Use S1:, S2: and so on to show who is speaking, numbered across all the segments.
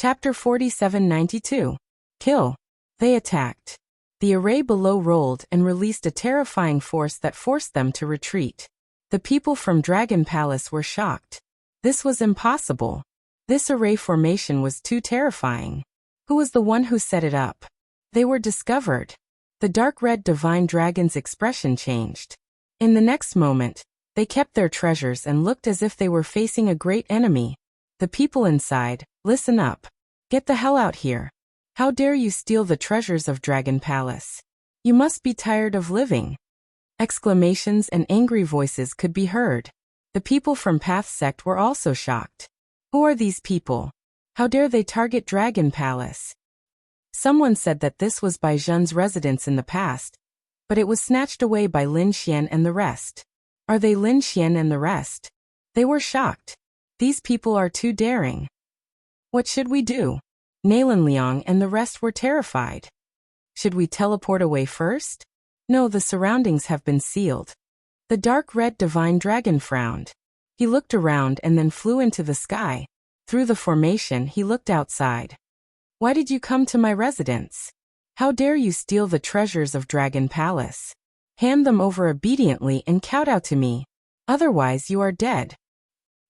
S1: Chapter 4792. Kill. They attacked. The array below rolled and released a terrifying force that forced them to retreat. The people from Dragon Palace were shocked. This was impossible. This array formation was too terrifying. Who was the one who set it up? They were discovered. The dark red divine dragon's expression changed. In the next moment, they kept their treasures and looked as if they were facing a great enemy. The people inside, listen up. Get the hell out here. How dare you steal the treasures of Dragon Palace? You must be tired of living. Exclamations and angry voices could be heard. The people from Path Sect were also shocked. Who are these people? How dare they target Dragon Palace? Someone said that this was Bai Zhen's residence in the past, but it was snatched away by Lin Xian and the rest. Are they Lin Xian and the rest? They were shocked. These people are too daring. What should we do? Nalan Liang and the rest were terrified. Should we teleport away first? No, the surroundings have been sealed. The dark red divine dragon frowned. He looked around and then flew into the sky. Through the formation, he looked outside. Why did you come to my residence? How dare you steal the treasures of Dragon Palace? Hand them over obediently and kowtow to me. Otherwise you are dead.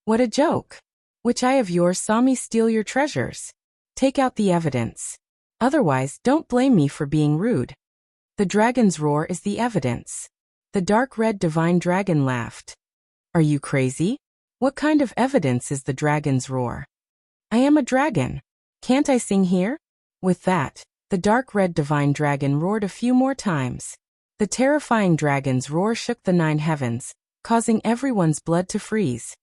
S1: What a joke. Which eye of yours saw me steal your treasures? Take out the evidence. Otherwise, don't blame me for being rude. The dragon's roar is the evidence. The dark red divine dragon laughed. Are you crazy? What kind of evidence is the dragon's roar? I am a dragon. Can't I sing here? With that, the dark red divine dragon roared a few more times. The terrifying dragon's roar shook the 9 heavens, causing everyone's blood to freeze.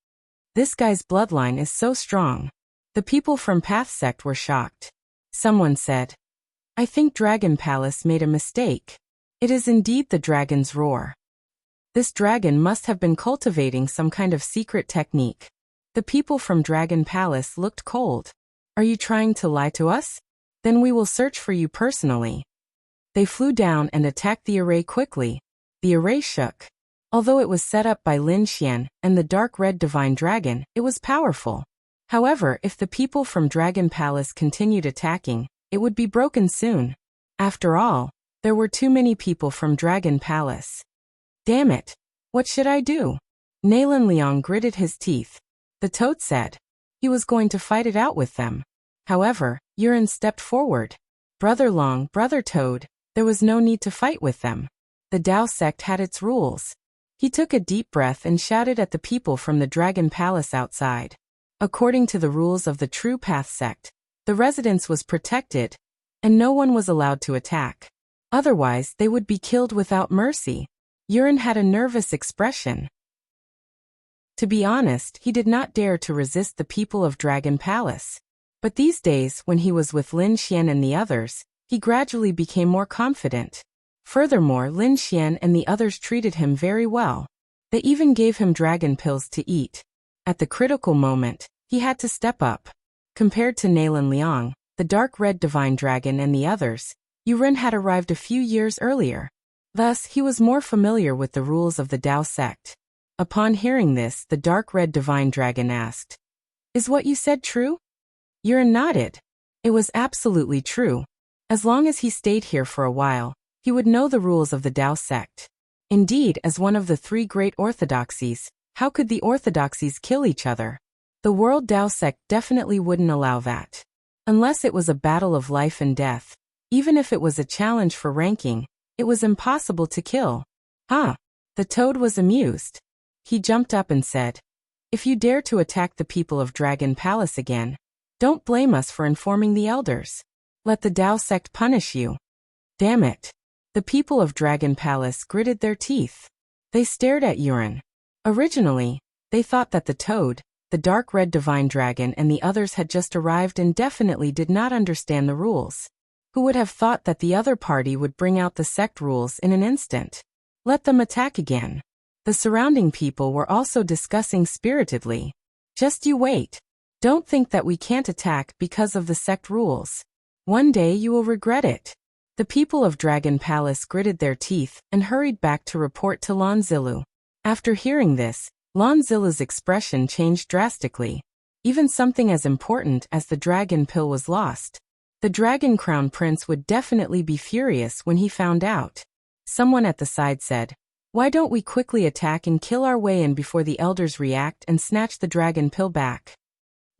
S1: This guy's bloodline is so strong. The people from Path Sect were shocked. Someone said, I think Dragon Palace made a mistake. It is indeed the dragon's roar. This dragon must have been cultivating some kind of secret technique. The people from Dragon Palace looked cold. Are you trying to lie to us? Then we will search for you personally. They flew down and attacked the array quickly. The array shook. Although it was set up by Lin Xian and the dark red divine dragon, it was powerful. However, if the people from Dragon Palace continued attacking, it would be broken soon. After all, there were too many people from Dragon Palace. Damn it! What should I do? Nalan Liang gritted his teeth. The toad said. He was going to fight it out with them. However, Yuren stepped forward. Brother Long, Brother Toad, there was no need to fight with them. The Dao sect had its rules. He took a deep breath and shouted at the people from the Dragon Palace outside. According to the rules of the True Path sect, the residence was protected, and no one was allowed to attack. Otherwise, they would be killed without mercy. Yuren had a nervous expression. To be honest, he did not dare to resist the people of Dragon Palace. But these days, when he was with Lin Xian and the others, he gradually became more confident. Furthermore, Lin Xian and the others treated him very well. They even gave him dragon pills to eat. At the critical moment, he had to step up. Compared to Nalan Liang, the dark red divine dragon and the others, Yuren had arrived a few years earlier. Thus, he was more familiar with the rules of the Dao sect. Upon hearing this, the dark red divine dragon asked, Is what you said true? Yuren nodded. It was absolutely true. As long as he stayed here for a while, he would know the rules of the Dao sect. Indeed, as one of the 3 great orthodoxies, how could the orthodoxies kill each other? The World Dao sect definitely wouldn't allow that. Unless it was a battle of life and death. Even if it was a challenge for ranking, it was impossible to kill. Ah! The toad was amused. He jumped up and said, If you dare to attack the people of Dragon Palace again, don't blame us for informing the elders. Let the Dao sect punish you. Damn it. The people of Dragon Palace gritted their teeth. They stared at Yuren. Originally, they thought that the toad, the dark red divine dragon and the others had just arrived and definitely did not understand the rules. Who would have thought that the other party would bring out the sect rules in an instant? Let them attack again. The surrounding people were also discussing spiritedly. Just you wait. Don't think that we can't attack because of the sect rules. One day you will regret it. The people of Dragon Palace gritted their teeth and hurried back to report to Lan Zilu. After hearing this, Lan Zilu's expression changed drastically. Even something as important as the dragon pill was lost. The Dragon Crown Prince would definitely be furious when he found out. Someone at the side said, "Why don't we quickly attack and kill our way in before the elders react and snatch the dragon pill back?"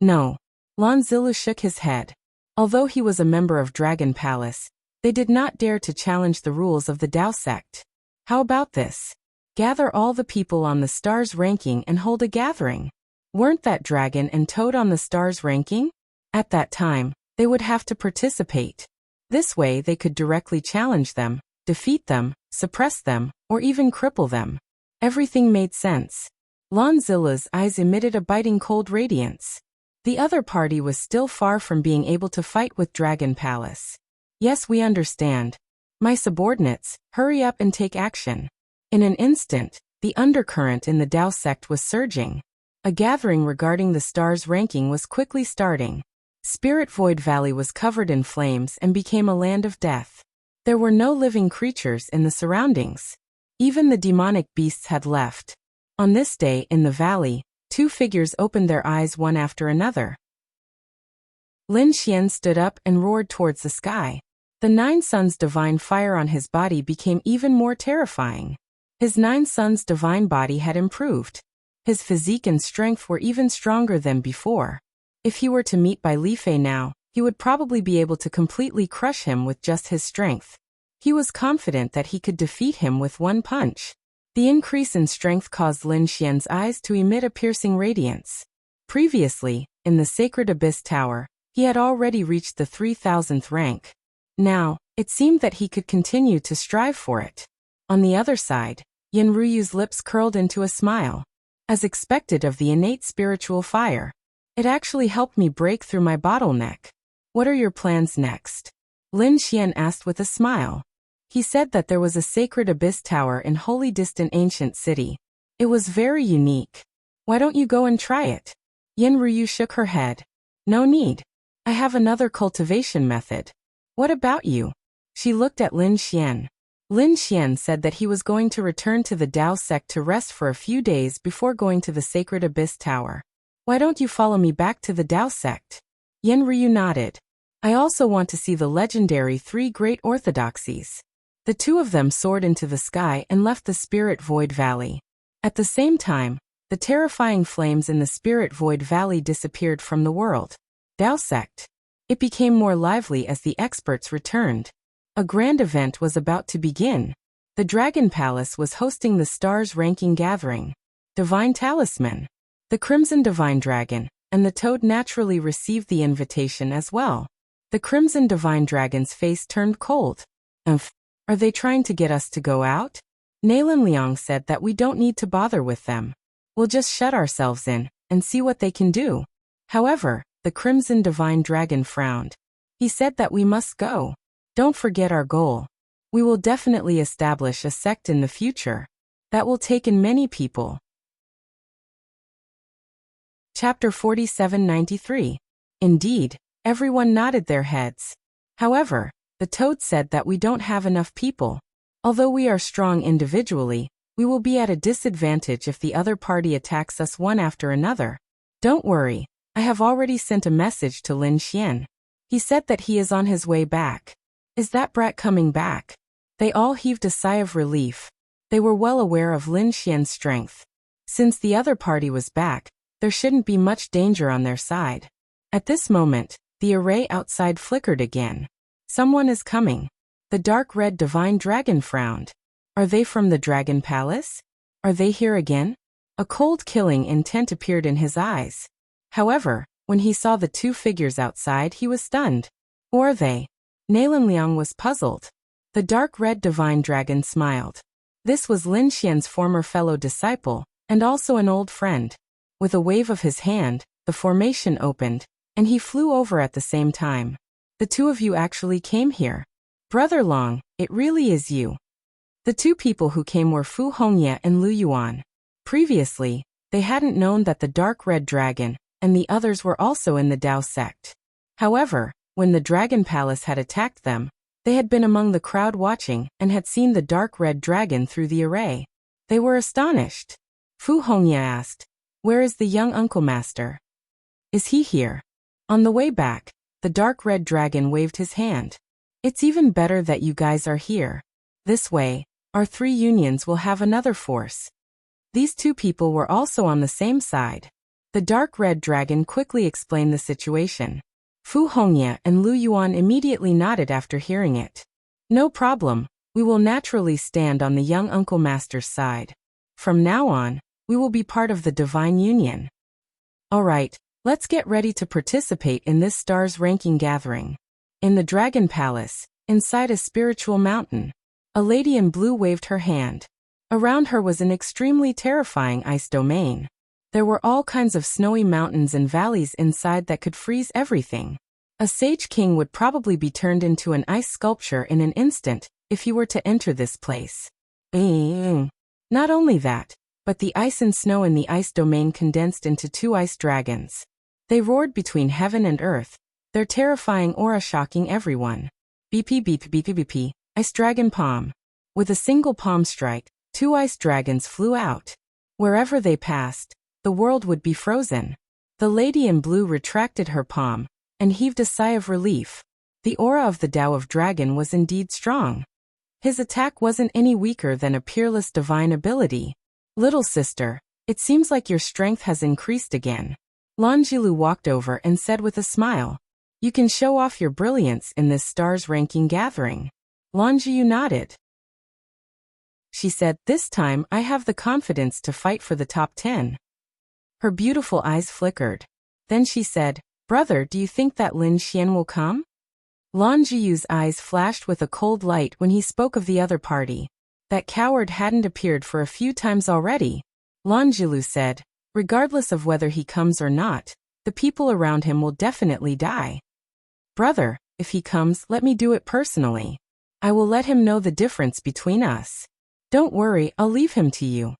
S1: No. Lon Zilu shook his head. Although he was a member of Dragon Palace, they did not dare to challenge the rules of the Dao sect. How about this? Gather all the people on the stars ranking and hold a gathering. Weren't that dragon and toad on the stars ranking? At that time, they would have to participate. This way they could directly challenge them, defeat them, suppress them, or even cripple them. Everything made sense. Lon Zila's eyes emitted a biting cold radiance. The other party was still far from being able to fight with Dragon Palace. Yes, we understand. My subordinates, hurry up and take action. In an instant, the undercurrent in the Dao sect was surging. A gathering regarding the stars' ranking was quickly starting. Spirit Void Valley was covered in flames and became a land of death. There were no living creatures in the surroundings. Even the demonic beasts had left. On this day in the valley, two figures opened their eyes one after another. Lin Xian stood up and roared towards the sky. The 9 Suns' divine fire on his body became even more terrifying. His 9 Suns' divine body had improved. His physique and strength were even stronger than before. If he were to meet Bai Lifei now, he would probably be able to completely crush him with just his strength. He was confident that he could defeat him with one punch. The increase in strength caused Lin Xian's eyes to emit a piercing radiance. Previously, in the Sacred Abyss Tower, he had already reached the 3000th rank. Now, it seemed that he could continue to strive for it. On the other side, Yin Ruyu's lips curled into a smile. As expected of the innate spiritual fire, it actually helped me break through my bottleneck. What are your plans next? Lin Xian asked with a smile. He said that there was a Sacred Abyss Tower in Holy Distant Ancient City. It was very unique. Why don't you go and try it? Yin Ruyu shook her head. No need. I have another cultivation method. What about you? She looked at Lin Xian. Lin Xian said that he was going to return to the Dao sect to rest for a few days before going to the Sacred Abyss Tower. Why don't you follow me back to the Dao sect? Yin Ryu nodded. I also want to see the legendary 3 Great Orthodoxies. The two of them soared into the sky and left the Spirit Void Valley. At the same time, the terrifying flames in the Spirit Void Valley disappeared from the world. Dao sect. It became more lively as the experts returned. A grand event was about to begin. The Dragon Palace was hosting the Stars Ranking Gathering. Divine Talisman. The Crimson Divine Dragon and the Toad naturally received the invitation as well. The Crimson Divine Dragon's face turned cold. Are they trying to get us to go out? Nalan Liang said that we don't need to bother with them. We'll just shut ourselves in and see what they can do. However, the Crimson Divine Dragon frowned. He said that we must go. Don't forget our goal. We will definitely establish a sect in the future. That will take in many people. Chapter 4793. Indeed, everyone nodded their heads. However, the Toad said that we don't have enough people. Although we are strong individually, we will be at a disadvantage if the other party attacks us one after another. Don't worry, I have already sent a message to Lin Xian. He said that he is on his way back. Is that brat coming back? They all heaved a sigh of relief. They were well aware of Lin Xian's strength. Since the other party was back, there shouldn't be much danger on their side. At this moment, the array outside flickered again. Someone is coming. The dark red divine dragon frowned. Are they from the Dragon Palace? Are they here again? A cold killing intent appeared in his eyes. However, when he saw the two figures outside, he was stunned. Who are they? Nalan Liang was puzzled. The dark red divine dragon smiled. This was Lin Xian's former fellow disciple, and also an old friend. With a wave of his hand, the formation opened, and he flew over at the same time. The two of you actually came here. Brother Long, it really is you. The two people who came were Fu Hongye and Lu Yuan. Previously, they hadn't known that the dark red dragon and the others were also in the Dao sect. However, when the Dragon Palace had attacked them, they had been among the crowd watching and had seen the dark red dragon through the array. They were astonished. Fu Hongye asked, "Where is the young uncle master?" Is he here? On the way back, the dark red dragon waved his hand. It's even better that you guys are here. This way, our 3 unions will have another force. These 2 people were also on the same side. The dark red dragon quickly explained the situation. Fu Hongye and Lu Yuan immediately nodded after hearing it. No problem, we will naturally stand on the young uncle master's side. From now on, we will be part of the divine union. Alright, let's get ready to participate in this stars ranking gathering. In the Dragon Palace, inside a spiritual mountain, a lady in blue waved her hand. Around her was an extremely terrifying ice domain. There were all kinds of snowy mountains and valleys inside that could freeze everything. A sage king would probably be turned into an ice sculpture in an instant if he were to enter this place. Not only that, but the ice and snow in the ice domain condensed into 2 ice dragons. They roared between heaven and earth, their terrifying aura shocking everyone. BP, ice dragon palm. With a single palm strike, 2 ice dragons flew out. Wherever they passed, the world would be frozen. The lady in blue retracted her palm and heaved a sigh of relief. The aura of the Tao of Dragon was indeed strong. His attack wasn't any weaker than a peerless divine ability. Little sister, it seems like your strength has increased again. Lanjilu walked over and said with a smile. You can show off your brilliance in this stars ranking gathering. Lanjiu nodded. She said, this time I have the confidence to fight for the top 10. Her beautiful eyes flickered. Then she said, brother, do you think that Lin Xian will come? Lan Jiu's eyes flashed with a cold light when he spoke of the other party. That coward hadn't appeared for a few times already. Lan Jilu said, regardless of whether he comes or not, the people around him will definitely die. Brother, if he comes, let me do it personally. I will let him know the difference between us. Don't worry, I'll leave him to you.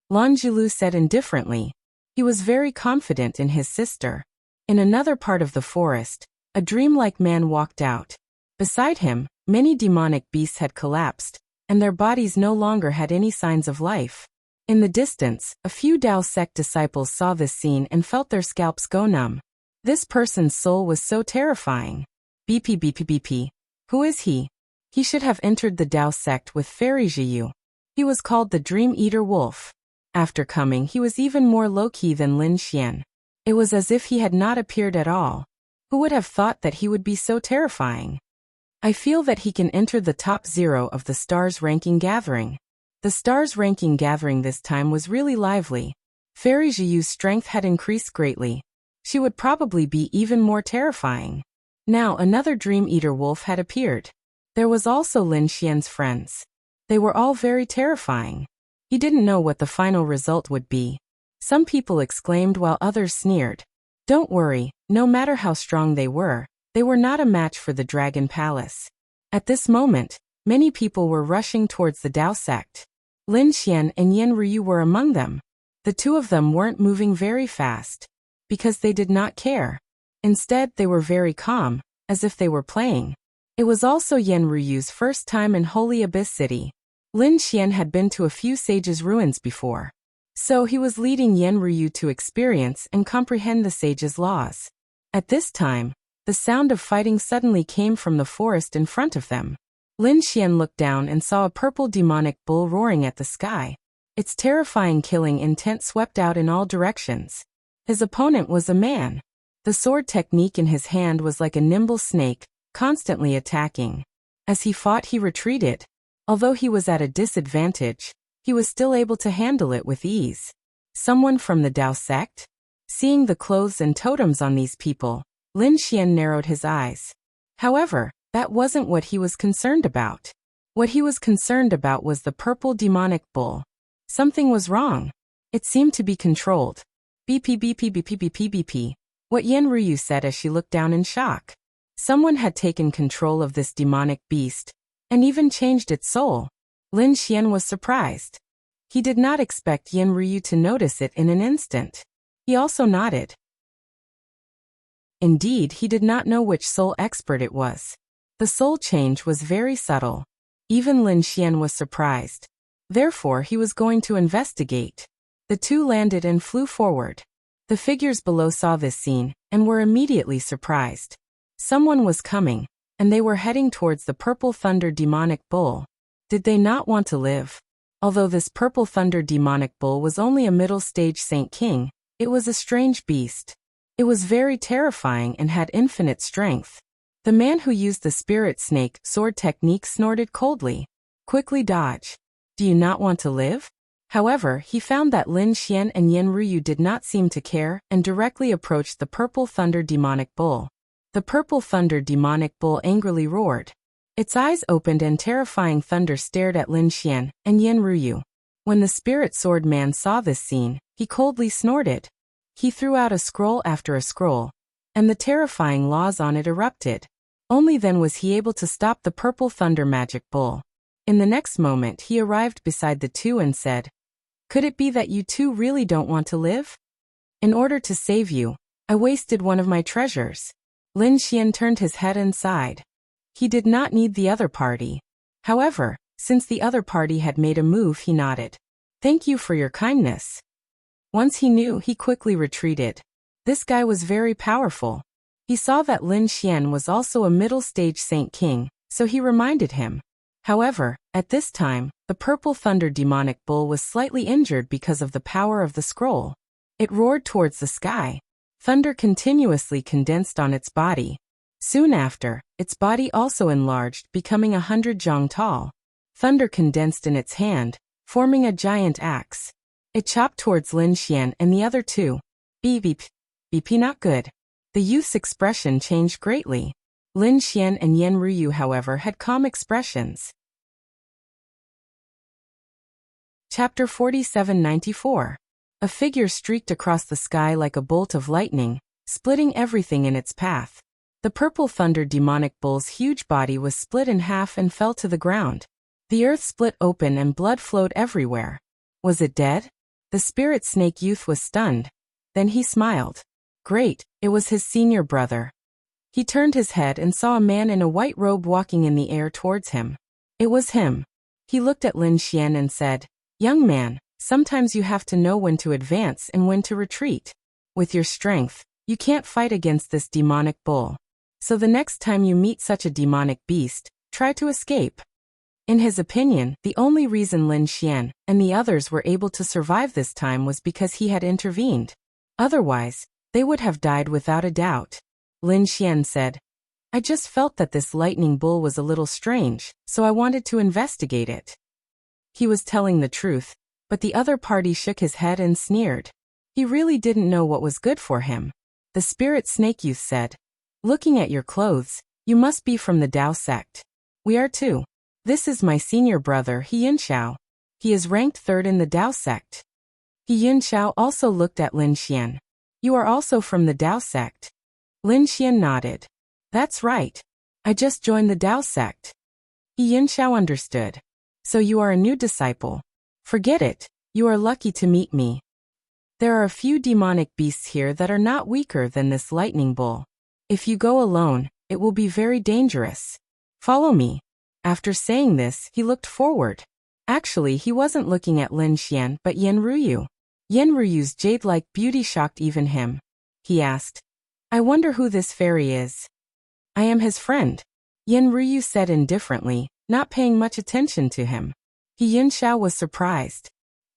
S1: Lan Jilu said indifferently. He was very confident in his sister. In another part of the forest, a dreamlike man walked out. Beside him, many demonic beasts had collapsed, and their bodies no longer had any signs of life. In the distance, a few Dao sect disciples saw this scene and felt their scalps go numb. This person's soul was so terrifying. BP. Who is he? He should have entered the Dao sect with Fairy Jiyu. He was called the Dream Eater Wolf. After coming, he was even more low-key than Lin Xian. It was as if he had not appeared at all. Who would have thought that he would be so terrifying? I feel that he can enter the top 0 of the stars ranking gathering. The stars ranking gathering this time was really lively. Fairy Jiyu's strength had increased greatly. She would probably be even more terrifying. Now another Dream Eater Wolf had appeared. There was also Lin Xian's friends. They were all very terrifying. He didn't know what the final result would be. Some people exclaimed while others sneered. Don't worry, no matter how strong they were not a match for the Dragon Palace. At this moment, many people were rushing towards the Dao sect. Lin Xian and Yan Ryu were among them. The 2 of them weren't moving very fast, because they did not care. Instead, they were very calm, as if they were playing. It was also Yan Ryu's first time in Holy Abyss City. Lin Xian had been to a few sages' ruins before. So he was leading Yan Ryu to experience and comprehend the sages' laws. At this time, the sound of fighting suddenly came from the forest in front of them. Lin Xian looked down and saw a purple demonic bull roaring at the sky. Its terrifying killing intent swept out in all directions. His opponent was a man. The sword technique in his hand was like a nimble snake, constantly attacking. As he fought, he retreated. Although he was at a disadvantage, he was still able to handle it with ease. Someone from the Dao sect? Seeing the clothes and totems on these people, Lin Xian narrowed his eyes. However, that wasn't what he was concerned about. What he was concerned about was the purple demonic bull. Something was wrong. It seemed to be controlled. BP. What Yan Ryu said as she looked down in shock. Someone had taken control of this demonic beast, and even changed its soul. Lin Xian was surprised. He did not expect Yan Ryu to notice it in an instant. He also nodded. Indeed, he did not know which soul expert it was. The soul change was very subtle. Even Lin Xian was surprised. Therefore, he was going to investigate. The 2 landed and flew forward. The figures below saw this scene, and were immediately surprised. Someone was coming, and they were heading towards the Purple Thunder demonic bull. Did they not want to live? Although this Purple Thunder demonic bull was only a middle-stage Saint King, it was a strange beast. It was very terrifying and had infinite strength. The man who used the spirit snake sword technique snorted coldly. Quickly dodge. Do you not want to live? However, he found that Lin Xian and Yen Ruyu did not seem to care and directly approached the Purple Thunder demonic bull. The Purple Thunder demonic bull angrily roared. Its eyes opened and terrifying thunder stared at Lin Xian and Yen Ruyu. When the spirit sword man saw this scene, he coldly snorted. He threw out a scroll after a scroll, and the terrifying laws on it erupted. Only then was he able to stop the Purple Thunder magic bull. In the next moment he arrived beside the two and said, "Could it be that you two really don't want to live? In order to save you, I wasted one of my treasures." Lin Xian turned his head and sighed. He did not need the other party. However, since the other party had made a move, he nodded. "Thank you for your kindness." Once he knew, he quickly retreated. This guy was very powerful. He saw that Lin Xian was also a middle-stage Saint King, so he reminded him. However, at this time, the Purple Thunder demonic bull was slightly injured because of the power of the scroll. It roared towards the sky. Thunder continuously condensed on its body. Soon after, its body also enlarged, becoming 100 zhang tall. Thunder condensed in its hand, forming a giant axe. It chopped towards Lin Xian and the other two. Beep beep. Beep not good. The youth's expression changed greatly. Lin Xian and Yen Ruyu, however, had calm expressions. Chapter 4794. A figure streaked across the sky like a bolt of lightning, splitting everything in its path. The Purple Thunder demonic bull's huge body was split in half and fell to the ground. The earth split open and blood flowed everywhere. Was it dead? The spirit snake youth was stunned. Then he smiled. Great, it was his senior brother. He turned his head and saw a man in a white robe walking in the air towards him. It was him. He looked at Lin Xian and said, "Young man, sometimes you have to know when to advance and when to retreat. With your strength, you can't fight against this demonic bull. So the next time you meet such a demonic beast, try to escape." In his opinion, the only reason Lin Xian and the others were able to survive this time was because he had intervened. Otherwise, they would have died without a doubt. Lin Xian said, "I just felt that this lightning bull was a little strange, so I wanted to investigate it." He was telling the truth, but the other party shook his head and sneered. He really didn't know what was good for him. The spirit snake youth said, "Looking at your clothes, you must be from the Dao sect. We are too. This is my senior brother He Yunxiao. He is ranked 3rd in the Dao sect." He Yunxiao also looked at Lin Xian. "You are also from the Dao sect?" Lin Xian nodded. "That's right. I just joined the Dao sect." He Yunxiao understood. "So you are a new disciple. Forget it, you are lucky to meet me. There are a few demonic beasts here that are not weaker than this lightning bull. If you go alone, it will be very dangerous. Follow me." After saying this, he looked forward. Actually, he wasn't looking at Lin Xian but Yen Ruyu. Yen Ruyu's jade-like beauty shocked even him. He asked, "I wonder who this fairy is." "I am his friend," Yen Ruyu said indifferently, not paying much attention to him. He Yunxiao was surprised.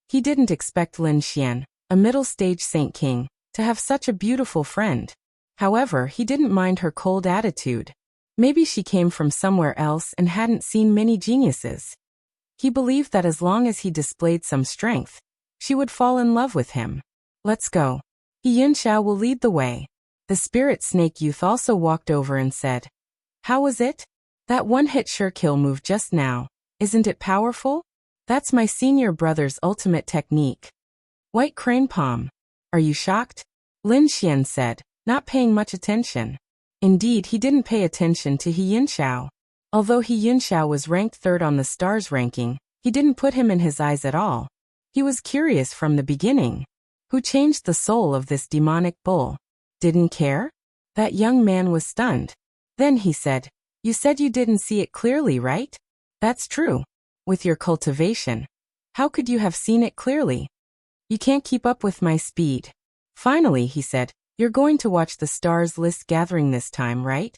S1: He didn't expect Lin Xian, a middle-stage Saint King, to have such a beautiful friend. However, he didn't mind her cold attitude. Maybe she came from somewhere else and hadn't seen many geniuses. He believed that as long as he displayed some strength, she would fall in love with him. "Let's go. He Yunxiao will lead the way." The spirit snake youth also walked over and said, "How was it? That one-hit sure kill move just now. Isn't it powerful? That's my senior brother's ultimate technique." "White crane palm. Are you shocked?" Lin Xian said, not paying much attention. Indeed, he didn't pay attention to He Yunxiao. Although He Yunxiao was ranked 3rd on the stars ranking, he didn't put him in his eyes at all. He was curious from the beginning. Who changed the soul of this demonic bull? Didn't care? That young man was stunned. Then he said, "You said you didn't see it clearly, right?" "That's true. With your cultivation, how could you have seen it clearly? You can't keep up with my speed." Finally, he said, You're going to watch the stars list gathering this time, right?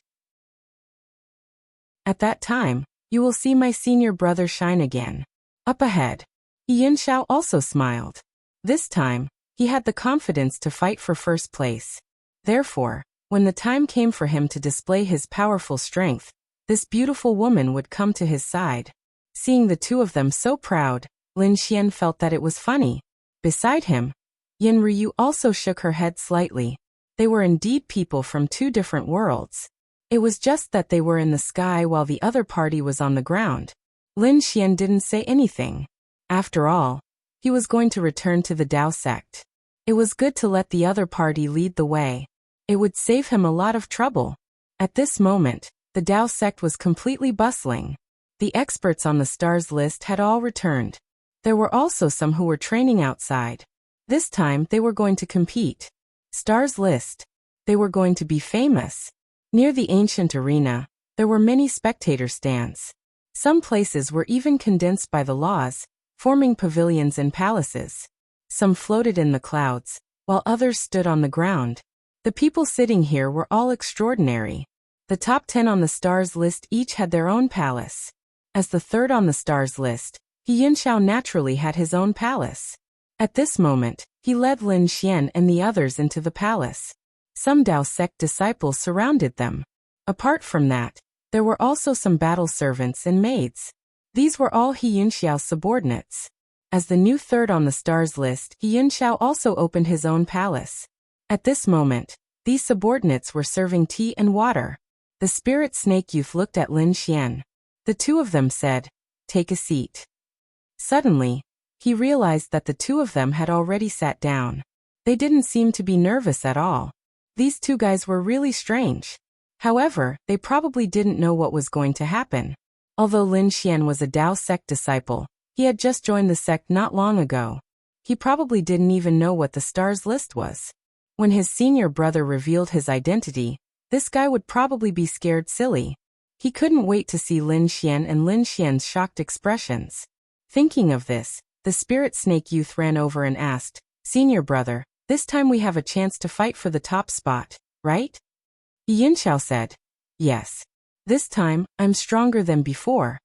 S1: At that time, you will see my senior brother shine again. Up ahead. Yin Xiao also smiled. This time, he had the confidence to fight for first place. Therefore, when the time came for him to display his powerful strength, this beautiful woman would come to his side. Seeing the two of them so proud, Lin Xian felt that it was funny. Beside him, Yin Ryu also shook her head slightly. They were indeed people from two different worlds. It was just that they were in the sky while the other party was on the ground. Lin Xian didn't say anything. After all, he was going to return to the Dao sect. It was good to let the other party lead the way. It would save him a lot of trouble. At this moment, the Dao sect was completely bustling. The experts on the stars list had all returned. There were also some who were training outside. This time they were going to compete. Stars list. They were going to be famous. Near the ancient arena, there were many spectator stands. Some places were even condensed by the laws, forming pavilions and palaces. Some floated in the clouds, while others stood on the ground. The people sitting here were all extraordinary. The top 10 on the stars list each had their own palace. As the third on the stars list, Yin Xiao naturally had his own palace. At this moment, he led Lin Xian and the others into the palace. Some Dao sect disciples surrounded them. Apart from that, there were also some battle servants and maids. These were all Yin Xiao's subordinates. As the new third on the stars list, Yin Xiao also opened his own palace. At this moment, these subordinates were serving tea and water. The spirit snake youth looked at Lin Xian. The two of them said, "Take a seat." Suddenly, he realized that the two of them had already sat down. They didn't seem to be nervous at all. These two guys were really strange. However, they probably didn't know what was going to happen. Although Lin Xian was a Dao sect disciple, he had just joined the sect not long ago. He probably didn't even know what the stars list was. When his senior brother revealed his identity, this guy would probably be scared silly. He couldn't wait to see Lin Xian and Lin Xian's shocked expressions. Thinking of this, the spirit snake youth ran over and asked, "Senior brother, this time we have a chance to fight for the top spot, right?" Yin Xiao said, "Yes. This time, I'm stronger than before."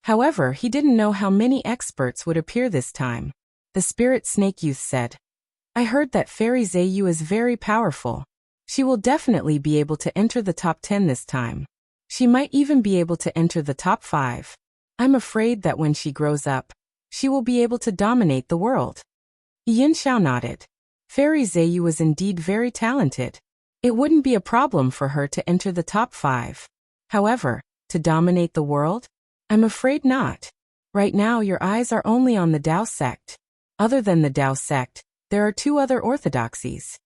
S1: However, he didn't know how many experts would appear this time. The spirit snake youth said, "I heard that Fairy Zayu is very powerful. She will definitely be able to enter the top 10 this time. She might even be able to enter the top 5. I'm afraid that when she grows up, she will be able to dominate the world." Yin Xiao nodded. Fairy Zayu was indeed very talented. It wouldn't be a problem for her to enter the top 5. However, to dominate the world? I'm afraid not. Right now your eyes are only on the Dao sect. Other than the Dao sect, there are 2 other orthodoxies.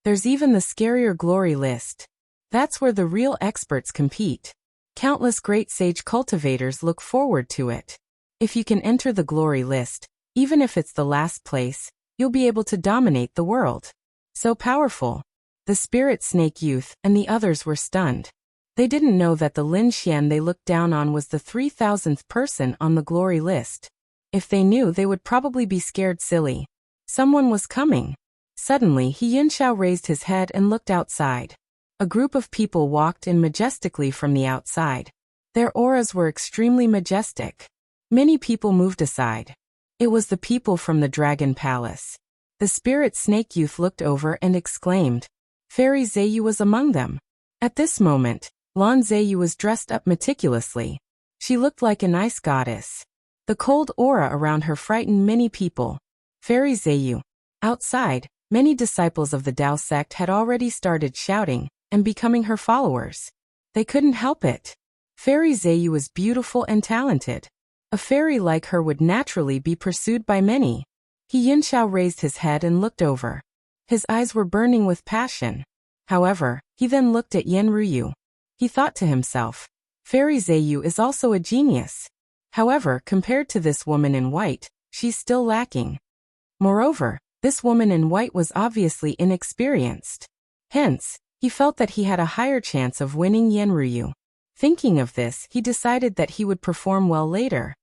S1: There's even the scarier glory list. That's where the real experts compete. Countless great sage cultivators look forward to it. If you can enter the glory list, even if it's the last place, you'll be able to dominate the world. So powerful. The spirit snake youth and the others were stunned. They didn't know that the Lin Xian they looked down on was the 3,000th person on the glory list. If they knew, they would probably be scared silly. Someone was coming. Suddenly, Yin Xiao raised his head and looked outside. A group of people walked in majestically from the outside. Their auras were extremely majestic. Many people moved aside. It was the people from the Dragon Palace. The spirit snake youth looked over and exclaimed, "Fairy Zayu was among them." At this moment, Lan Zayu was dressed up meticulously. She looked like an ice goddess. The cold aura around her frightened many people. Fairy Zayu. Outside, many disciples of the Dao sect had already started shouting and becoming her followers. They couldn't help it. Fairy Zayu was beautiful and talented. A fairy like her would naturally be pursued by many. Yin Xiao raised his head and looked over. His eyes were burning with passion. However, he then looked at Yen Ryu. He thought to himself, Fairy Zayu is also a genius. However, compared to this woman in white, she's still lacking. Moreover, this woman in white was obviously inexperienced. Hence, he felt that he had a higher chance of winning Yen Ryu. Thinking of this, he decided that he would perform well later.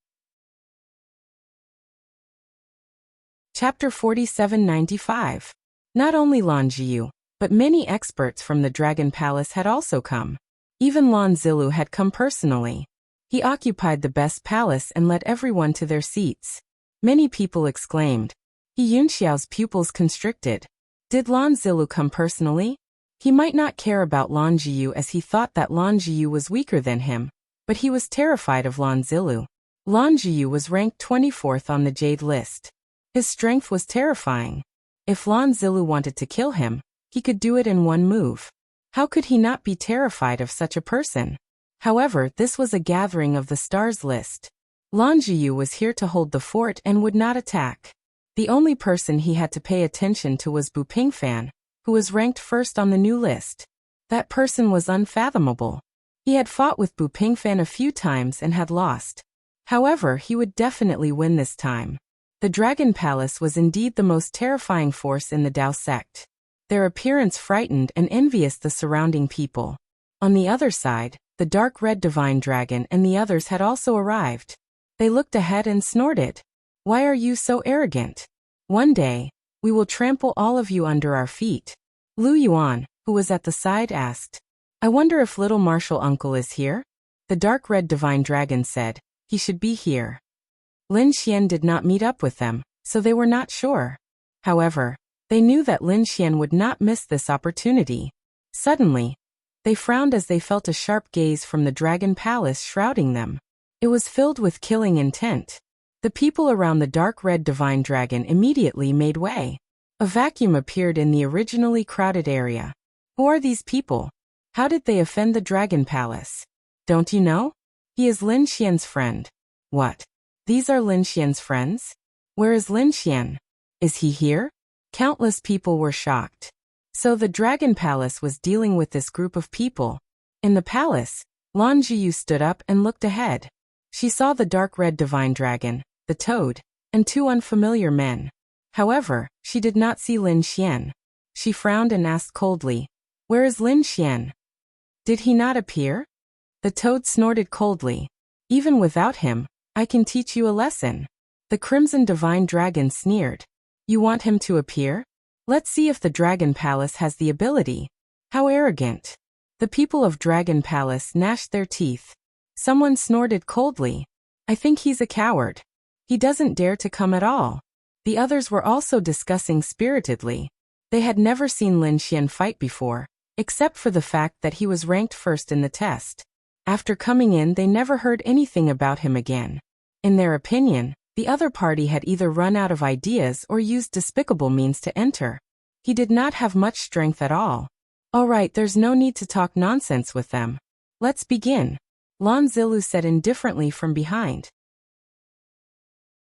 S1: Chapter 4795. Not only Lan Jiyu, but many experts from the Dragon Palace had also come. Even Lan Zilu had come personally. He occupied the best palace and led everyone to their seats. Many people exclaimed. He Yunxiao's pupils constricted. Did Lan Zilu come personally? He might not care about Lan Jiyu as he thought that Lan Jiyu was weaker than him, but he was terrified of Lan Zilu. Lan Jiyu was ranked 24th on the Jade list. His strength was terrifying. If Lan Zilu wanted to kill him, he could do it in one move. How could he not be terrified of such a person? However, this was a gathering of the stars list. Lan Jiyu was here to hold the fort and would not attack. The only person he had to pay attention to was Bu Pingfan, who was ranked first on the new list. That person was unfathomable. He had fought with Bu Pingfan a few times and had lost. However, he would definitely win this time. The Dragon Palace was indeed the most terrifying force in the Dao sect. Their appearance frightened and envious the surrounding people. On the other side, the dark red divine dragon and the others had also arrived. They looked ahead and snorted. Why are you so arrogant? One day, we will trample all of you under our feet. Lu Yuan, who was at the side, asked. I wonder if little martial uncle is here? The dark red divine dragon said. He should be here. Lin Xian did not meet up with them, so they were not sure. However, they knew that Lin Xian would not miss this opportunity. Suddenly, they frowned as they felt a sharp gaze from the Dragon Palace shrouding them. It was filled with killing intent. The people around the dark red divine dragon immediately made way. A vacuum appeared in the originally crowded area. Who are these people? How did they offend the Dragon Palace? Don't you know? He is Lin Xian's friend. What? These are Lin Xian's friends? Where is Lin Xian? Is he here? Countless people were shocked. So the Dragon Palace was dealing with this group of people. In the palace, Lan Jiyu stood up and looked ahead. She saw the dark red divine dragon, the toad, and two unfamiliar men. However, she did not see Lin Xian. She frowned and asked coldly, Where is Lin Xian? Did he not appear? The toad snorted coldly. Even without him, I can teach you a lesson. The crimson divine dragon sneered. You want him to appear? Let's see if the Dragon Palace has the ability. How arrogant. The people of Dragon Palace gnashed their teeth. Someone snorted coldly. I think he's a coward. He doesn't dare to come at all. The others were also discussing spiritedly. They had never seen Lin Xian fight before, except for the fact that he was ranked first in the test. After coming in, they never heard anything about him again. In their opinion, the other party had either run out of ideas or used despicable means to enter. He did not have much strength at all. All right, there's no need to talk nonsense with them. Let's begin. Lan Zilu said indifferently from behind.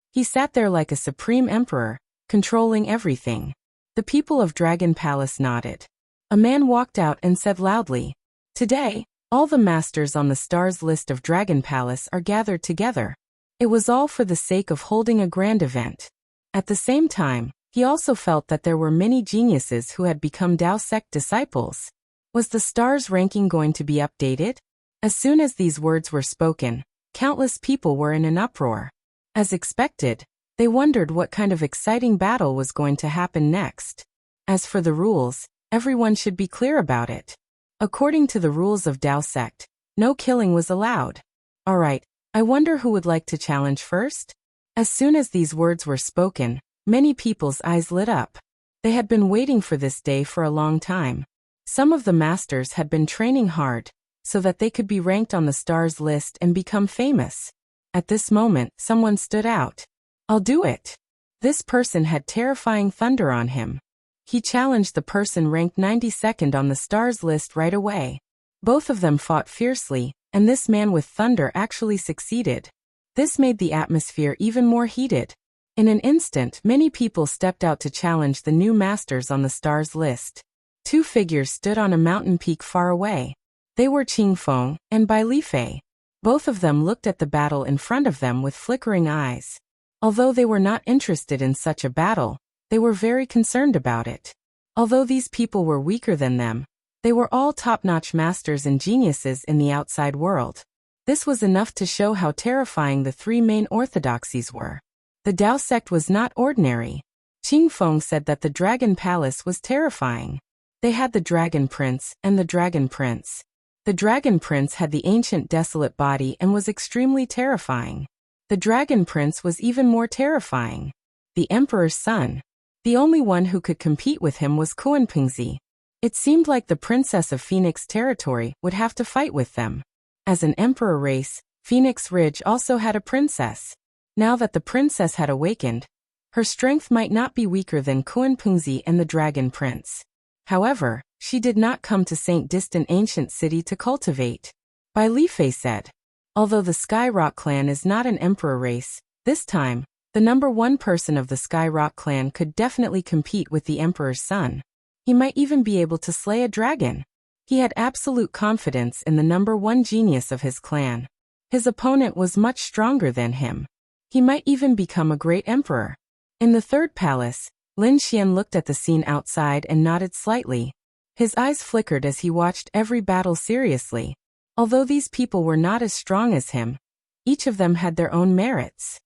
S1: He sat there like a supreme emperor, controlling everything. The people of Dragon Palace nodded. A man walked out and said loudly, Today, all the masters on the stars list of Dragon Palace are gathered together. It was all for the sake of holding a grand event. At the same time, he also felt that there were many geniuses who had become Dao sect disciples. Was the stars ranking going to be updated? As soon as these words were spoken, countless people were in an uproar. As expected, they wondered what kind of exciting battle was going to happen next. As for the rules, everyone should be clear about it. According to the rules of Dao sect, no killing was allowed. Alright, I wonder who would like to challenge first? As soon as these words were spoken, many people's eyes lit up. They had been waiting for this day for a long time. Some of the masters had been training hard, so that they could be ranked on the stars list and become famous. At this moment, someone stood out. I'll do it. This person had terrifying thunder on him. He challenged the person ranked 92nd on the stars list right away. Both of them fought fiercely, and this man with thunder actually succeeded. This made the atmosphere even more heated. In an instant, many people stepped out to challenge the new masters on the stars list. Two figures stood on a mountain peak far away. They were Qingfeng and Bai Lifei. Both of them looked at the battle in front of them with flickering eyes. Although they were not interested in such a battle, they were very concerned about it. Although these people were weaker than them, they were all top-notch masters and geniuses in the outside world. This was enough to show how terrifying the three main orthodoxies were. The Dao sect was not ordinary. Qingfeng said that the Dragon Palace was terrifying. They had the Dragon Prince and the Dragon Prince. The Dragon Prince had the ancient desolate body and was extremely terrifying. The Dragon Prince was even more terrifying. The Emperor's son. The only one who could compete with him was Kuanpingzi. It seemed like the Princess of Phoenix Territory would have to fight with them. As an emperor race, Phoenix Ridge also had a princess. Now that the princess had awakened, her strength might not be weaker than Kuanpingzi and the Dragon Prince. However, she did not come to Saint Distant Ancient City to cultivate. Bai Lifei said. Although the Skyrock clan is not an emperor race, this time, the #1 person of the Skyrock clan could definitely compete with the emperor's son. He might even be able to slay a dragon. He had absolute confidence in the #1 genius of his clan. His opponent was much stronger than him. He might even become a great emperor. In the third palace, Lin Xian looked at the scene outside and nodded slightly. His eyes flickered as he watched every battle seriously. Although these people were not as strong as him, each of them had their own merits.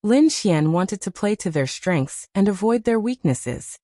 S1: Lin Xian wanted to play to their strengths and avoid their weaknesses.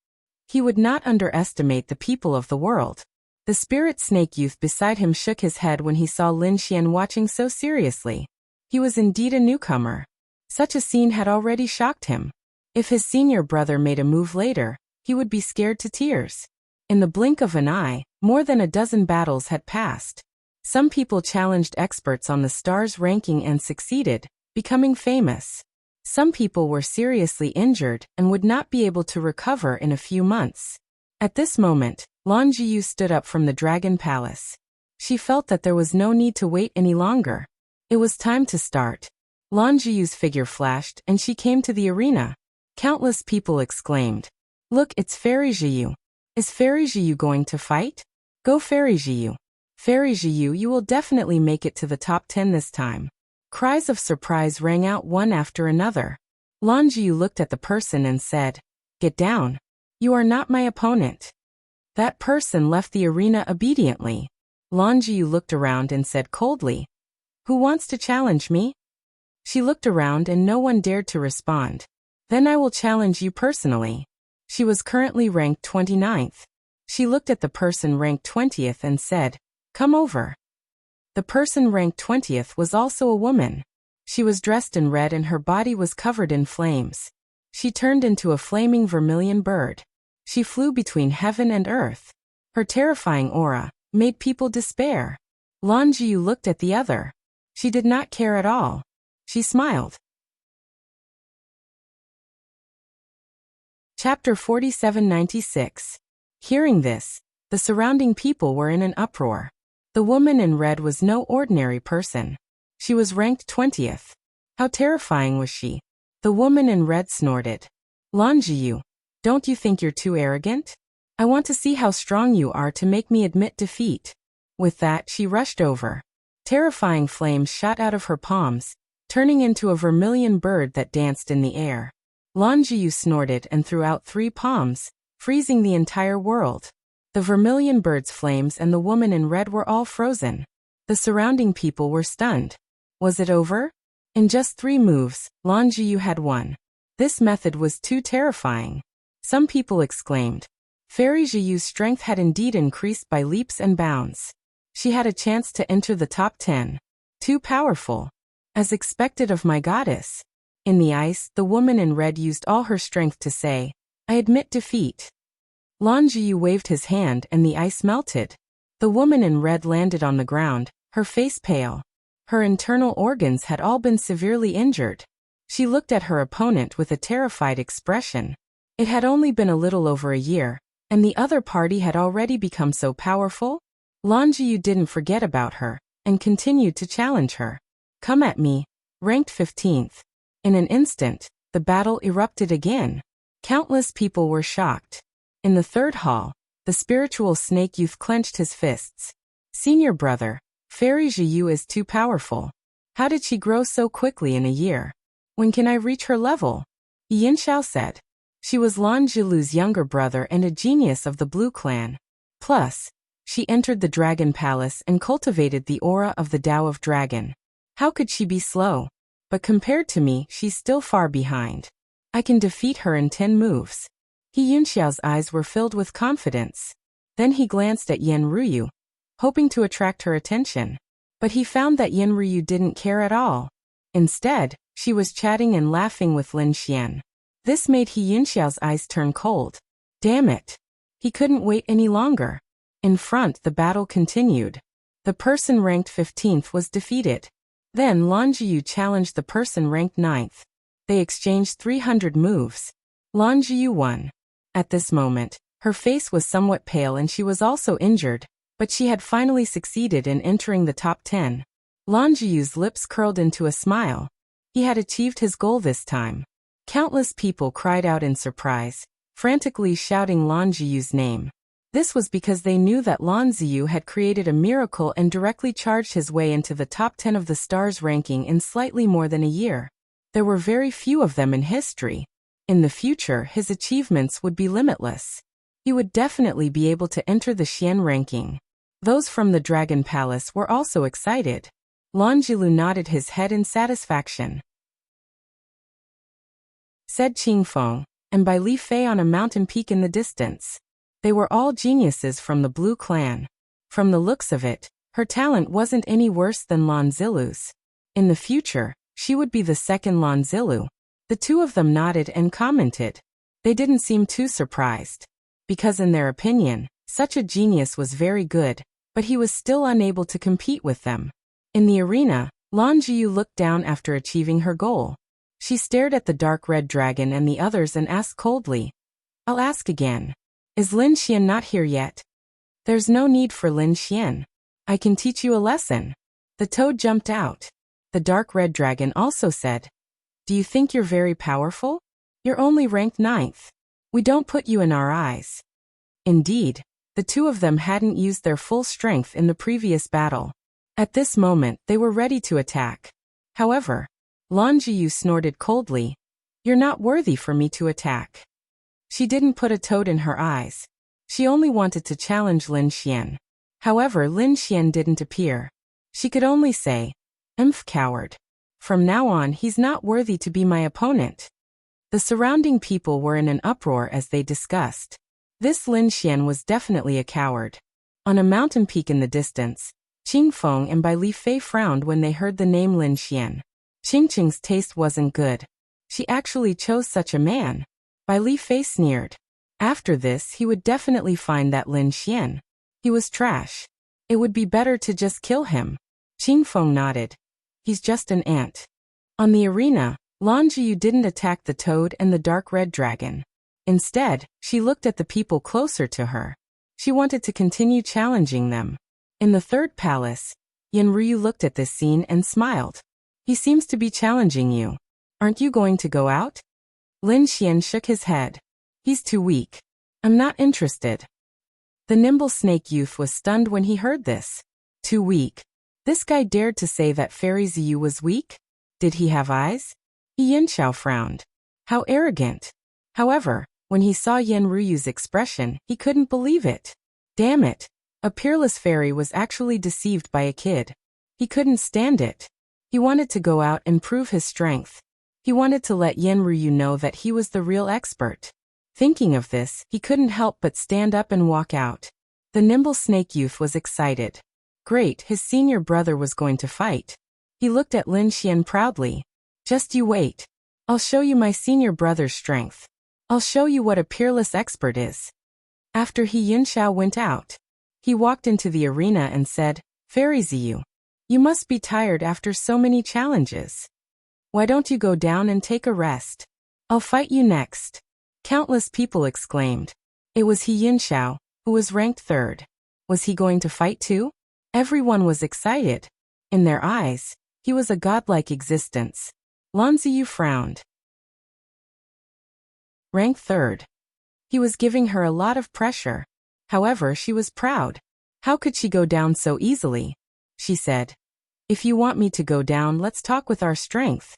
S1: He would not underestimate the people of the world. The spirit snake youth beside him shook his head when he saw Lin Xian watching so seriously. He was indeed a newcomer. Such a scene had already shocked him. If his senior brother made a move later, he would be scared to tears. In the blink of an eye, more than a dozen battles had passed. Some people challenged experts on the stars ranking and succeeded, becoming famous. Some people were seriously injured and would not be able to recover in a few months. At this moment, Lan Jiyu stood up from the Dragon Palace. She felt that there was no need to wait any longer. It was time to start. Lan Jiyu's figure flashed and she came to the arena. Countless people exclaimed, "Look, it's Fairy Jiyu. Is Fairy Jiyu going to fight? Go Fairy Jiyu. Fairy Jiyu, you will definitely make it to the top 10 this time." Cries of surprise rang out one after another. Lan Jiyu looked at the person and said, "Get down. You are not my opponent." That person left the arena obediently. Lan Jiyu looked around and said coldly, "Who wants to challenge me?" She looked around and no one dared to respond. "Then I will challenge you personally." She was currently ranked 29th. She looked at the person ranked 20th and said, "Come over." The person ranked 20th was also a woman. She was dressed in red and her body was covered in flames. She turned into a flaming vermilion bird. She flew between heaven and earth. Her terrifying aura made people despair. Lan Jiyu looked at the other. She did not care at all. She smiled. Chapter 4796. Hearing this, the surrounding people were in an uproar. The woman in red was no ordinary person. She was ranked 20th. How terrifying was she? The woman in red snorted. "Lan Jiyu, don't you think you're too arrogant? I want to see how strong you are to make me admit defeat." With that, she rushed over. Terrifying flames shot out of her palms, turning into a vermilion bird that danced in the air. Lan Jiyu snorted and threw out 3 palms, freezing the entire world. The vermilion bird's flames and the woman in red were all frozen. The surrounding people were stunned. Was it over? In just 3 moves, Lan Jiyu had won. This method was too terrifying. Some people exclaimed. Fairy Jiyu's strength had indeed increased by leaps and bounds. She had a chance to enter the top 10. Too powerful. As expected of my goddess. In the ice, the woman in red used all her strength to say, "I admit defeat." Lan Jiyu waved his hand and the ice melted. The woman in red landed on the ground, her face pale. Her internal organs had all been severely injured. She looked at her opponent with a terrified expression. It had only been a little over a year, and the other party had already become so powerful? Lan Jiyu didn't forget about her, and continued to challenge her. "Come at me." Ranked 15th. In an instant, the battle erupted again. Countless people were shocked. In the third hall, the spiritual snake youth clenched his fists. "Senior brother, Fairy Jiyu is too powerful. How did she grow so quickly in a year? When can I reach her level?" Yin Xiao said. She was Lan Jilu's younger brother and a genius of the Blue Clan. Plus, she entered the Dragon Palace and cultivated the aura of the Tao of Dragon. How could she be slow? But compared to me, she's still far behind. I can defeat her in 10 moves. He Yunxiao's eyes were filled with confidence. Then he glanced at Yan Ruyu, hoping to attract her attention. But he found that Yan Ruyu didn't care at all. Instead, she was chatting and laughing with Lin Xian. This made He Yunxiao's eyes turn cold. Damn it! He couldn't wait any longer. In front, the battle continued. The person ranked 15th was defeated. Then Lan Ziyu challenged the person ranked 9th. They exchanged 300 moves. Lan Ziyu won. At this moment, her face was somewhat pale and she was also injured, but she had finally succeeded in entering the top 10. Lan Ziyu's lips curled into a smile. He had achieved his goal this time. Countless people cried out in surprise, frantically shouting Lan Ziyu's name. This was because they knew that Lan Ziyu had created a miracle and directly charged his way into the top 10 of the stars ranking in slightly more than a year. There were very few of them in history. In the future, his achievements would be limitless. He would definitely be able to enter the Xian ranking. Those from the Dragon Palace were also excited. Lan Zilu nodded his head in satisfaction. Said Qingfeng, and by Li Fei on a mountain peak in the distance. They were all geniuses from the Blue Clan. From the looks of it, her talent wasn't any worse than Lan Zilu's. In the future, she would be the second Lan Zilu. The two of them nodded and commented. They didn't seem too surprised. Because in their opinion, such a genius was very good, but he was still unable to compete with them. In the arena, Lan Ziyu looked down after achieving her goal. She stared at the dark red dragon and the others and asked coldly, "I'll ask again. Is Lin Xian not here yet?" "There's no need for Lin Xian. I can teach you a lesson." The toad jumped out. The dark red dragon also said, "Do you think you're very powerful? You're only ranked 9th. We don't put you in our eyes." Indeed, the two of them hadn't used their full strength in the previous battle. At this moment, they were ready to attack. However, Lan Ziyu snorted coldly, "You're not worthy for me to attack." She didn't put a toad in her eyes. She only wanted to challenge Lin Xian. However, Lin Xian didn't appear. She could only say, Coward. From now on, he's not worthy to be my opponent." The surrounding people were in an uproar as they discussed. This Lin Xian was definitely a coward. On a mountain peak in the distance, Qingfeng and Bai Li Fei frowned when they heard the name Lin Xian. Qingqing's taste wasn't good. She actually chose such a man. Bai Li Fei sneered. After this, he would definitely find that Lin Xian. He was trash. It would be better to just kill him. Qingfeng nodded. He's just an ant. On the arena, Lan Ziyu didn't attack the toad and the dark red dragon. Instead, she looked at the people closer to her. She wanted to continue challenging them. In the third palace, Yan Ryu looked at this scene and smiled. "He seems to be challenging you. Aren't you going to go out?" Lin Xian shook his head. "He's too weak. I'm not interested." The nimble snake youth was stunned when he heard this. Too weak. This guy dared to say that Fairy Ziyu was weak? Did he have eyes? He Yunxiao frowned. How arrogant. However, when he saw Yan Ruyu's expression, he couldn't believe it. Damn it. A peerless fairy was actually deceived by a kid. He couldn't stand it. He wanted to go out and prove his strength. He wanted to let Yan Ruyu know that he was the real expert. Thinking of this, he couldn't help but stand up and walk out. The nimble snake youth was excited. Great, his senior brother was going to fight. He looked at Lin Xian proudly. "Just you wait. I'll show you my senior brother's strength. I'll show you what a peerless expert is." After He Yunxiao went out, he walked into the arena and said, "Fairy Ziyu, you must be tired after so many challenges. Why don't you go down and take a rest? I'll fight you next." Countless people exclaimed. It was He Yunxiao, who was ranked 3rd. Was he going to fight too? Everyone was excited. In their eyes, he was a godlike existence. Lan Ziyu frowned. Ranked 3rd. He was giving her a lot of pressure. However, she was proud. How could she go down so easily? She said, "If you want me to go down, let's talk with our strength."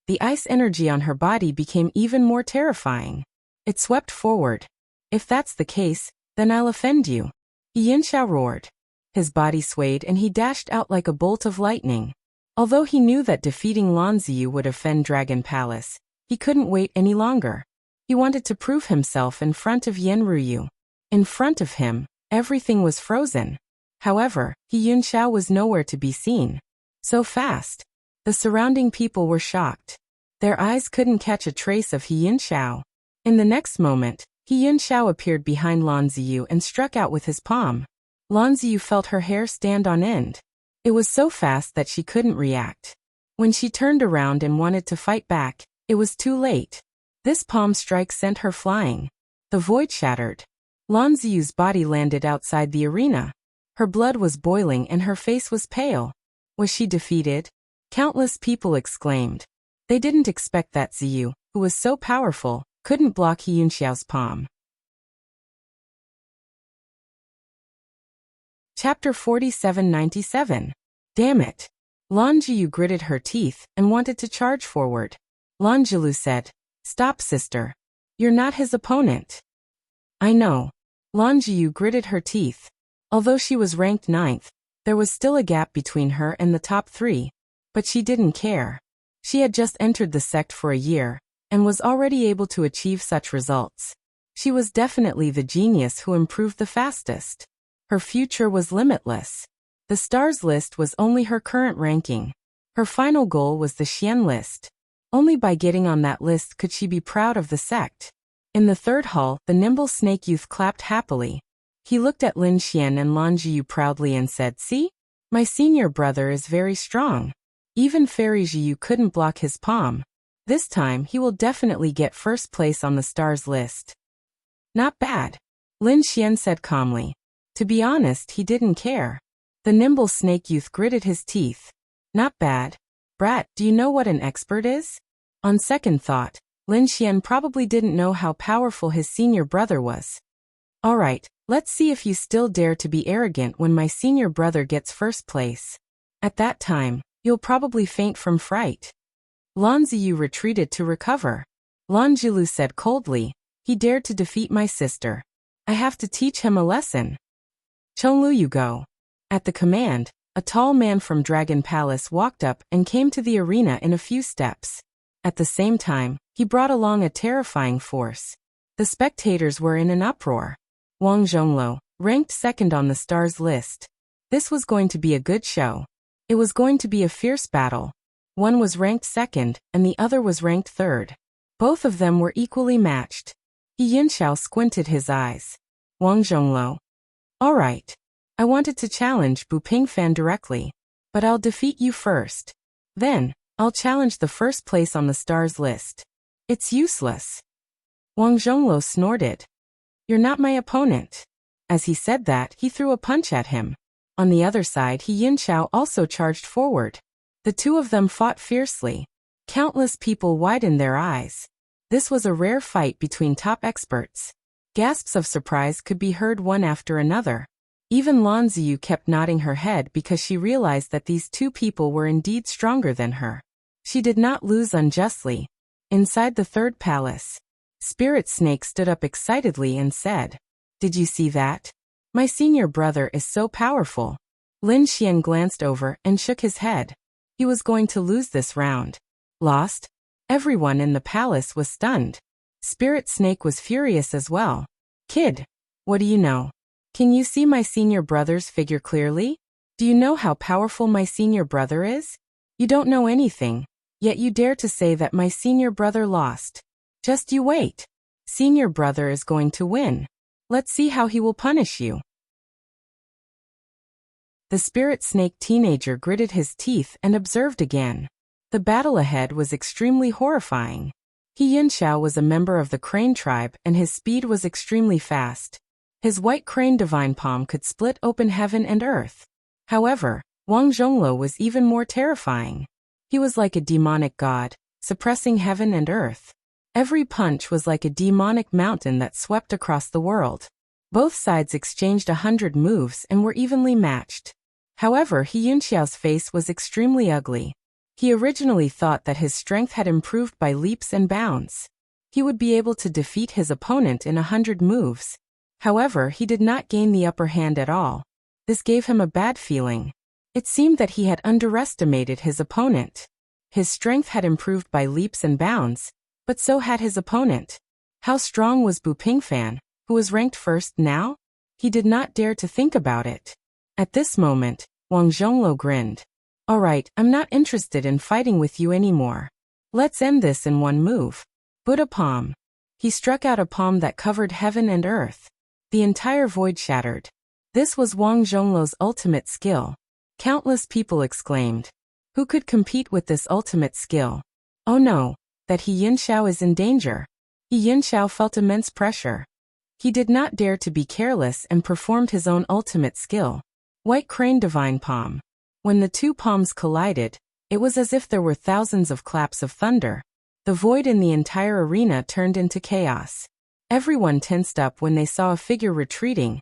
S1: The ice energy on her body became even more terrifying. It swept forward. "If that's the case, then I'll offend you." Yinxiao roared. His body swayed and he dashed out like a bolt of lightning. Although he knew that defeating Lan Ziyu would offend Dragon Palace, He couldn't wait any longer. He wanted to prove himself in front of Yenryu. In front of him, everything was frozen. However, He Yunxiao was nowhere to be seen. So fast. The surrounding people were shocked. Their eyes couldn't catch a trace of He Yunxiao. In the next moment, He Yunxiao appeared behind Lan Ziyu and struck out with his palm. Lan Ziyu felt her hair stand on end. It was so fast that she couldn't react. When she turned around and wanted to fight back, it was too late. This palm strike sent her flying. The void shattered. Lan Ziyu's body landed outside the arena. Her blood was boiling and her face was pale. Was she defeated? Countless people exclaimed. They didn't expect that Ziyu, who was so powerful, couldn't block He Yunxiao's palm. Chapter 4797. Damn it. Lan Ziyu gritted her teeth and wanted to charge forward. Lan Ziyu said, "Stop, sister. You're not his opponent." "I know." Lan Ziyu gritted her teeth. Although she was ranked 9th, there was still a gap between her and the top 3. But she didn't care. She had just entered the sect for a year, and was already able to achieve such results. She was definitely the genius who improved the fastest. Her future was limitless. The stars list was only her current ranking. Her final goal was the Xian list. Only by getting on that list could she be proud of the sect. In the third hall, the nimble snake youth clapped happily. He looked at Lin Xian and Lan Ziyu proudly and said, "See? My senior brother is very strong. Even Fairy Ziyu couldn't block his palm. This time he will definitely get first place on the stars list." "Not bad," Lin Xian said calmly. To be honest, he didn't care. The nimble snake youth gritted his teeth. "Not bad. Brat, do you know what an expert is?" On second thought, Lin Xian probably didn't know how powerful his senior brother was. "Alright, let's see if you still dare to be arrogant when my senior brother gets first place. At that time, you'll probably faint from fright." Lan Ziyu retreated to recover. Lan Ziyu said coldly, "He dared to defeat my sister. I have to teach him a lesson." "Chonglu, you go." At the command, a tall man from Dragon Palace walked up and came to the arena in a few steps. At the same time, he brought along a terrifying force. The spectators were in an uproar. Wang Zhongluo, ranked 2nd on the stars list. This was going to be a good show. It was going to be a fierce battle. One was ranked 2nd, and the other was ranked 3rd. Both of them were equally matched. He Yunxiao squinted his eyes. Wang Zhongluo. "Alright. I wanted to challenge Bu Pingfan directly. But I'll defeat you first. Then, I'll challenge the first place on the stars list. It's useless." Wang Zhongluo snorted. "You're not my opponent." As he said that, he threw a punch at him. On the other side, He Yunxiao also charged forward. The two of them fought fiercely. Countless people widened their eyes. This was a rare fight between top experts. Gasps of surprise could be heard one after another. Even Lan Ziyu kept nodding her head because she realized that these two people were indeed stronger than her. She did not lose unjustly. Inside the 3rd palace, Spirit Snake stood up excitedly and said, "Did you see that? My senior brother is so powerful." Lin Xian glanced over and shook his head. He was going to lose this round. Lost? Everyone in the palace was stunned. Spirit Snake was furious as well. "Kid, what do you know? Can you see my senior brother's figure clearly? Do you know how powerful my senior brother is? You don't know anything, yet you dare to say that my senior brother lost. Just you wait. Senior brother is going to win. Let's see how he will punish you." The Spirit Snake teenager gritted his teeth and observed again. The battle ahead was extremely horrifying. He Yunxiao was a member of the Crane tribe and his speed was extremely fast. His white crane divine palm could split open heaven and earth. However, Wang Zhongluo was even more terrifying. He was like a demonic god, suppressing heaven and earth. Every punch was like a demonic mountain that swept across the world. Both sides exchanged 100 moves and were evenly matched. However, He Yunxiao's face was extremely ugly. He originally thought that his strength had improved by leaps and bounds. He would be able to defeat his opponent in 100 moves. However, he did not gain the upper hand at all. This gave him a bad feeling. It seemed that he had underestimated his opponent. His strength had improved by leaps and bounds, But so had his opponent. How strong was Bu Pingfan, who was ranked first now? He did not dare to think about it. At this moment, Wang Zhongluo grinned. All right, I'm not interested in fighting with you anymore. Let's end this in one move. Buddha palm. He struck out a palm that covered heaven and earth. The entire void shattered. This was Wang Zhongluo's ultimate skill. Countless people exclaimed. Who could compete with this ultimate skill? Oh no, that He Yinxiao is in danger. He Yinxiao felt immense pressure. He did not dare to be careless and performed his own ultimate skill. White Crane Divine Palm. When the two palms collided, it was as if there were thousands of claps of thunder. The void in the entire arena turned into chaos. Everyone tensed up when they saw a figure retreating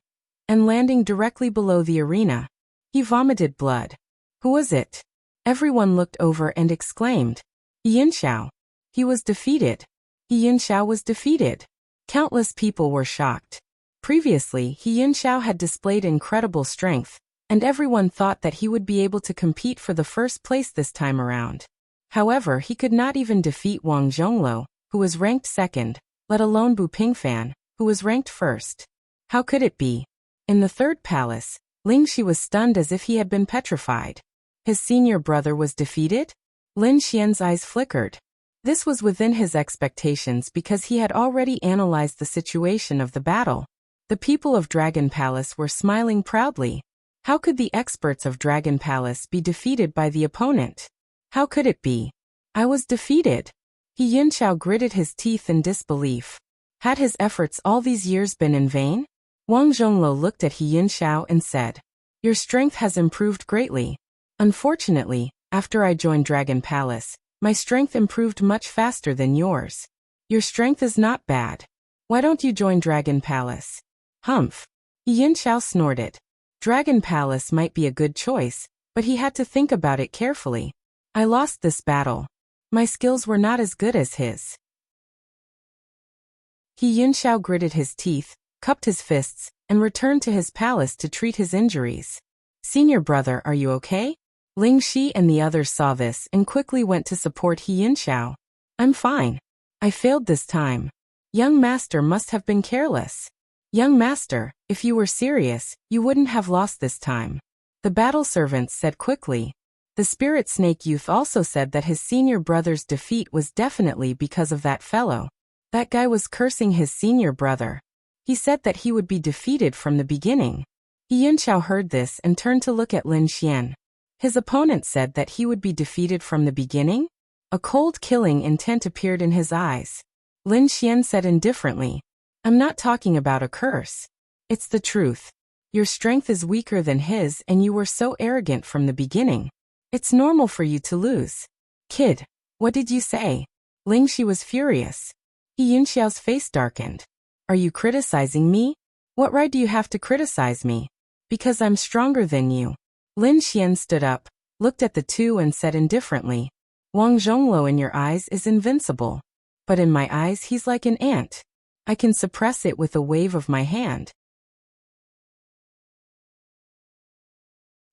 S1: and landing directly below the arena. He vomited blood. Who was it? Everyone looked over and exclaimed. He Yinxiao. He was defeated. He Yinxiao was defeated. Countless people were shocked. Previously, He Yinxiao had displayed incredible strength, and everyone thought that he would be able to compete for the first place this time around. However, he could not even defeat Wang Zhongluo, who was ranked second, let alone Bu Pingfan, who was ranked first. How could it be? In the third palace, Ling Shi was stunned as if he had been petrified. His senior brother was defeated? Lin Xian's eyes flickered. This was within his expectations because he had already analyzed the situation of the battle. The people of Dragon Palace were smiling proudly. How could the experts of Dragon Palace be defeated by the opponent? How could it be? I was defeated. He Yinxiao gritted his teeth in disbelief. Had his efforts all these years been in vain? Wang Zhongluo looked at He Yinxiao and said, Your strength has improved greatly. Unfortunately, after I joined Dragon Palace, my strength improved much faster than yours. Your strength is not bad. Why don't you join Dragon Palace? Humph. He Yinxiao snorted. Dragon Palace might be a good choice, but he had to think about it carefully. I lost this battle. My skills were not as good as his. He Yinxiao gritted his teeth, cupped his fists, and returned to his palace to treat his injuries. Senior brother, are you okay? Ling Shi and the others saw this and quickly went to support He Yinxiao. I'm fine. I failed this time. Young master must have been careless. Young master, if you were serious, you wouldn't have lost this time. The battle servants said quickly. The spirit snake youth also said that his senior brother's defeat was definitely because of that fellow. That guy was cursing his senior brother. He said that he would be defeated from the beginning. He Yinxiao heard this and turned to look at Lin Xian. His opponent said that he would be defeated from the beginning? A cold killing intent appeared in his eyes. Lin Xian said indifferently, I'm not talking about a curse. It's the truth. Your strength is weaker than his and you were so arrogant from the beginning. It's normal for you to lose. Kid, what did you say? Ling Shi was furious. He Yinxiao's face darkened. Are you criticizing me? What right do you have to criticize me? Because I'm stronger than you. Lin Xian stood up, looked at the two and said indifferently, Wang Zhongluo in your eyes is invincible. But in my eyes he's like an ant. I can suppress it with a wave of my hand.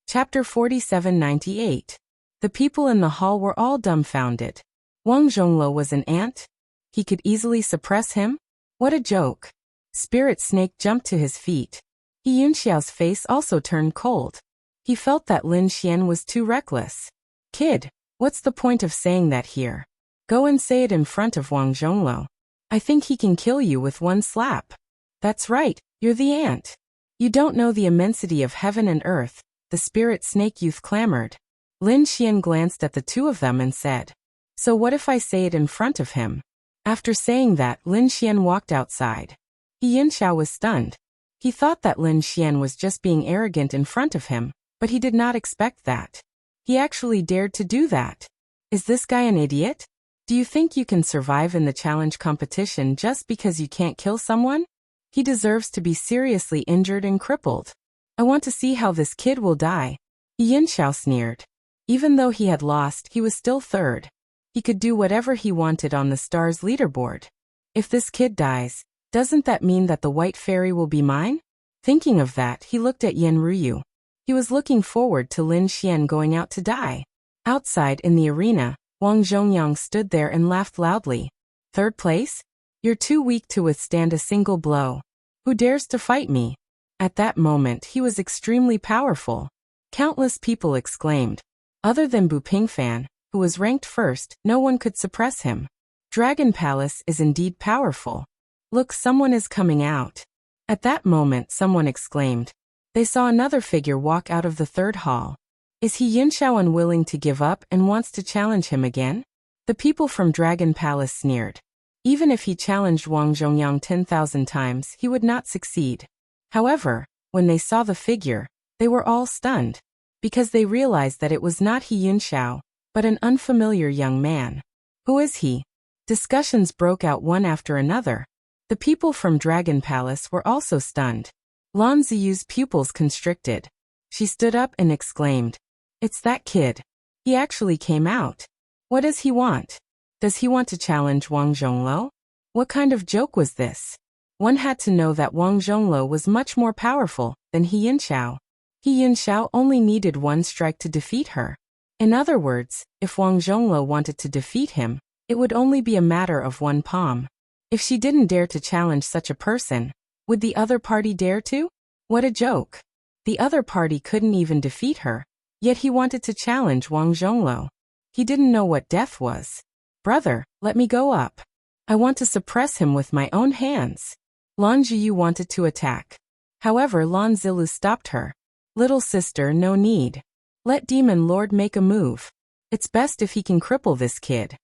S1: Chapter 4798. The people in the hall were all dumbfounded. Wang Zhongluo was an ant? He could easily suppress him? What a joke. Spirit Snake jumped to his feet. He Yinxiao's face also turned cold. He felt that Lin Xian was too reckless. Kid, what's the point of saying that here? Go and say it in front of Wang Zhongluo. I think he can kill you with one slap. That's right, you're the ant. You don't know the immensity of heaven and earth, the spirit snake youth clamored. Lin Xian glanced at the two of them and said, So what if I say it in front of him? After saying that, Lin Xian walked outside. He Yinxiao was stunned. He thought that Lin Xian was just being arrogant in front of him, but he did not expect that. He actually dared to do that. Is this guy an idiot? Do you think you can survive in the challenge competition just because you can't kill someone? He deserves to be seriously injured and crippled. I want to see how this kid will die. He Yinxiao sneered. Even though he had lost, he was still third. He could do whatever he wanted on the stars leaderboard. If this kid dies, doesn't that mean that the white fairy will be mine? Thinking of that, he looked at Yan Ruyu. He was looking forward to Lin Xian going out to die. Outside in the arena, Wang Zhongyang stood there and laughed loudly. Third place? You're too weak to withstand a single blow. Who dares to fight me? At that moment he was extremely powerful. Countless people exclaimed. Other than Bu Pingfan, who was ranked first, no one could suppress him. Dragon Palace is indeed powerful. Look, someone is coming out. At that moment someone exclaimed. They saw another figure walk out of the third hall. Is he Yinxiao unwilling to give up and wants to challenge him again? The people from Dragon Palace sneered. Even if he challenged Wang Zhongyang 10,000 times, he would not succeed. However, when they saw the figure, they were all stunned, because they realized that it was not He Yunxiao, but an unfamiliar young man. Who is he? Discussions broke out one after another. The people from Dragon Palace were also stunned. Lan Ziyu's pupils constricted. She stood up and exclaimed, "It's that kid. He actually came out. What does he want? Does he want to challenge Wang Zhongluo? What kind of joke was this?" One had to know that Wang Zhongluo was much more powerful than He Yunxiao. He Yunxiao only needed one strike to defeat her. In other words, if Wang Zhongluo wanted to defeat him, it would only be a matter of one palm. If she didn't dare to challenge such a person, would the other party dare to? What a joke. The other party couldn't even defeat her, yet he wanted to challenge Wang Zhongluo. He didn't know what death was. "Brother, let me go up. I want to suppress him with my own hands." Lan Ziyu wanted to attack. However, Lan Zilu stopped her. "Little sister, no need. Let Demon Lord make a move. It's best if he can cripple this kid."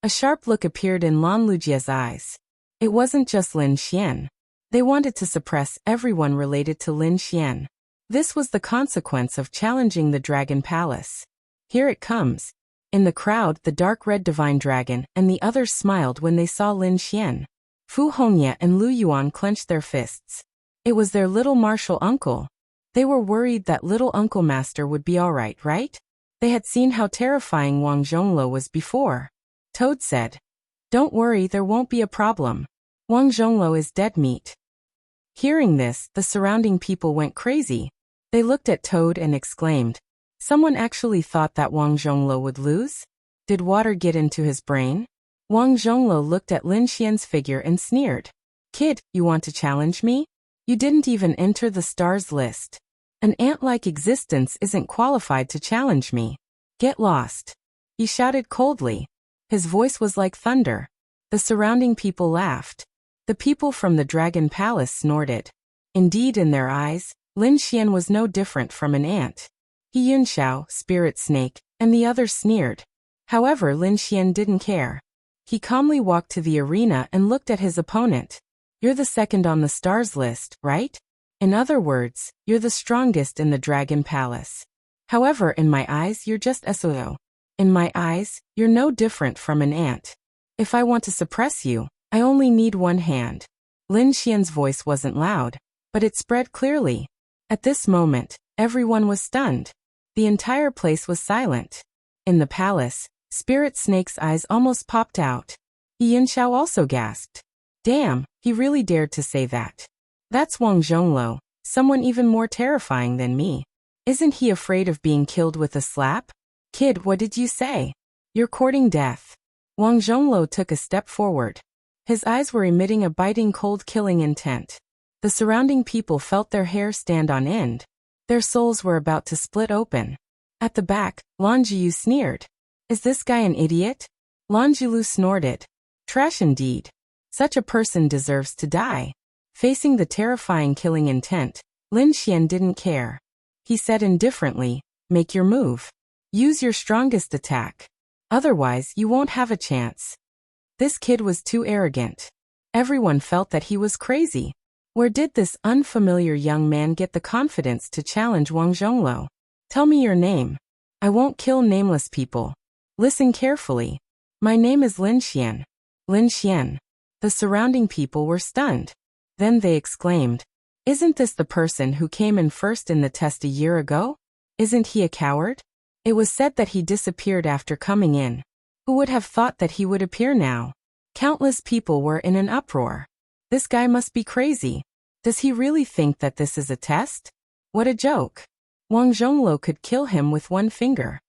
S1: A sharp look appeared in Lan Lujia's eyes. It wasn't just Lin Xian. They wanted to suppress everyone related to Lin Xian. This was the consequence of challenging the Dragon Palace. Here it comes. In the crowd, the dark red divine dragon and the others smiled when they saw Lin Xian. Fu Hongye and Lu Yuan clenched their fists. It was their little martial uncle. They were worried that little Uncle Master would be alright, right? They had seen how terrifying Wang Zhongluo was before. Toad said, "Don't worry, there won't be a problem. Wang Zhongluo is dead meat." Hearing this, the surrounding people went crazy. They looked at Toad and exclaimed, "Someone actually thought that Wang Zhongluo would lose? Did water get into his brain?" Wang Zhongluo looked at Lin Xian's figure and sneered. "Kid, you want to challenge me? You didn't even enter the stars list. An ant-like existence isn't qualified to challenge me. Get lost." He shouted coldly. His voice was like thunder. The surrounding people laughed. The people from the Dragon Palace snorted. Indeed, in their eyes, Lin Xian was no different from an ant. He Yunxiao, Spirit Snake, and the others sneered. However, Lin Xian didn't care. He calmly walked to the arena and looked at his opponent. "You're the second on the stars list, right? In other words, you're the strongest in the Dragon Palace. However, in my eyes, you're just SOO. In my eyes, you're no different from an ant. If I want to suppress you, I only need one hand." Lin Xian's voice wasn't loud, but it spread clearly. At this moment, everyone was stunned. The entire place was silent. In the palace, Spirit Snake's eyes almost popped out. He Yunxiao also gasped. Damn, he really dared to say that. That's Wang Zhongluo, someone even more terrifying than me. Isn't he afraid of being killed with a slap? Kid, what did you say? You're courting death. Wang Zhongluo took a step forward. His eyes were emitting a biting cold killing intent. The surrounding people felt their hair stand on end. Their souls were about to split open. At the back, Lan Jiyu sneered. Is this guy an idiot? Lan Jilu snorted. Trash indeed. Such a person deserves to die. Facing the terrifying killing intent, Lin Xian didn't care. He said indifferently, make your move. Use your strongest attack. Otherwise, you won't have a chance. This kid was too arrogant. Everyone felt that he was crazy. Where did this unfamiliar young man get the confidence to challenge Wang Zhongluo? Tell me your name. I won't kill nameless people. Listen carefully. My name is Lin Xian. Lin Xian. The surrounding people were stunned. Then they exclaimed, isn't this the person who came in first in the test a year ago? Isn't he a coward? It was said that he disappeared after coming in. Who would have thought that he would appear now? Countless people were in an uproar. This guy must be crazy. Does he really think that this is a test? What a joke. Wang Zhongluo could kill him with one finger.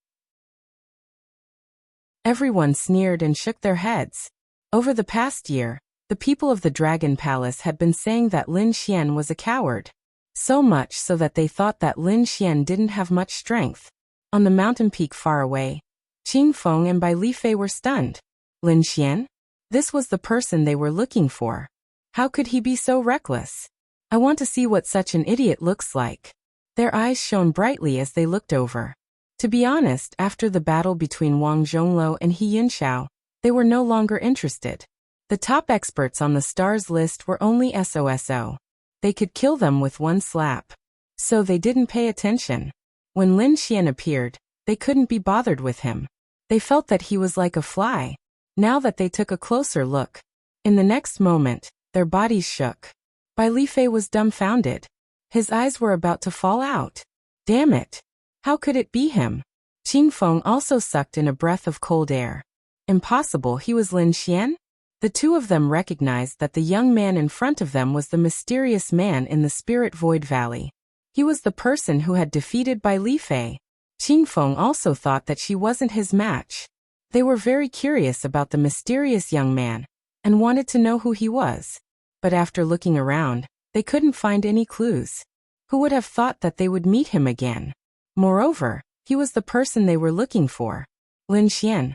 S1: Everyone sneered and shook their heads. Over the past year, the people of the Dragon Palace had been saying that Lin Xian was a coward. So much so that they thought that Lin Xian didn't have much strength. On the mountain peak far away, Qing Feng and Bai Lifei were stunned. Lin Xian? This was the person they were looking for. How could he be so reckless? I want to see what such an idiot looks like. Their eyes shone brightly as they looked over. To be honest, after the battle between Wang Zhongluo and He Yunxiao, they were no longer interested. The top experts on the stars list were only SOSO. They could kill them with one slap. So they didn't pay attention. When Lin Xian appeared, they couldn't be bothered with him. They felt that he was like a fly. Now that they took a closer look, in the next moment, their bodies shook. Bai Lifei was dumbfounded. His eyes were about to fall out. Damn it! How could it be him? Qing Feng also sucked in a breath of cold air. Impossible, he was Lin Xian? The two of them recognized that the young man in front of them was the mysterious man in the Spirit Void Valley. He was the person who had defeated Bai Lifei. Qing Feng also thought that she wasn't his match. They were very curious about the mysterious young man, and wanted to know who he was. But after looking around, they couldn't find any clues. Who would have thought that they would meet him again? Moreover, he was the person they were looking for. Lin Xian.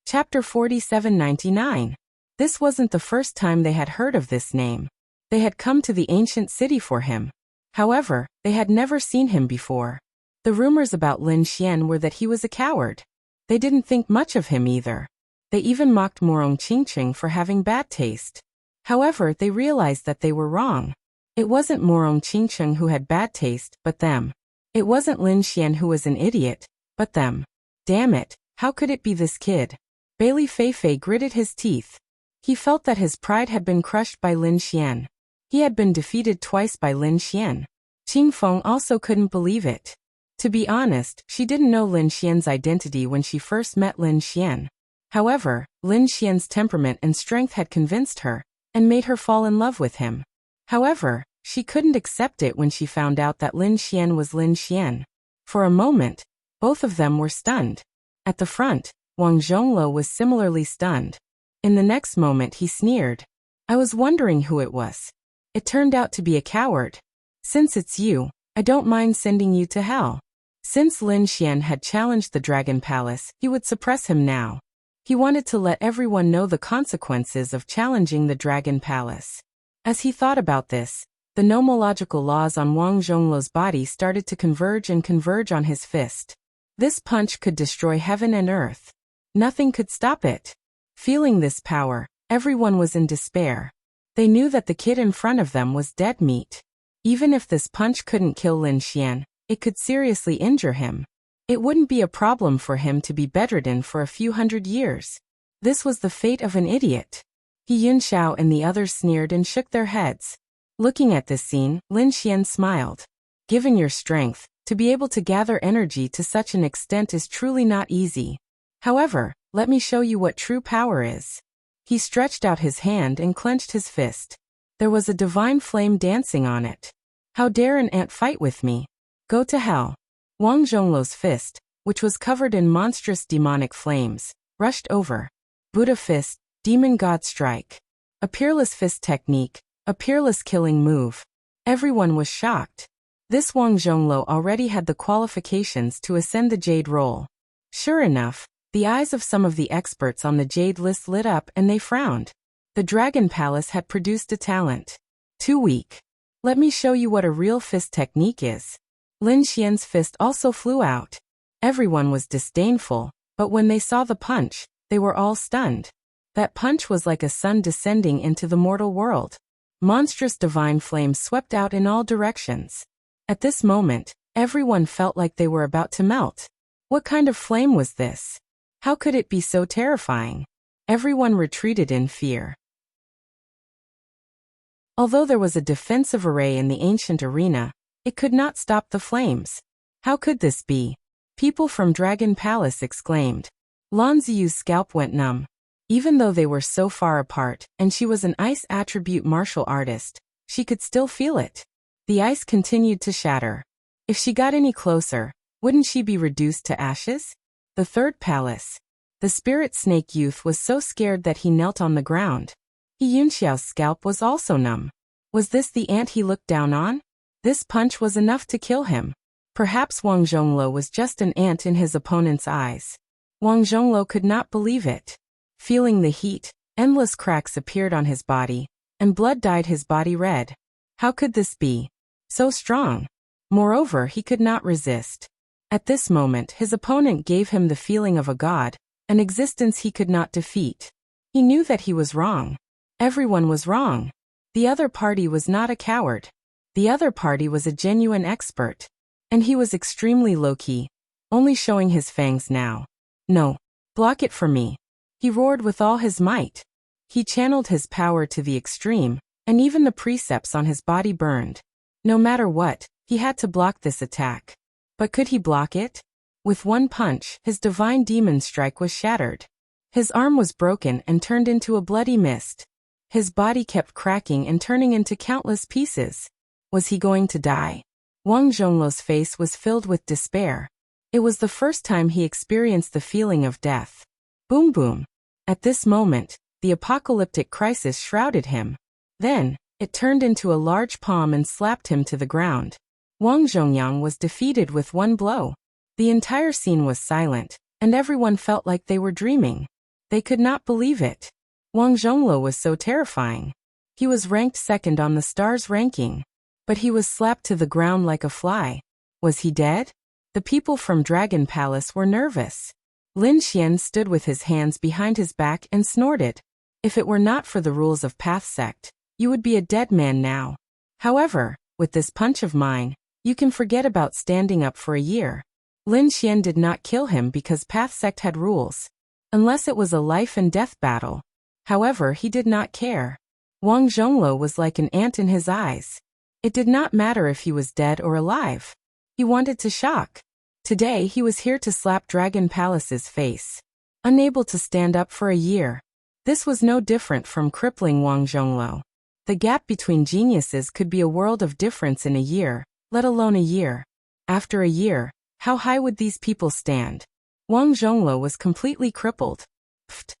S1: Chapter 4799. This wasn't the first time they had heard of this name. They had come to the ancient city for him. However, they had never seen him before. The rumors about Lin Xian were that he was a coward. They didn't think much of him either. They even mocked Morong Qingqing for having bad taste. However, they realized that they were wrong. It wasn't Morong Qingqing who had bad taste, but them. It wasn't Lin Xian who was an idiot, but them. Damn it, how could it be this kid? Bailey Feifei gritted his teeth. He felt that his pride had been crushed by Lin Xian. He had been defeated twice by Lin Xian. Qing Feng also couldn't believe it. To be honest, she didn't know Lin Xian's identity when she first met Lin Xian. However, Lin Xian's temperament and strength had convinced her, and made her fall in love with him. However, she couldn't accept it when she found out that Lin Xian was Lin Xian. For a moment, both of them were stunned. At the front, Wang Zhongluo was similarly stunned. In the next moment he sneered. I was wondering who it was. It turned out to be a coward. Since it's you, I don't mind sending you to hell. Since Lin Xian had challenged the Dragon Palace, he would suppress him now. He wanted to let everyone know the consequences of challenging the Dragon Palace. As he thought about this, the nomological laws on Wang Zhongluo's body started to converge on his fist. This punch could destroy heaven and earth. Nothing could stop it. Feeling this power, everyone was in despair. They knew that the kid in front of them was dead meat. Even if this punch couldn't kill Lin Xian, it could seriously injure him. It wouldn't be a problem for him to be bedridden for a few hundred years. This was the fate of an idiot. He Yunxiao and the others sneered and shook their heads. Looking at this scene, Lin Xian smiled. Given your strength, to be able to gather energy to such an extent is truly not easy. However, let me show you what true power is. He stretched out his hand and clenched his fist. There was a divine flame dancing on it. How dare an ant fight with me? Go to hell. Wang Zhongluo's fist, which was covered in monstrous demonic flames, rushed over. Buddha fist, demon god strike. A peerless fist technique, a peerless killing move. Everyone was shocked. This Wang Zhongluo already had the qualifications to ascend the Jade role. Sure enough, the eyes of some of the experts on the Jade list lit up and they frowned. The Dragon Palace had produced a talent. Too weak. Let me show you what a real fist technique is. Lin Xian's fist also flew out. Everyone was disdainful, but when they saw the punch, they were all stunned. That punch was like a sun descending into the mortal world. Monstrous divine flames swept out in all directions. At this moment, everyone felt like they were about to melt. What kind of flame was this? How could it be so terrifying? Everyone retreated in fear. Although there was a defensive array in the ancient arena, it could not stop the flames. How could this be? People from Dragon Palace exclaimed. Lan Ziyu's scalp went numb. Even though they were so far apart, and she was an ice attribute martial artist, she could still feel it. The ice continued to shatter. If she got any closer, Wouldn't she be reduced to ashes? The third palace. The spirit snake youth was so scared that he knelt on the ground. Yunxiao's scalp was also numb. Was this the ant he looked down on? This punch was enough to kill him. Perhaps Wang Zhongluo was just an ant in his opponent's eyes. Wang Zhongluo could not believe it. Feeling the heat, endless cracks appeared on his body, and blood dyed his body red. How could this be? So strong. Moreover, he could not resist. At this moment, his opponent gave him the feeling of a god, an existence he could not defeat. He knew that he was wrong. Everyone was wrong. The other party was not a coward. The other party was a genuine expert. And he was extremely low-key, only showing his fangs now. No. Block it for me. He roared with all his might. He channeled his power to the extreme, and even the precepts on his body burned. No matter what, he had to block this attack. But could he block it? With one punch, his divine demon strike was shattered. His arm was broken and turned into a bloody mist. His body kept cracking and turning into countless pieces. Was he going to die? Wang Zhongluo's face was filled with despair. It was the first time he experienced the feeling of death. Boom boom. At this moment, the apocalyptic crisis shrouded him. Then, it turned into a large palm and slapped him to the ground. Wang Zhongyang was defeated with one blow. The entire scene was silent, and everyone felt like they were dreaming. They could not believe it. Wang Zhongluo was so terrifying. He was ranked second on the stars ranking. But he was slapped to the ground like a fly. Was he dead? The people from Dragon Palace were nervous. Lin Xian stood with his hands behind his back and snorted. If it were not for the rules of Path Sect, you would be a dead man now. However, with this punch of mine, you can forget about standing up for a year. Lin Xian did not kill him because Path Sect had rules. Unless it was a life and death battle. However, he did not care. Wang Zhongluo was like an ant in his eyes. It did not matter if he was dead or alive. He wanted to shock. Today he was here to slap Dragon Palace's face. Unable to stand up for a year. This was no different from crippling Wang Zhongluo. The gap between geniuses could be a world of difference in a year, let alone a year. After a year, how high would these people stand? Wang Zhongluo was completely crippled. Pfft.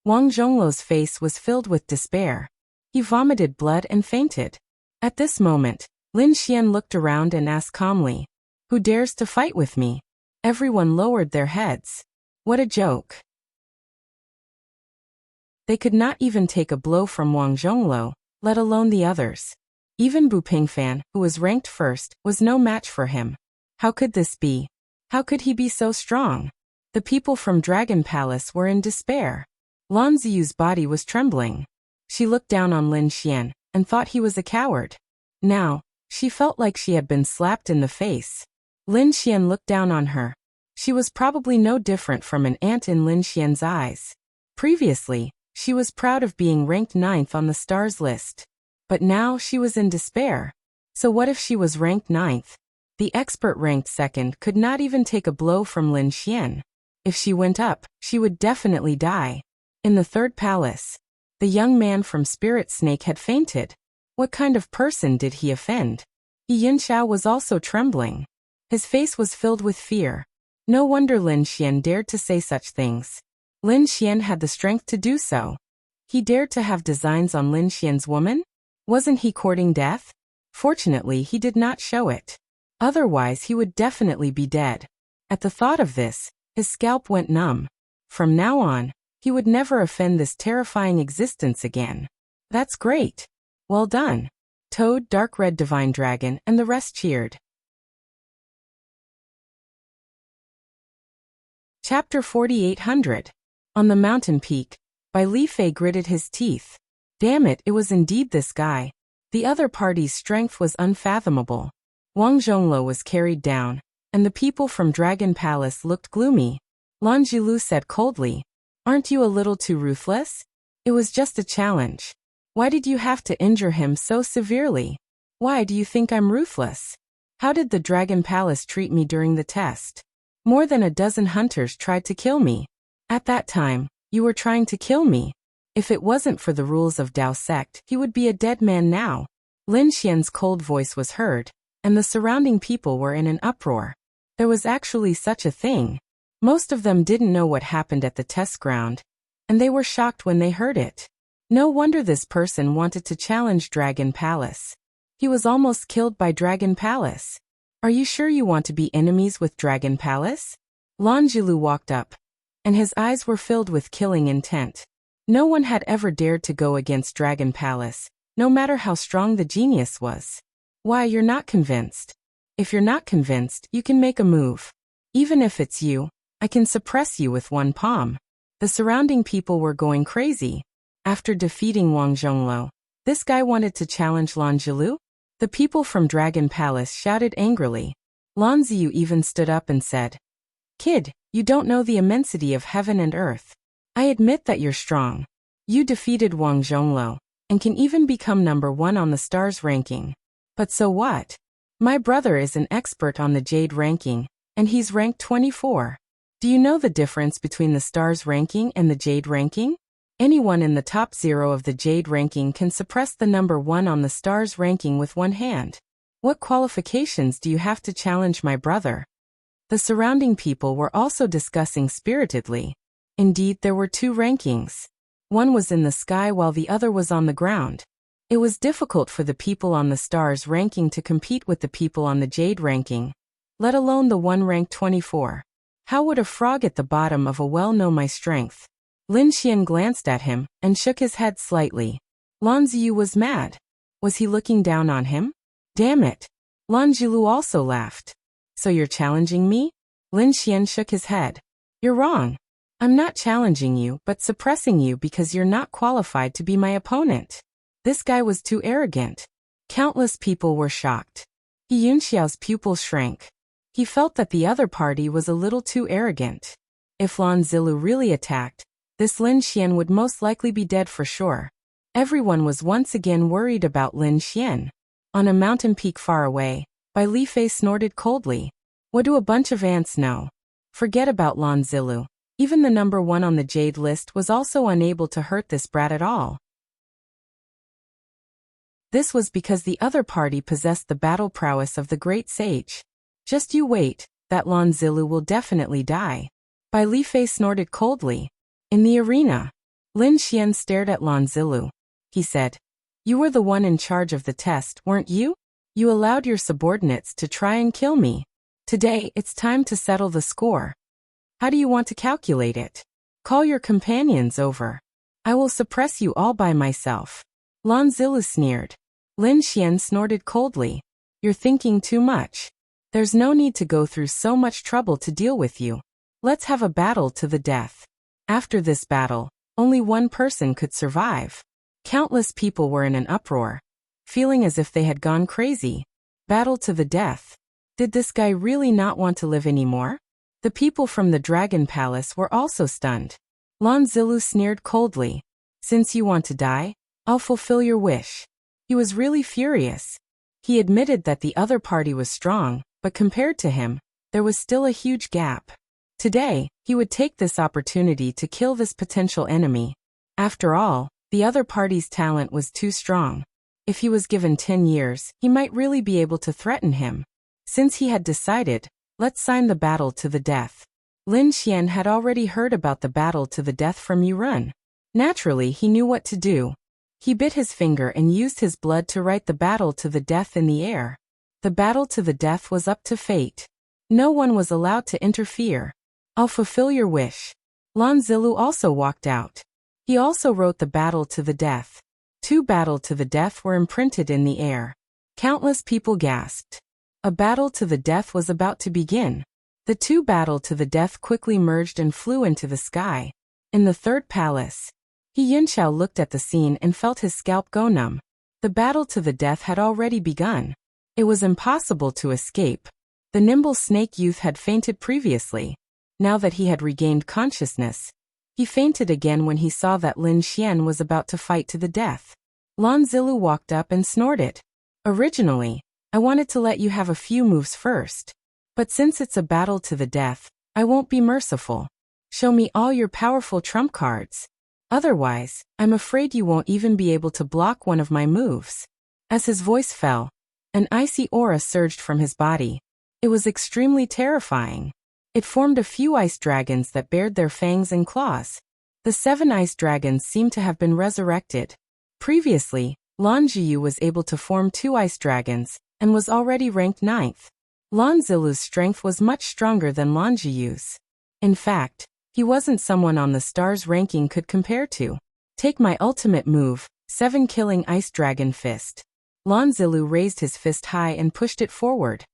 S1: Wang Zhongluo's face was filled with despair. He vomited blood and fainted. At this moment, Lin Xian looked around and asked calmly, "Who dares to fight with me?" Everyone lowered their heads. What a joke. They could not even take a blow from Wang Zhongluo, let alone the others. Even Bu Pingfan, who was ranked first, was no match for him. How could this be? How could he be so strong? The people from Dragon Palace were in despair. Lan Ziyu's body was trembling. She looked down on Lin Xian and thought he was a coward. Now, she felt like she had been slapped in the face. Lin Xian looked down on her. She was probably no different from an ant in Lin Xian's eyes. Previously, she was proud of being ranked 9th on the stars list. But now she was in despair. So what if she was ranked 9th? The expert ranked 2nd could not even take a blow from Lin Xian. If she went up, she would definitely die. In the third palace, the young man from Spirit Snake had fainted. What kind of person did he offend? Yunxiao was also trembling. His face was filled with fear. No wonder Lin Xian dared to say such things. Lin Xian had the strength to do so. He dared to have designs on Lin Xian's woman? Wasn't he courting death? Fortunately, he did not show it. Otherwise, he would definitely be dead. At the thought of this, his scalp went numb. From now on, he would never offend this terrifying existence again. That's great. Well done. Toad, Dark Red Divine Dragon, and the rest cheered. Chapter 4800. On the Mountain Peak, Bai Lifei gritted his teeth. Damn it, it was indeed this guy. The other party's strength was unfathomable. Wang Zhongluo was carried down, and the people from Dragon Palace looked gloomy. Lan Jilu said coldly, "Aren't you a little too ruthless? It was just a challenge. Why did you have to injure him so severely? Why do you think I'm ruthless? How did the Dragon Palace treat me during the test? More than a dozen hunters tried to kill me. At that time, you were trying to kill me. If it wasn't for the rules of Dao Sect, he would be a dead man now." Lin Xian's cold voice was heard, and the surrounding people were in an uproar. There was actually such a thing. Most of them didn't know what happened at the test ground, and they were shocked when they heard it. No wonder this person wanted to challenge Dragon Palace. He was almost killed by Dragon Palace. Are you sure you want to be enemies with Dragon Palace? Lan Zilu walked up, and his eyes were filled with killing intent. No one had ever dared to go against Dragon Palace, no matter how strong the genius was. Why, you're not convinced? If you're not convinced, you can make a move. Even if it's you, I can suppress you with one palm. The surrounding people were going crazy. After defeating Wang Zhongluo, this guy wanted to challenge Lan Zilu? The people from Dragon Palace shouted angrily. Lan Ziyu even stood up and said, "Kid, you don't know the immensity of heaven and earth. I admit that you're strong. You defeated Wang Zhongluo, and can even become #1 on the stars ranking. But so what? My brother is an expert on the Jade ranking, and he's ranked 24. Do you know the difference between the stars ranking and the Jade ranking? Anyone in the top 0 of the Jade ranking can suppress the #1 on the stars ranking with one hand. What qualifications do you have to challenge my brother?" The surrounding people were also discussing spiritedly. Indeed, there were 2 rankings. One was in the sky while the other was on the ground. It was difficult for the people on the stars ranking to compete with the people on the Jade ranking, let alone the one ranked 24. How would a frog at the bottom of a well know my strength? Lin Xian glanced at him and shook his head slightly. Lan Ziyu was mad. Was he looking down on him? Damn it. Lan Zilu also laughed. So you're challenging me? Lin Xian shook his head. You're wrong. I'm not challenging you but suppressing you because you're not qualified to be my opponent. This guy was too arrogant. Countless people were shocked. He Yunxiao's pupils shrank. He felt that the other party was a little too arrogant. If Lan Zilu really attacked, this Lin Xian would most likely be dead for sure. Everyone was once again worried about Lin Xian. On a mountain peak far away, Bai Li Fei snorted coldly. What do a bunch of ants know? Forget about Lan Zilu. Even the #1 on the Jade list was also unable to hurt this brat at all. This was because the other party possessed the battle prowess of the great sage. Just you wait, that Lan Zilu will definitely die. Bai Li Fei snorted coldly. In the arena, Lin Xian stared at Lan Zilu. He said, "You were the one in charge of the test, weren't you? You allowed your subordinates to try and kill me. Today, it's time to settle the score. How do you want to calculate it? Call your companions over. I will suppress you all by myself." Lan Zilu sneered. Lin Xian snorted coldly. "You're thinking too much. There's no need to go through so much trouble to deal with you. Let's have a battle to the death." After this battle, only one person could survive. Countless people were in an uproar, feeling as if they had gone crazy. Battle to the death. Did this guy really not want to live anymore? The people from the Dragon Palace were also stunned. Lan Zilu sneered coldly. "Since you want to die, I'll fulfill your wish." He was really furious. He admitted that the other party was strong, but compared to him, there was still a huge gap. Today, he would take this opportunity to kill this potential enemy. After all, the other party's talent was too strong. If he was given 10 years, he might really be able to threaten him. Since he had decided, let's sign the battle to the death. Lin Xian had already heard about the battle to the death from Yurun. Naturally, he knew what to do. He bit his finger and used his blood to write the battle to the death in the air. The battle to the death was up to fate. No one was allowed to interfere. "I'll fulfill your wish." Lan Zilu also walked out. He also wrote the battle to the death. 2 battle to the death were imprinted in the air. Countless people gasped. A battle to the death was about to begin. The 2 battle to the death quickly merged and flew into the sky. In the 3rd palace, He Yunxiao looked at the scene and felt his scalp go numb. The battle to the death had already begun. It was impossible to escape. The nimble snake youth had fainted previously. Now that he had regained consciousness, he fainted again when he saw that Lin Xian was about to fight to the death. Lan Zilu walked up and snorted. "Originally, I wanted to let you have a few moves first. But since it's a battle to the death, I won't be merciful. Show me all your powerful trump cards. Otherwise, I'm afraid you won't even be able to block one of my moves." As his voice fell, an icy aura surged from his body. It was extremely terrifying. It formed a few ice dragons that bared their fangs and claws. The 7 ice dragons seemed to have been resurrected. Previously, Lan Ziyu was able to form 2 ice dragons, and was already ranked 9th. Lan Zilu's strength was much stronger than Lan Ziyu's. In fact, he wasn't someone on the stars ranking could compare to. Take my ultimate move, 7 killing ice dragon fist. Lan Zilu raised his fist high and pushed it forward.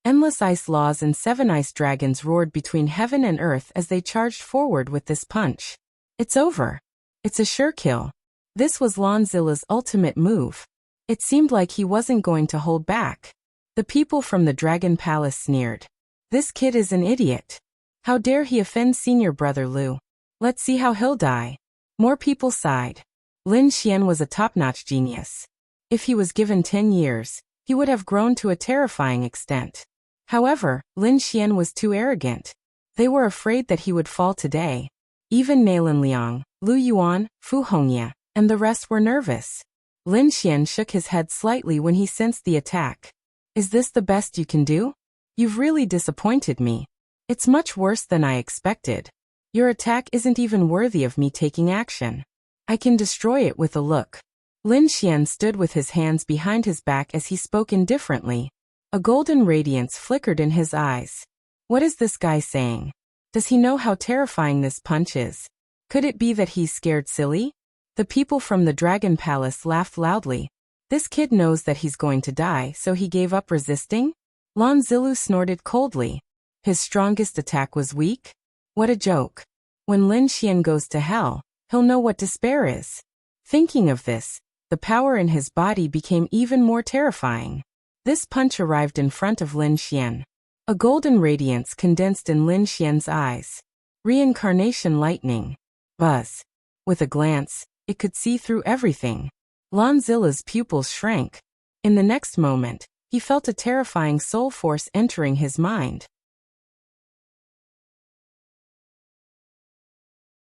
S1: Endless ice laws and 7 ice dragons roared between heaven and earth as they charged forward with this punch. It's over. It's a sure kill. This was Lan Zilu's ultimate move. It seemed like he wasn't going to hold back. The people from the Dragon Palace sneered. This kid is an idiot. How dare he offend senior brother Lu? Let's see how he'll die. More people sighed. Lin Xian was a top-notch genius. If he was given 10 years, he would have grown to a terrifying extent. However, Lin Xian was too arrogant. They were afraid that he would fall today. Even Nalin Liang, Lu Yuan, Fu Hongye, and the rest were nervous. Lin Xian shook his head slightly when he sensed the attack. Is this the best you can do? You've really disappointed me. It's much worse than I expected. Your attack isn't even worthy of me taking action. I can destroy it with a look. Lin Xian stood with his hands behind his back as he spoke indifferently. A golden radiance flickered in his eyes. What is this guy saying? Does he know how terrifying this punch is? Could it be that he's scared silly? The people from the Dragon Palace laughed loudly. This kid knows that he's going to die, so he gave up resisting? Lan Zilu snorted coldly. His strongest attack was weak? What a joke. When Lin Xian goes to hell, he'll know what despair is. Thinking of this, the power in his body became even more terrifying. This punch arrived in front of Lin Xian. A golden radiance condensed in Lin Xian's eyes. Reincarnation lightning. Buzz. With a glance, it could see through everything. Lan Zilu's pupils shrank. In the next moment, he felt a terrifying soul force entering his mind.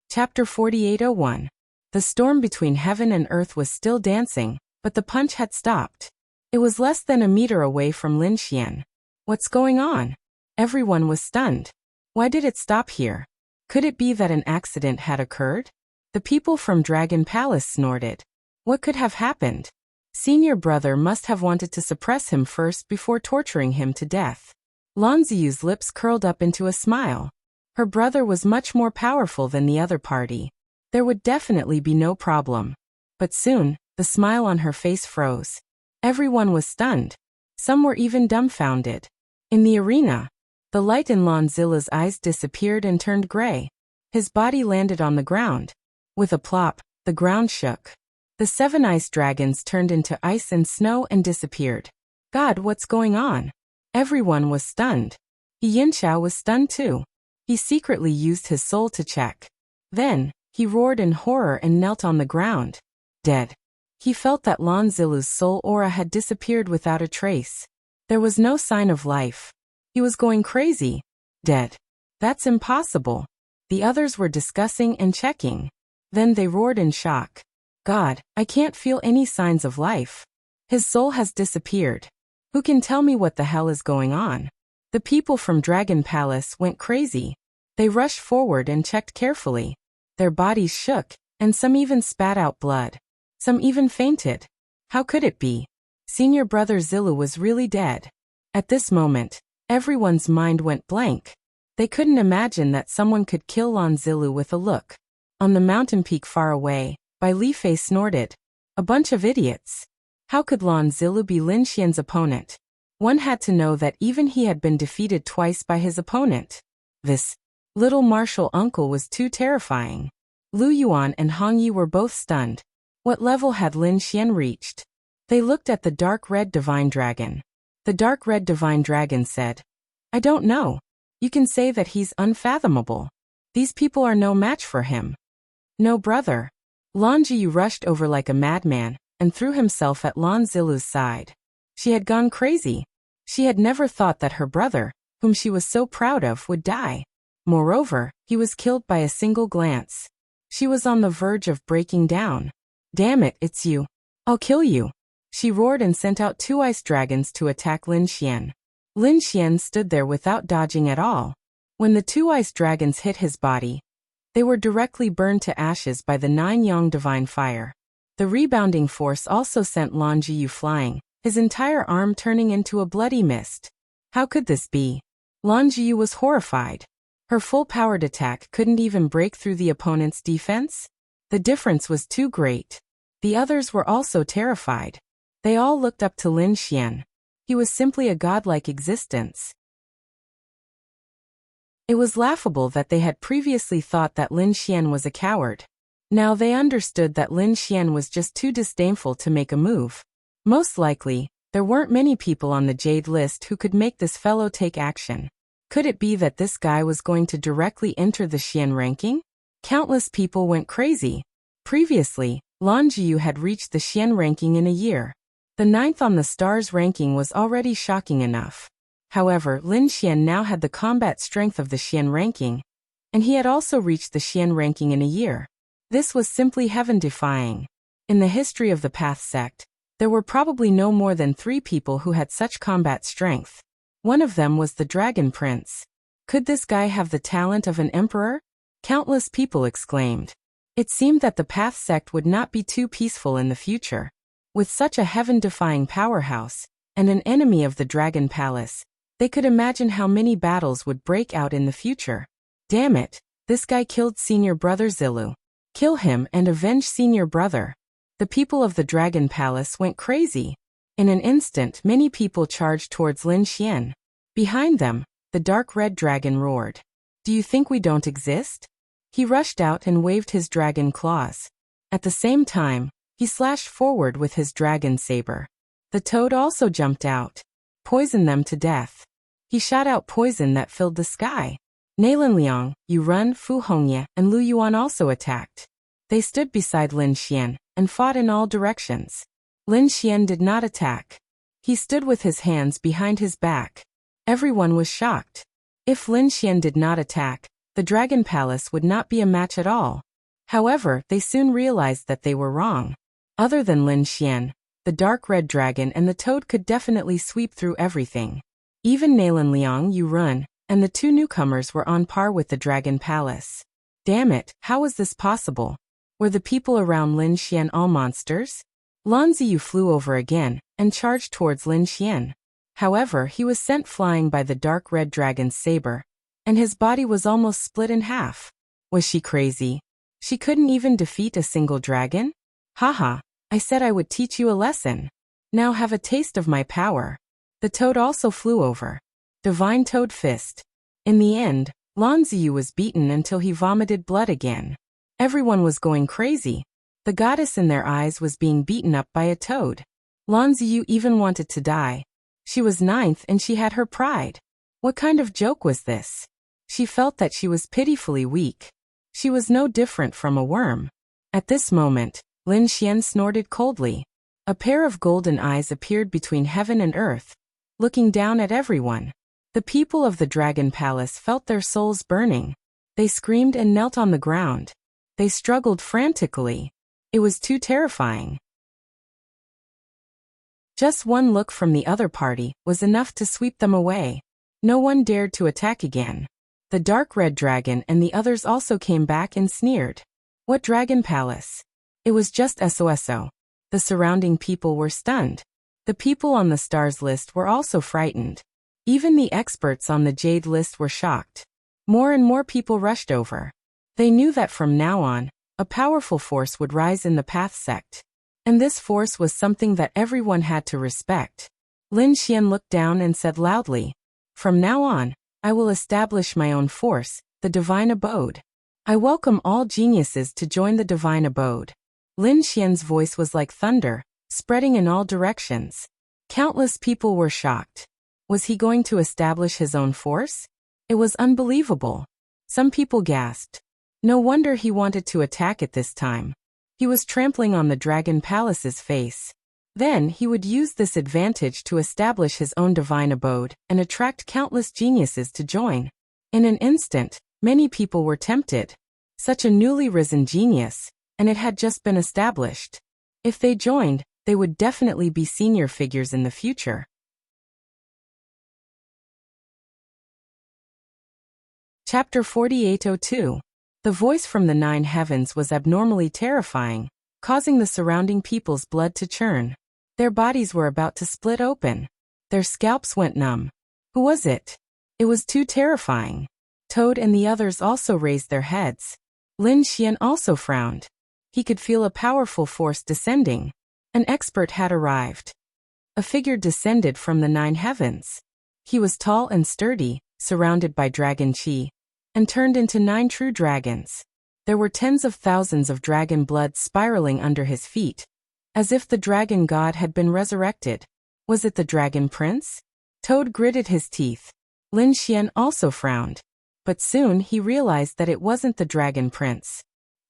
S1: Chapter 4801. The storm between heaven and earth was still dancing, but the punch had stopped. It was less than a meter away from Lin Xian. What's going on? Everyone was stunned. Why did it stop here? Could it be that an accident had occurred? The people from Dragon Palace snorted. What could have happened? Senior brother must have wanted to suppress him first before torturing him to death. Lan Ziyu's lips curled up into a smile. Her brother was much more powerful than the other party. There would definitely be no problem. But soon, the smile on her face froze. Everyone was stunned. Some were even dumbfounded. In the arena, the light in Lan Zilu's eyes disappeared and turned gray. His body landed on the ground. With a plop, the ground shook. The 7 ice dragons turned into ice and snow and disappeared. God, what's going on? Everyone was stunned. Yinsha was stunned too. He secretly used his soul to check. Then, he roared in horror and knelt on the ground. Dead. He felt that Lan Zilu's soul aura had disappeared without a trace. There was no sign of life. He was going crazy. Dead. That's impossible. The others were discussing and checking. Then they roared in shock. God, I can't feel any signs of life. His soul has disappeared. Who can tell me what the hell is going on? The people from Dragon Palace went crazy. They rushed forward and checked carefully. Their bodies shook, and some even spat out blood. Some even fainted. How could it be? Senior brother Zilu was really dead. At this moment, everyone's mind went blank. They couldn't imagine that someone could kill Lan Zilu with a look. On the mountain peak far away, Bai Lifei snorted. A bunch of idiots. How could Lan Zilu be Lin Xian's opponent? One had to know that even he had been defeated twice by his opponent. This little martial uncle was too terrifying. Lu Yuan and Hong Yi were both stunned. What level had Lin Xian reached? They looked at the dark red divine dragon. The dark red divine dragon said, I don't know. You can say that he's unfathomable. These people are no match for him. No brother. Lan Ziyu rushed over like a madman and threw himself at Lan Zilu's side. She had gone crazy. She had never thought that her brother, whom she was so proud of, would die. Moreover, he was killed by a single glance. She was on the verge of breaking down. Damn it, it's you. I'll kill you. She roared and sent out 2 ice dragons to attack Lin Xian. Lin Xian stood there without dodging at all. When the 2 ice dragons hit his body, they were directly burned to ashes by the 9 yang divine fire. The rebounding force also sent Lan Ziyu flying, his entire arm turning into a bloody mist. How could this be? Lan Ziyu was horrified. Her full-powered attack couldn't even break through the opponent's defense? The difference was too great. The others were also terrified. They all looked up to Lin Xian. He was simply a godlike existence. It was laughable that they had previously thought that Lin Xian was a coward. Now they understood that Lin Xian was just too disdainful to make a move. Most likely, there weren't many people on the Jade list who could make this fellow take action. Could it be that this guy was going to directly enter the Xian ranking? Countless people went crazy. Previously, Lan Ziyu had reached the Xian ranking in a year. The 9th on the stars ranking was already shocking enough. However, Lin Xian now had the combat strength of the Xian ranking, and he had also reached the Xian ranking in a year. This was simply heaven-defying. In the history of the Path sect, there were probably no more than 3 people who had such combat strength. One of them was the Dragon Prince. Could this guy have the talent of an emperor? Countless people exclaimed. It seemed that the Path sect would not be too peaceful in the future. With such a heaven-defying powerhouse, and an enemy of the Dragon Palace, they could imagine how many battles would break out in the future. Damn it, this guy killed Senior Brother Zilu. Kill him and avenge Senior Brother. The people of the Dragon Palace went crazy. In an instant, many people charged towards Lin Xian. Behind them, the dark red dragon roared. Do you think we don't exist? He rushed out and waved his dragon claws. At the same time, he slashed forward with his dragon saber. The toad also jumped out. Poison them to death. He shot out poison that filled the sky. Nalan Liang, Yu Run, Fu Hongye, and Lu Yuan also attacked. They stood beside Lin Xian and fought in all directions. Lin Xian did not attack. He stood with his hands behind his back. Everyone was shocked. If Lin Xian did not attack, the Dragon Palace would not be a match at all. However, they soon realized that they were wrong. Other than Lin Xian, the dark red dragon and the toad could definitely sweep through everything. Even Nalan Liang, Yu Run, and the 2 newcomers were on par with the Dragon Palace. Damn it, how was this possible? Were the people around Lin Xian all monsters? Lan Ziyu flew over again and charged towards Lin Xian. However, he was sent flying by the dark red dragon's saber, and his body was almost split in half. Was she crazy? She couldn't even defeat a single dragon? Haha, I said I would teach you a lesson. Now have a taste of my power. The toad also flew over. Divine Toad Fist. In the end, Lan Ziyu was beaten until he vomited blood again. Everyone was going crazy. The goddess in their eyes was being beaten up by a toad. Lan Ziyu even wanted to die. She was 9th and she had her pride. What kind of joke was this? She felt that she was pitifully weak. She was no different from a worm. At this moment, Lin Xian snorted coldly. A pair of golden eyes appeared between heaven and earth, looking down at everyone. The people of the Dragon Palace felt their souls burning. They screamed and knelt on the ground. They struggled frantically. It was too terrifying. Just one look from the other party was enough to sweep them away. No one dared to attack again. The dark red dragon and the others also came back and sneered. What Dragon Palace? It was just SOSO. The surrounding people were stunned. The people on the stars list were also frightened. Even the experts on the Jade list were shocked. More and more people rushed over. They knew that from now on, a powerful force would rise in the Path sect. And this force was something that everyone had to respect. Lin Xian looked down and said loudly, "From now on, I will establish my own force, the Divine Abode. I welcome all geniuses to join the Divine Abode." Lin Xian's voice was like thunder, spreading in all directions. Countless people were shocked. Was he going to establish his own force? It was unbelievable. Some people gasped. No wonder he wanted to attack at this time. He was trampling on the Dragon Palace's face. Then he would use this advantage to establish his own divine abode and attract countless geniuses to join. In an instant, many people were tempted. Such a newly risen genius, and it had just been established. If they joined, They would definitely be senior figures in the future. Chapter 4802. The voice from the 9 heavens was abnormally terrifying, causing the surrounding people's blood to churn. Their bodies were about to split open. Their scalps went numb. Who was it? It was too terrifying. Toad and the others also raised their heads. Lin Xian also frowned. He could feel a powerful force descending. An expert had arrived. A figure descended from the 9 heavens. He was tall and sturdy, surrounded by dragon chi, and turned into 9 true dragons. There were tens of thousands of dragon blood spiraling under his feet, as if the dragon god had been resurrected. Was it the dragon prince? Toad gritted his teeth. Lin Xian also frowned. But soon he realized that it wasn't the dragon prince.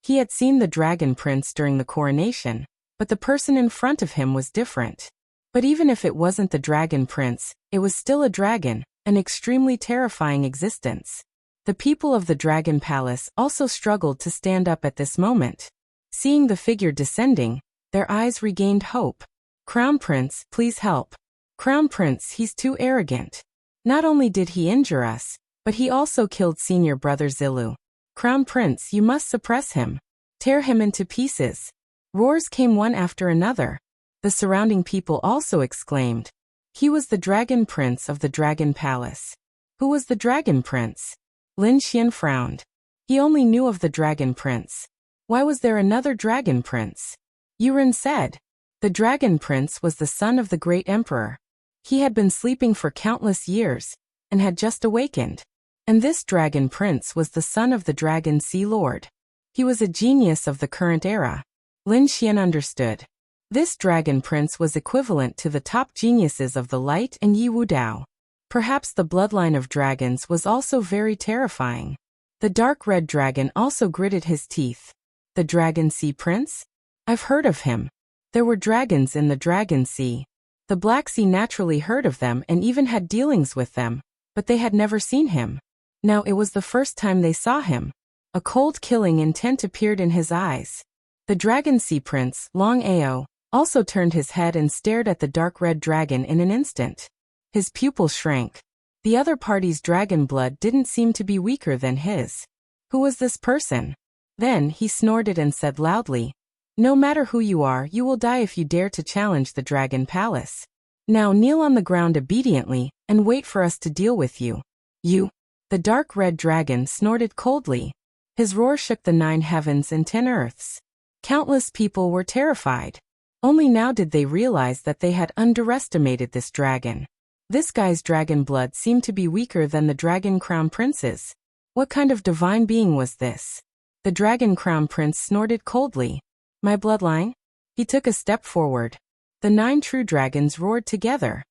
S1: He had seen the dragon prince during the coronation, but the person in front of him was different. But even if it wasn't the dragon prince, it was still a dragon, an extremely terrifying existence. The people of the dragon palace also struggled to stand up at this moment. Seeing the figure descending, their eyes regained hope. Crown Prince, please help. Crown Prince, he's too arrogant. Not only did he injure us, but he also killed senior brother Zilu. Crown Prince, you must suppress him. Tear him into pieces. Roars came one after another. The surrounding people also exclaimed. He was the dragon prince of the dragon palace. Who was the dragon prince? Lin Xian frowned. He only knew of the dragon prince. Why was there another dragon prince? Yuren said. The dragon prince was the son of the great emperor. He had been sleeping for countless years, and had just awakened. And this dragon prince was the son of the dragon sea lord. He was a genius of the current era. Lin Xian understood. This dragon prince was equivalent to the top geniuses of the light and Yi Wu Dao. Perhaps the bloodline of dragons was also very terrifying. The dark red dragon also gritted his teeth. The dragon sea prince? I've heard of him. There were dragons in the dragon sea. The Black Sea naturally heard of them and even had dealings with them, but they had never seen him. Now it was the first time they saw him. A cold killing intent appeared in his eyes. The dragon sea prince, Long Ao, also turned his head and stared at the dark red dragon in an instant. His pupils shrank. The other party's dragon blood didn't seem to be weaker than his. Who was this person? Then he snorted and said loudly, no matter who you are, you will die if you dare to challenge the dragon palace. Now kneel on the ground obediently, and wait for us to deal with you. You. The dark red dragon snorted coldly. His roar shook the 9 heavens and 10 earths. Countless people were terrified. Only now did they realize that they had underestimated this dragon. This guy's dragon blood seemed to be weaker than the dragon crown prince's. What kind of divine being was this? The dragon crown prince snorted coldly. My bloodline? He took a step forward. The 9 true dragons roared together.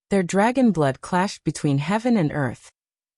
S1: Their dragon blood clashed between heaven and earth,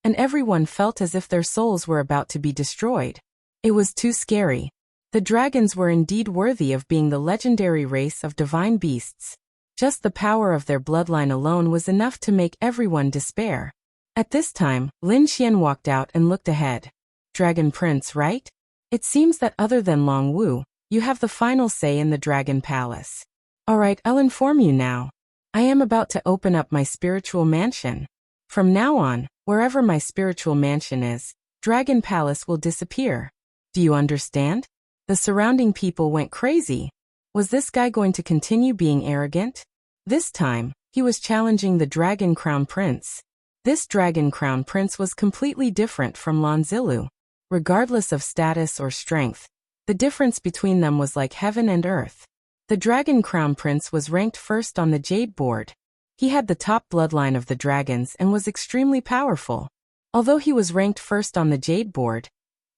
S1: and everyone felt as if their souls were about to be destroyed. It was too scary. The dragons were indeed worthy of being the legendary race of divine beasts. Just the power of their bloodline alone was enough to make everyone despair. At this time, Lin Xian walked out and looked ahead. Dragon Prince, right? It seems that other than Long Wu, you have the final say in the Dragon Palace. Alright, I'll inform you now. I am about to open up my spiritual mansion. From now on, wherever my spiritual mansion is, Dragon Palace will disappear. Do you understand? The surrounding people went crazy. Was this guy going to continue being arrogant? This time, he was challenging the Dragon Crown Prince. This Dragon Crown Prince was completely different from Lan Zilu. Regardless of status or strength, the difference between them was like heaven and earth. The Dragon Crown Prince was ranked first on the Jade board. He had the top bloodline of the dragons and was extremely powerful. Although he was ranked first on the Jade board,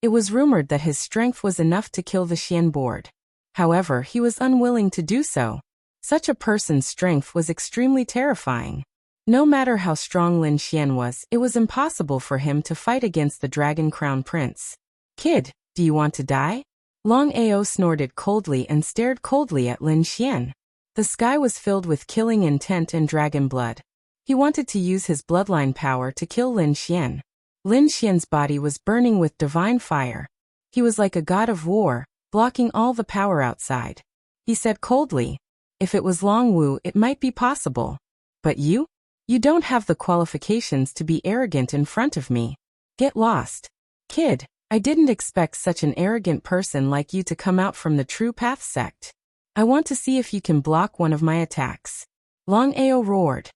S1: it was rumored that his strength was enough to kill the Xian board. However, he was unwilling to do so. Such a person's strength was extremely terrifying. No matter how strong Lin Xian was, it was impossible for him to fight against the Dragon Crown Prince. Kid, do you want to die? Long Ao snorted coldly and stared coldly at Lin Xian. The sky was filled with killing intent and dragon blood. He wanted to use his bloodline power to kill Lin Xian. Lin Xian's body was burning with divine fire. He was like a god of war, blocking all the power outside. He said coldly, "If it was Long Wu, it might be possible. But you? You don't have the qualifications to be arrogant in front of me. Get lost. Kid, I didn't expect such an arrogant person like you to come out from the True Path sect. I want to see if you can block one of my attacks." Long Ao roared.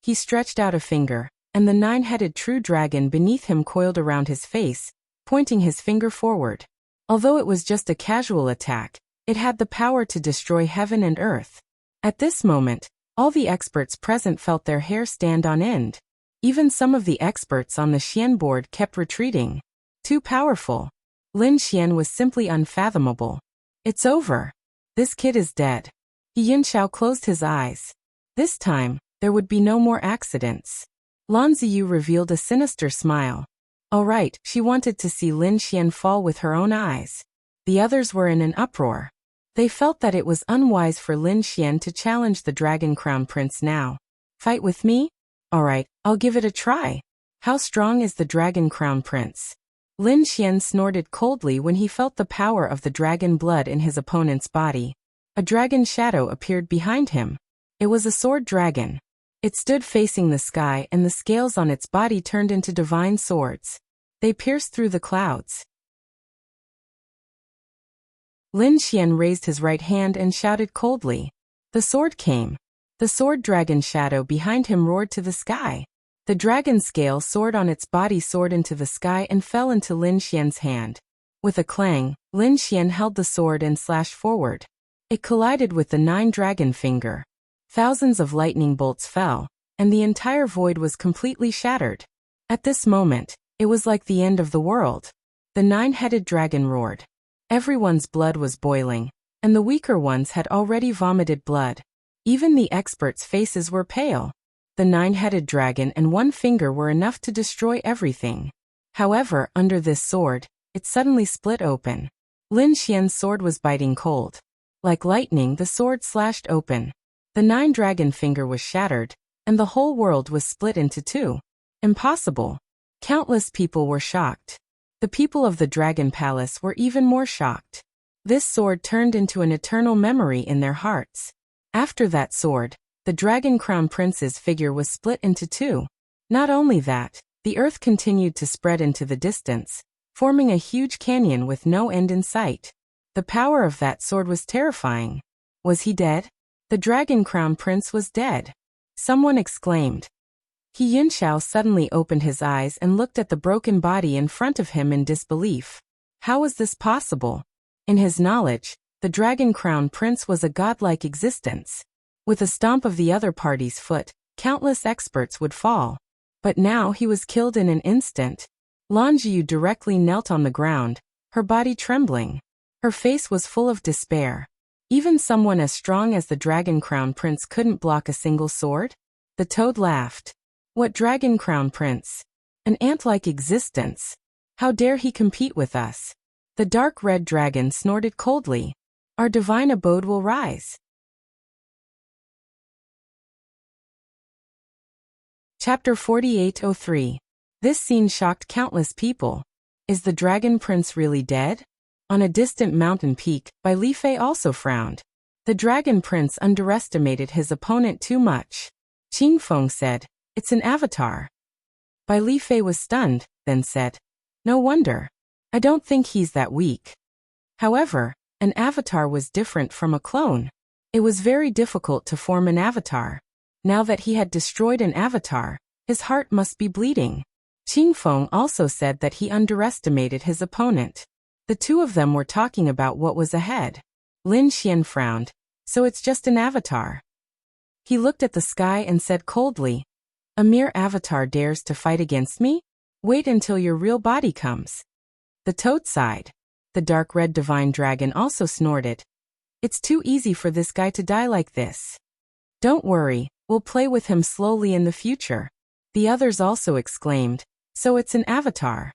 S1: He stretched out a finger, and the nine-headed true dragon beneath him coiled around his face, pointing his finger forward. Although it was just a casual attack, it had the power to destroy heaven and earth. At this moment, all the experts present felt their hair stand on end. Even some of the experts on the Xian board kept retreating. Too powerful. Lin Xian was simply unfathomable. It's over. This kid is dead. Yin Xiao closed his eyes. This time, there would be no more accidents. Lan Ziyu revealed a sinister smile. All right, she wanted to see Lin Xian fall with her own eyes. The others were in an uproar. They felt that it was unwise for Lin Xian to challenge the Dragon Crown Prince now. Fight with me? All right, I'll give it a try. How strong is the Dragon Crown Prince? Lin Xian snorted coldly when he felt the power of the dragon blood in his opponent's body. A dragon shadow appeared behind him. It was a sword dragon. It stood facing the sky and the scales on its body turned into divine swords. They pierced through the clouds. Lin Xian raised his right hand and shouted coldly. The sword came. The sword dragon shadow behind him roared to the sky. The dragon scale sword on its body soared into the sky and fell into Lin Xian's hand. With a clang, Lin Xian held the sword and slashed forward. It collided with the nine-dragon finger. Thousands of lightning bolts fell, and the entire void was completely shattered. At this moment, it was like the end of the world. The nine-headed dragon roared. Everyone's blood was boiling, and the weaker ones had already vomited blood. Even the experts' faces were pale. The nine-headed dragon and one finger were enough to destroy everything. However, under this sword, it suddenly split open. Lin Xian's sword was biting cold. Like lightning, the sword slashed open. The nine-dragon finger was shattered, and the whole world was split into two. Impossible. Countless people were shocked. The people of the Dragon Palace were even more shocked. This sword turned into an eternal memory in their hearts. After that sword, the Dragon Crown Prince's figure was split into two. Not only that, the earth continued to spread into the distance, forming a huge canyon with no end in sight. The power of that sword was terrifying. Was he dead? The Dragon Crown Prince was dead. Someone exclaimed. Yin Xiao suddenly opened his eyes and looked at the broken body in front of him in disbelief. How was this possible? In his knowledge, the Dragon Crown Prince was a godlike existence. With a stomp of the other party's foot, countless experts would fall. But now he was killed in an instant. Lan Ziyu directly knelt on the ground, her body trembling. Her face was full of despair. Even someone as strong as the Dragon Crown Prince couldn't block a single sword? The toad laughed. What Dragon Crown Prince? An ant-like existence. How dare he compete with us? The dark red dragon snorted coldly. Our divine abode will rise. Chapter 4803. This scene shocked countless people. Is the Dragon Prince really dead? On a distant mountain peak, Bai Lifei also frowned. The Dragon Prince underestimated his opponent too much. Qing Feng said, "It's an avatar." Bai Lifei was stunned, then said, "No wonder. I don't think he's that weak." However, an avatar was different from a clone. It was very difficult to form an avatar. Now that he had destroyed an avatar, his heart must be bleeding. Qing Feng also said that he underestimated his opponent. The two of them were talking about what was ahead. Lin Xian frowned. So it's just an avatar. He looked at the sky and said coldly, "A mere avatar dares to fight against me? Wait until your real body comes." The toad sighed. The dark red divine dragon also snorted. "It's too easy for this guy to die like this. Don't worry, we'll play with him slowly in the future." The others also exclaimed, "So it's an avatar."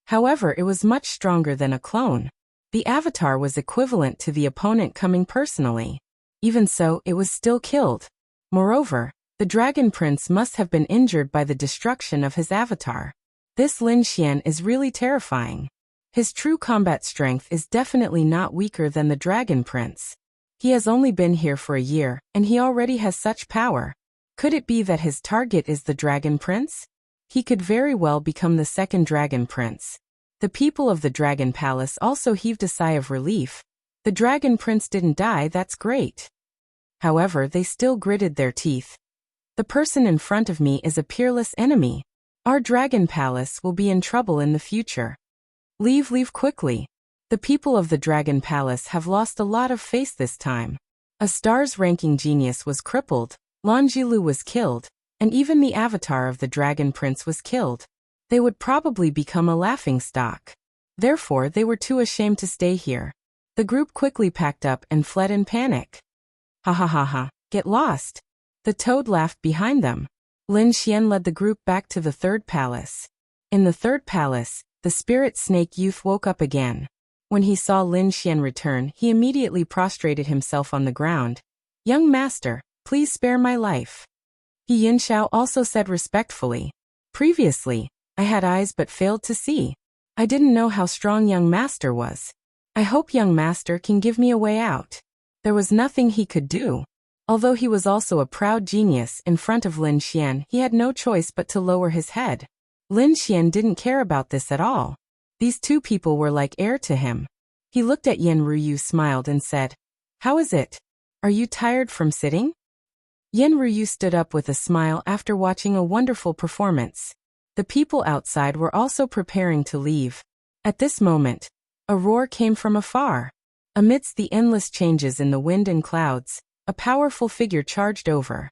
S1: However, it was much stronger than a clone. The avatar was equivalent to the opponent coming personally. Even so, it was still killed. Moreover, the Dragon Prince must have been injured by the destruction of his avatar. This Lin Xian is really terrifying. His true combat strength is definitely not weaker than the Dragon Prince. He has only been here for a year, and he already has such power. Could it be that his target is the Dragon Prince? He could very well become the second Dragon Prince. The people of the Dragon Palace also heaved a sigh of relief. The Dragon Prince didn't die, that's great. However, they still gritted their teeth. The person in front of me is a peerless enemy. Our Dragon Palace will be in trouble in the future. Leave quickly. The people of the Dragon Palace have lost a lot of face this time. A stars-ranking genius was crippled, Longilu was killed, and even the avatar of the Dragon Prince was killed. They would probably become a laughingstock. Therefore, they were too ashamed to stay here. The group quickly packed up and fled in panic. Ha ha ha ha, get lost. The toad laughed behind them. Lin Xian led the group back to the third palace. In the third palace, the spirit snake youth woke up again. When he saw Lin Xian return, he immediately prostrated himself on the ground. Young master, please spare my life. He Yinxiao also said respectfully. Previously, I had eyes but failed to see. I didn't know how strong young master was. I hope young master can give me a way out. There was nothing he could do. Although he was also a proud genius in front of Lin Xian, he had no choice but to lower his head. Lin Xian didn't care about this at all. These two people were like air to him. He looked at Yen Ruyu, smiled and said, "How is it? Are you tired from sitting?" Yen Ruyu stood up with a smile after watching a wonderful performance. The people outside were also preparing to leave. At this moment, a roar came from afar. Amidst the endless changes in the wind and clouds, a powerful figure charged over.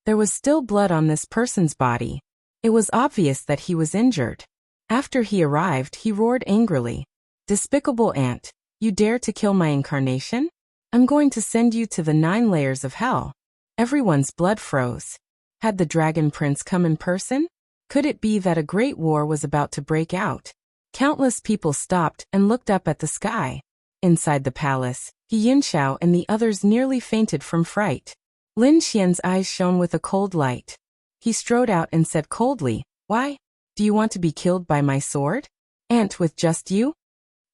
S1: There was still blood on this person's body. It was obvious that he was injured. After he arrived, he roared angrily. "Despicable ant, you dare to kill my incarnation? I'm going to send you to the 9 layers of hell." Everyone's blood froze. Had the Dragon Prince come in person? Could it be that a great war was about to break out? Countless people stopped and looked up at the sky. Inside the palace, He Yinxiao and the others nearly fainted from fright. Lin Xian's eyes shone with a cold light. He strode out and said coldly, "Why? Do you want to be killed by my sword? Ant with just you?"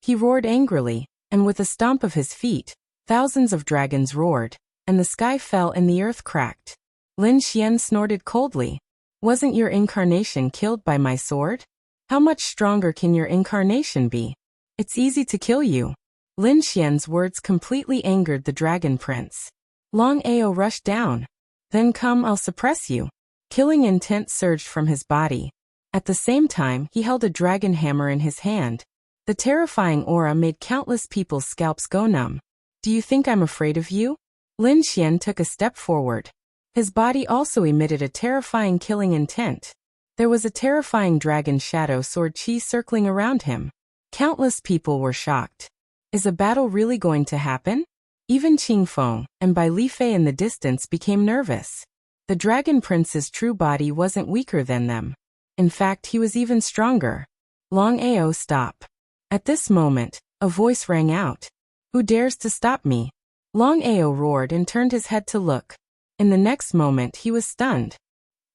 S1: He roared angrily, and with a stomp of his feet, thousands of dragons roared, and the sky fell and the earth cracked. Lin Xian snorted coldly. "Wasn't your incarnation killed by my sword? How much stronger can your incarnation be? It's easy to kill you." Lin Xian's words completely angered the Dragon Prince. Long Ao rushed down. "Then come, I'll suppress you." Killing intent surged from his body. At the same time, he held a dragon hammer in his hand. The terrifying aura made countless people's scalps go numb. "Do you think I'm afraid of you?" Lin Xian took a step forward. His body also emitted a terrifying killing intent. There was a terrifying dragon shadow sword chi circling around him. Countless people were shocked. Is a battle really going to happen? Even Qing Feng and Bai Li Fei in the distance became nervous. The Dragon Prince's true body wasn't weaker than them. In fact, he was even stronger. Long Ao, stop. At this moment, a voice rang out. "Who dares to stop me?" Long Ao roared and turned his head to look. In the next moment, he was stunned.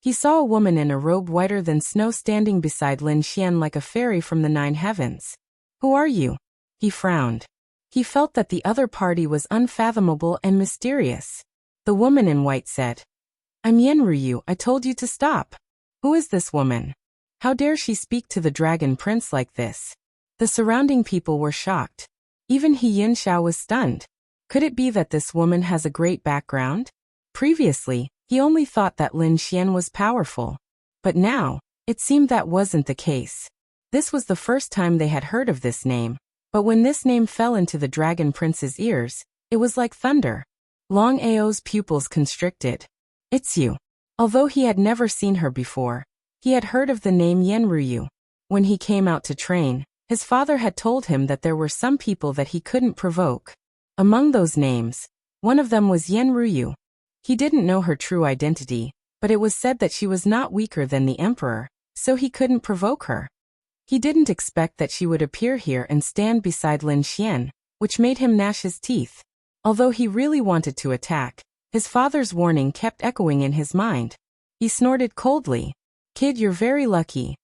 S1: He saw a woman in a robe whiter than snow standing beside Lin Xian like a fairy from the 9 heavens. "Who are you?" He frowned. He felt that the other party was unfathomable and mysterious. The woman in white said, "I'm Yen Ruyu, I told you to stop." Who is this woman? How dare she speak to the Dragon Prince like this? The surrounding people were shocked. Even He Yinxiao was stunned. Could it be that this woman has a great background? Previously, he only thought that Lin Xian was powerful. But now, it seemed that wasn't the case. This was the first time they had heard of this name. But when this name fell into the Dragon Prince's ears, it was like thunder. Long Ao's pupils constricted. "It's you." Although he had never seen her before, he had heard of the name Yen Ruyu. When he came out to train, his father had told him that there were some people that he couldn't provoke. Among those names, one of them was Yen Ruyu. He didn't know her true identity, but it was said that she was not weaker than the emperor, so he couldn't provoke her. He didn't expect that she would appear here and stand beside Lin Xian, which made him gnash his teeth. Although he really wanted to attack, his father's warning kept echoing in his mind. He snorted coldly. "Kid, you're very lucky."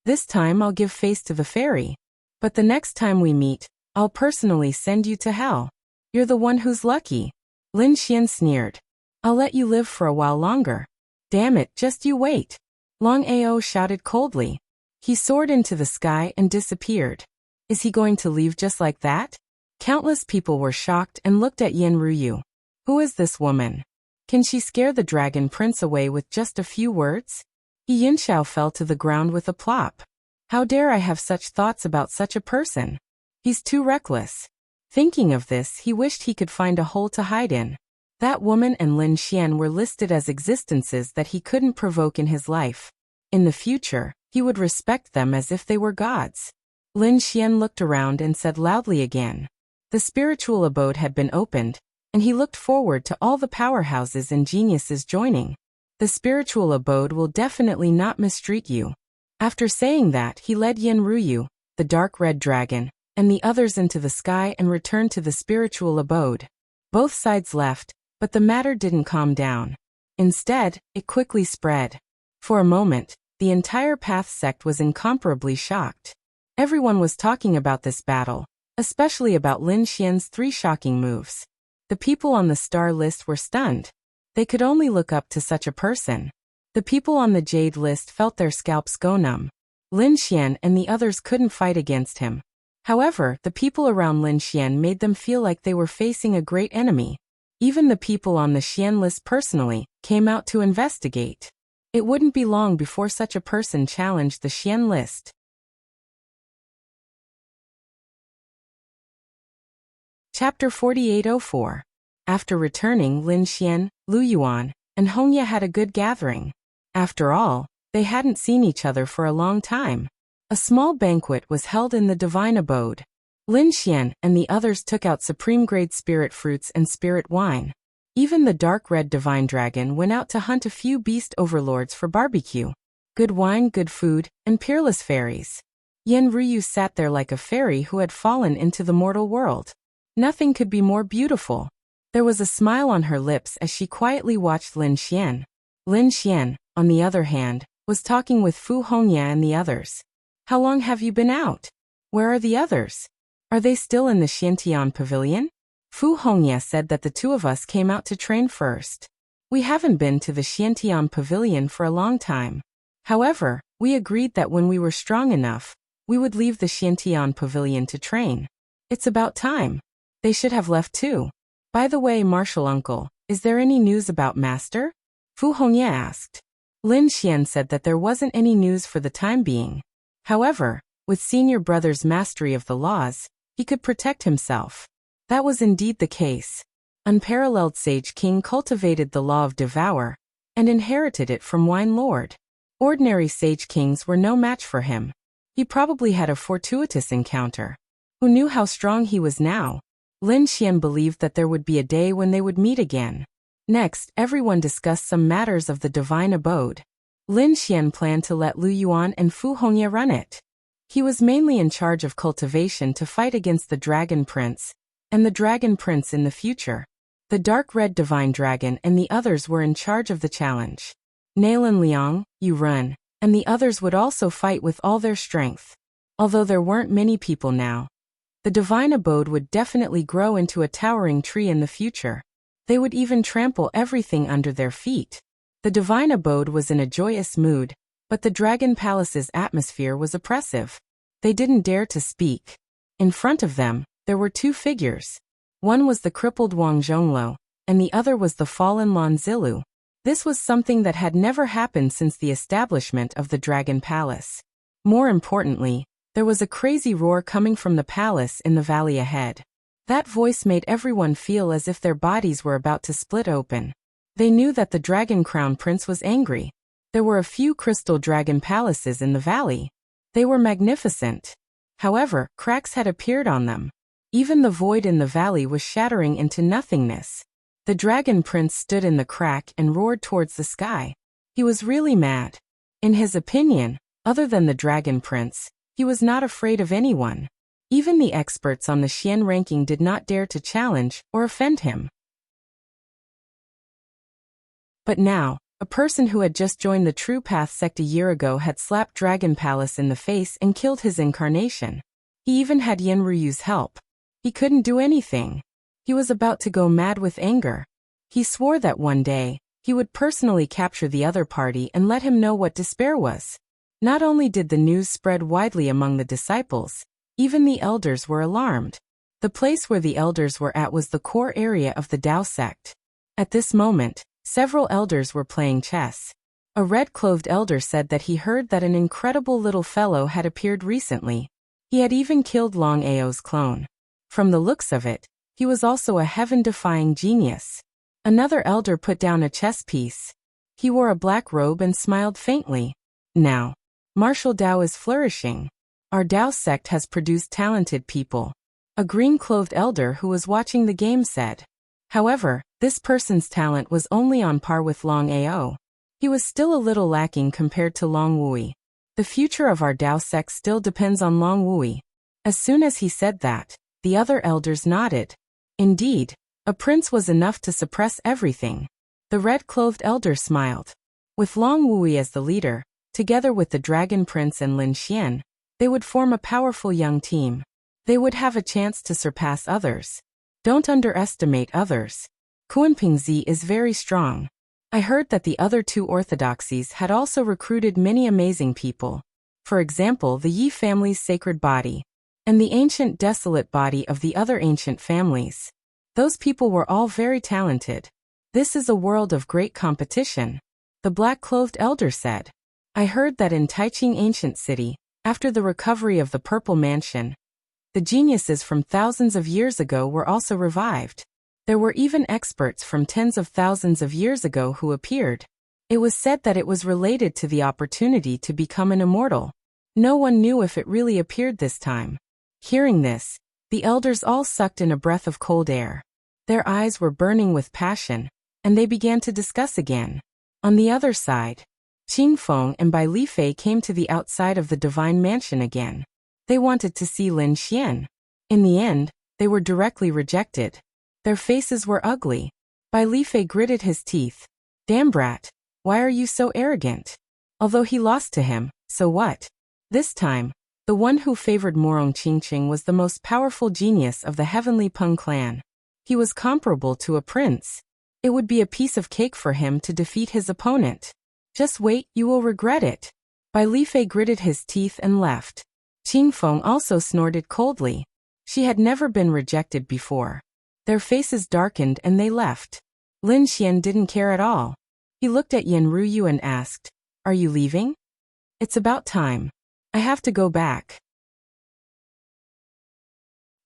S1: This time I'll give face to the fairy. But the next time we meet, I'll personally send you to hell. You're the one who's lucky. Lin Xian sneered. I'll let you live for a while longer. Damn it, just you wait. Long Ao shouted coldly. He soared into the sky and disappeared. Is he going to leave just like that? Countless people were shocked and looked at Yen Ruyu. Who is this woman? Can she scare the dragon prince away with just a few words? He Yinxiao fell to the ground with a plop. How dare I have such thoughts about such a person? He's too reckless. Thinking of this, he wished he could find a hole to hide in. That woman and Lin Xian were listed as existences that he couldn't provoke in his life. In the future, he would respect them as if they were gods. Lin Xian looked around and said loudly again. The spiritual abode had been opened, and he looked forward to all the powerhouses and geniuses joining. The spiritual abode will definitely not mistreat you. After saying that, he led Yen Ruyu, the dark red dragon, and the others into the sky and returned to the spiritual abode. Both sides left, but the matter didn't calm down. Instead, it quickly spread. For a moment, the entire Path sect was incomparably shocked. Everyone was talking about this battle, especially about Lin Xian's 3 shocking moves. The people on the star list were stunned. They could only look up to such a person. The people on the jade list felt their scalps go numb. Lin Xian and the others couldn't fight against him. However, the people around Lin Xian made them feel like they were facing a great enemy. Even the people on the Xian list personally came out to investigate. It wouldn't be long before such a person challenged the Xian list. Chapter 4804. After returning, Lin Xian, Lu Yuan, and Hongya had a good gathering. After all, they hadn't seen each other for a long time. A small banquet was held in the divine abode. Lin Xian and the others took out supreme-grade spirit fruits and spirit wine. Even the dark red divine dragon went out to hunt a few beast overlords for barbecue. Good wine, good food, and peerless fairies. Yen Ruyu sat there like a fairy who had fallen into the mortal world. Nothing could be more beautiful. There was a smile on her lips as she quietly watched Lin Xian. Lin Xian, on the other hand, was talking with Fu Hongya and the others. How long have you been out? Where are the others? Are they still in the Xiantian pavilion? Fu Hongya said that the 2 of us came out to train first. We haven't been to the Xiantian pavilion for a long time. However, we agreed that when we were strong enough, we would leave the Xiantian pavilion to train. It's about time. They should have left too. By the way, martial uncle, is there any news about Master? Fu Hongya asked. Lin Xian said that there wasn't any news for the time being. However, with senior brother's mastery of the laws, he could protect himself. That was indeed the case. Unparalleled Sage King cultivated the law of devour, and inherited it from Wine Lord. Ordinary Sage Kings were no match for him. He probably had a fortuitous encounter. Who knew how strong he was now? Lin Xian believed that there would be a day when they would meet again. Next, everyone discussed some matters of the divine abode. Lin Xian planned to let Lu Yuan and Fu Hongya run it. He was mainly in charge of cultivation to fight against the Dragon Prince, and the Dragon Prince in the future. The dark red divine dragon and the others were in charge of the challenge. Nailin Liang, Yu Run, and the others would also fight with all their strength. Although there weren't many people now, the divine abode would definitely grow into a towering tree in the future. They would even trample everything under their feet. The divine abode was in a joyous mood, but the Dragon Palace's atmosphere was oppressive. They didn't dare to speak. In front of them, there were 2 figures. One was the crippled Wang Zhonglo, and the other was the fallen Lan Zilu. This was something that had never happened since the establishment of the Dragon Palace. More importantly, there was a crazy roar coming from the palace in the valley ahead. That voice made everyone feel as if their bodies were about to split open. They knew that the Dragon Crown Prince was angry. There were a few crystal dragon palaces in the valley. They were magnificent. However, cracks had appeared on them. Even the void in the valley was shattering into nothingness. The Dragon Prince stood in the crack and roared towards the sky. He was really mad. In his opinion, other than the Dragon Prince, he was not afraid of anyone. Even the experts on the Xian ranking did not dare to challenge or offend him. But now, A person who had just joined the True Path sect a year ago had slapped Dragon Palace in the face and killed his incarnation. He even had Yenryu's help. He couldn't do anything. He was about to go mad with anger. He swore that one day, he would personally capture the other party and let him know what despair was. Not only did the news spread widely among the disciples, even the elders were alarmed. The place where the elders were at was the core area of the Tao sect. At this moment, several elders were playing chess. A red-clothed elder said that he heard that an incredible little fellow had appeared recently. He had even killed Long Ao's clone. From the looks of it, he was also a heaven-defying genius. Another elder put down a chess piece. He wore a black robe and smiled faintly. Now, martial Tao is flourishing. Our Tao sect has produced talented people. A green-clothed elder who was watching the game said. However, this person's talent was only on par with Long Ao. He was still a little lacking compared to Long Wui. The future of our Tao sect still depends on Long Wui. As soon as he said that, the other elders nodded. Indeed, a prince was enough to suppress everything. The red-clothed elder smiled. With Long Wui as the leader, together with the Dragon Prince and Lin Xian, they would form a powerful young team. They would have a chance to surpass others. Don't underestimate others. Kunpingzi is very strong. I heard that the other two orthodoxies had also recruited many amazing people. For example, the Yi family's sacred body, and the ancient desolate body of the other ancient families. Those people were all very talented. This is a world of great competition. The black-clothed elder said. I heard that in Taiching Ancient City, after the recovery of the Purple Mansion, the geniuses from thousands of years ago were also revived. There were even experts from tens of thousands of years ago who appeared. It was said that it was related to the opportunity to become an immortal. No one knew if it really appeared this time. Hearing this, the elders all sucked in a breath of cold air. Their eyes were burning with passion, and they began to discuss again. On the other side, Qing Feng and Bai Lifei came to the outside of the divine mansion again. They wanted to see Lin Xian. In the end, they were directly rejected. Their faces were ugly. Bai Lifei gritted his teeth. Damn brat, why are you so arrogant? Although he lost to him, so what? This time, the one who favored Morong Qingqing was the most powerful genius of the Heavenly Peng clan. He was comparable to a prince. It would be a piece of cake for him to defeat his opponent. Just wait, you will regret it. Bai Lifei gritted his teeth and left. Qing Feng also snorted coldly. She had never been rejected before. Their faces darkened and they left. Lin Xian didn't care at all. He looked at Yenryu and asked, "Are you leaving?" "It's about time. I have to go back."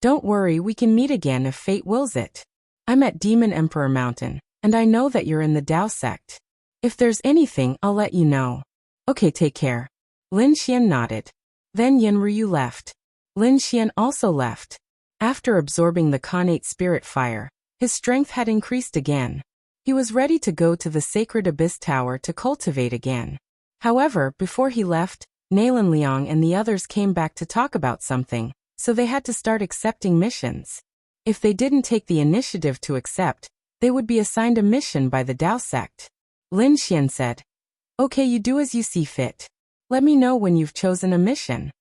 S1: "Don't worry, we can meet again if fate wills it. I'm at Demon Emperor Mountain, and I know that you're in the Tao sect. If there's anything, I'll let you know." "Okay, take care." Lin Xian nodded. Then Yenryu left. Lin Xian also left. After absorbing the Khanate spirit fire, his strength had increased again. He was ready to go to the sacred Abyss Tower to cultivate again. However, before he left, Nalan Liang and the others came back to talk about something, so they had to start accepting missions. If they didn't take the initiative to accept, they would be assigned a mission by the Tao sect. Lin Xian said, "Okay, you do as you see fit. Let me know when you've chosen a mission."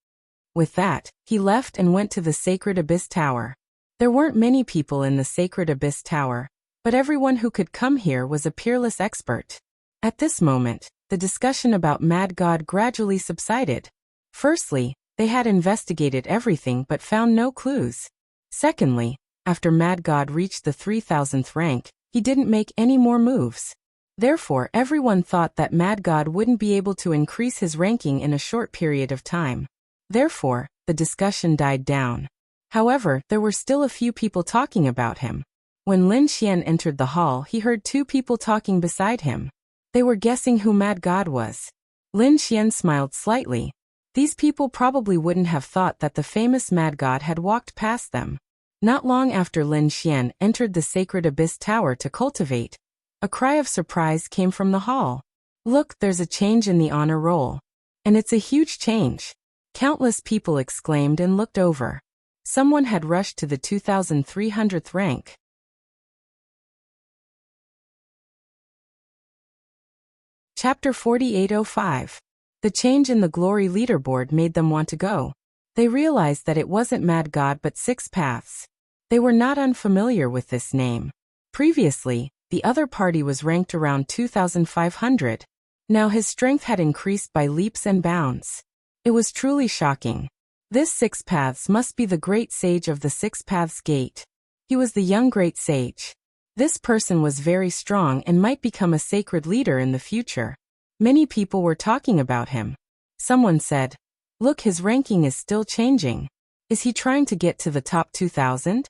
S1: With that, he left and went to the Sacred Abyss Tower. There weren't many people in the Sacred Abyss Tower, but everyone who could come here was a peerless expert. At this moment, the discussion about Mad God gradually subsided. Firstly, they had investigated everything but found no clues. Secondly, after Mad God reached the 3000th rank, he didn't make any more moves. Therefore, everyone thought that Mad God wouldn't be able to increase his ranking in a short period of time. Therefore, the discussion died down. However, there were still a few people talking about him. When Lin Xian entered the hall, he heard two people talking beside him. They were guessing who Mad God was. Lin Xian smiled slightly. These people probably wouldn't have thought that the famous Mad God had walked past them. Not long after Lin Xian entered the Sacred Abyss Tower to cultivate, a cry of surprise came from the hall. "Look, there's a change in the honor roll. And it's a huge change." Countless people exclaimed and looked over. Someone had rushed to the 2300th rank. Chapter 4805. The change in the glory leaderboard made them want to go. They realized that it wasn't Mad God but Six Paths. They were not unfamiliar with this name. Previously, the other party was ranked around 2,500. Now his strength had increased by leaps and bounds. It was truly shocking. This Six Paths must be the great sage of the Six Paths Gate. He was the young great sage. This person was very strong and might become a sacred leader in the future. Many people were talking about him. Someone said, "Look, his ranking is still changing. Is he trying to get to the top 2,000?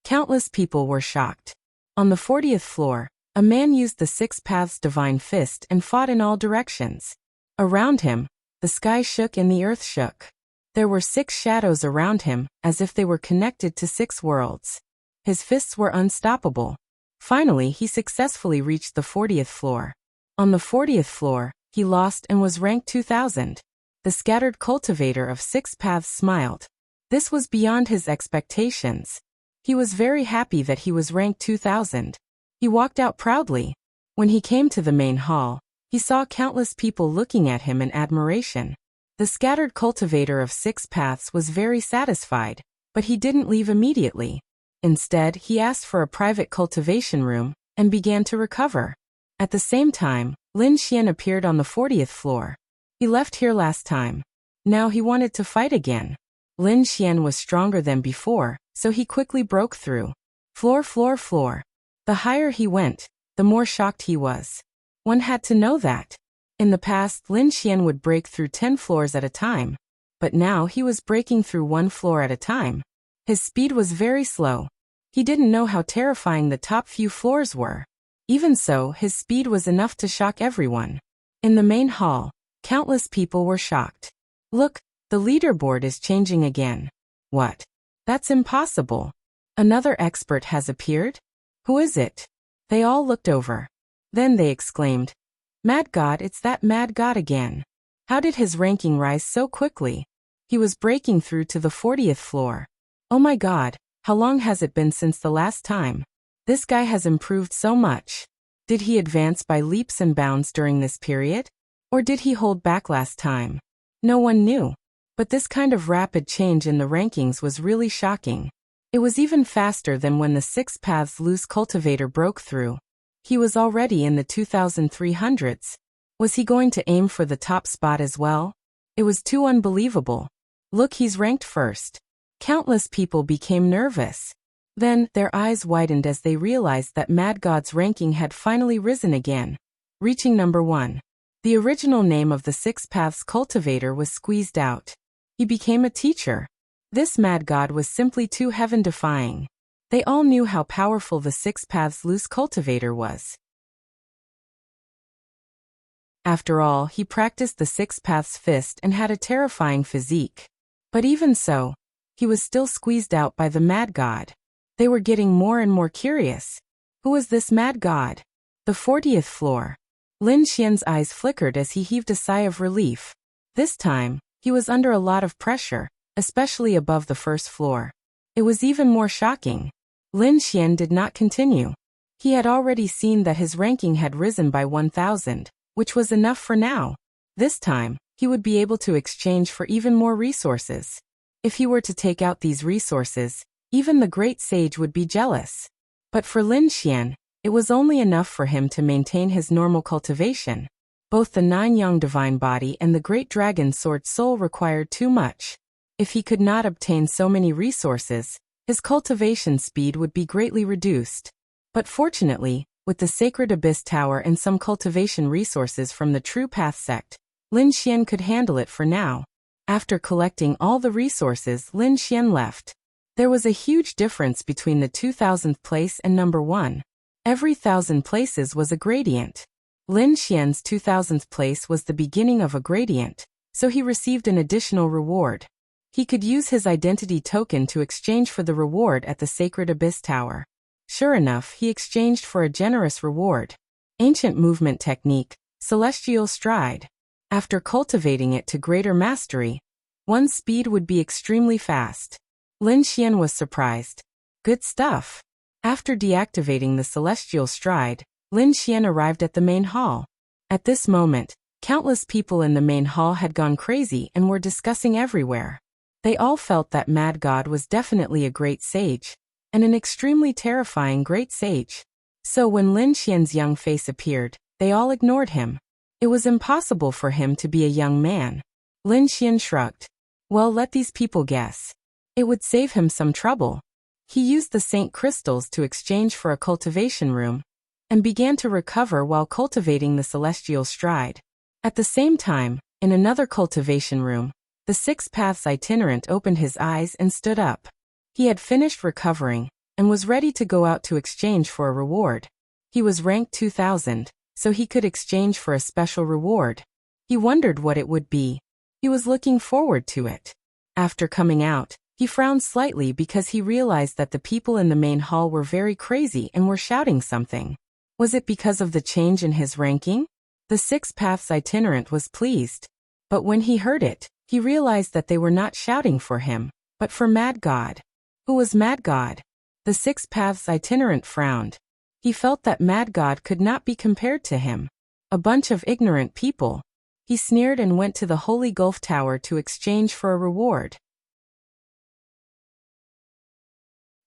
S1: Countless people were shocked. On the 40th floor, a man used the Six Paths Divine Fist and fought in all directions. Around him, the sky shook and the earth shook. There were 6 shadows around him, as if they were connected to 6 worlds. His fists were unstoppable. Finally, he successfully reached the 40th floor. On the 40th floor, he lost and was ranked 2,000. The scattered cultivator of Six Paths smiled. This was beyond his expectations. He was very happy that he was ranked 2,000. He walked out proudly. When he came to the main hall, he saw countless people looking at him in admiration. The scattered cultivator of Six Paths was very satisfied, but he didn't leave immediately. Instead, he asked for a private cultivation room and began to recover. At the same time, Lin Xian appeared on the 40th floor. He left here last time. Now he wanted to fight again. Lin Xian was stronger than before, so he quickly broke through. Floor, floor, floor. The higher he went, the more shocked he was. One had to know that. In the past, Lin Xian would break through 10 floors at a time. But now he was breaking through 1 floor at a time. His speed was very slow. He didn't know how terrifying the top few floors were. Even so, his speed was enough to shock everyone. In the main hall, countless people were shocked. Look, the leaderboard is changing again. What? That's impossible. Another expert has appeared? Who is it? They all looked over. Then they exclaimed, "Mad God, it's that Mad God again. How did his ranking rise so quickly? He was breaking through to the 40th floor. Oh my God, how long has it been since the last time? This guy has improved so much. Did he advance by leaps and bounds during this period? Or did he hold back last time?" No one knew. But this kind of rapid change in the rankings was really shocking. It was even faster than when the Six Paths loose cultivator broke through. He was already in the 2,300s. Was he going to aim for the top spot as well? It was too unbelievable. Look, he's ranked first. Countless people became nervous. Then, their eyes widened as they realized that Mad God's ranking had finally risen again, reaching number 1. The original name of the Six Paths cultivator was squeezed out. He became a teacher. This Mad God was simply too heaven-defying. They all knew how powerful the Six Paths loose cultivator was. After all, he practiced the Six Paths fist and had a terrifying physique. But even so, he was still squeezed out by the Mad God. They were getting more and more curious. Who was this Mad God? The 40th floor. Lin Xian's eyes flickered as he heaved a sigh of relief. This time, he was under a lot of pressure, especially above the first floor. It was even more shocking. Lin Xian did not continue. He had already seen that his ranking had risen by 1,000, which was enough for now. This time, he would be able to exchange for even more resources. If he were to take out these resources, even the great sage would be jealous. But for Lin Xian, it was only enough for him to maintain his normal cultivation. Both the 9-yang divine body and the great dragon sword soul required too much. If he could not obtain so many resources, his cultivation speed would be greatly reduced. But fortunately, with the sacred abyss tower and some cultivation resources from the True Path sect, Lin Xian could handle it for now. After collecting all the resources, Lin Xian left. There was a huge difference between the 2,000th place and number 1. Every 1,000 places was a gradient. Lin Xian's 2,000th place was the beginning of a gradient, so he received an additional reward. He could use his identity token to exchange for the reward at the Sacred Abyss Tower. Sure enough, he exchanged for a generous reward. Ancient movement technique, Celestial Stride. After cultivating it to greater mastery, one's speed would be extremely fast. Lin Xian was surprised. Good stuff. After deactivating the Celestial Stride, Lin Xian arrived at the main hall. At this moment, countless people in the main hall had gone crazy and were discussing everywhere. They all felt that Mad God was definitely a great sage, and an extremely terrifying great sage. So when Lin Xian's young face appeared, they all ignored him. It was impossible for him to be a young man. Lin Xian shrugged. Well, let these people guess. It would save him some trouble. He used the Saint crystals to exchange for a cultivation room, and began to recover while cultivating the celestial stride. At the same time, in another cultivation room, the Six Paths itinerant opened his eyes and stood up. He had finished recovering, and was ready to go out to exchange for a reward. He was ranked 2000, so he could exchange for a special reward. He wondered what it would be. He was looking forward to it. After coming out, he frowned slightly because he realized that the people in the main hall were very crazy and were shouting something. Was it because of the change in his ranking? The Six Paths itinerant was pleased. But when he heard it, he realized that they were not shouting for him, but for Mad God. Who was Mad God? The Six Paths itinerant frowned. He felt that Mad God could not be compared to him. A bunch of ignorant people. He sneered and went to the Holy Gulf Tower to exchange for a reward.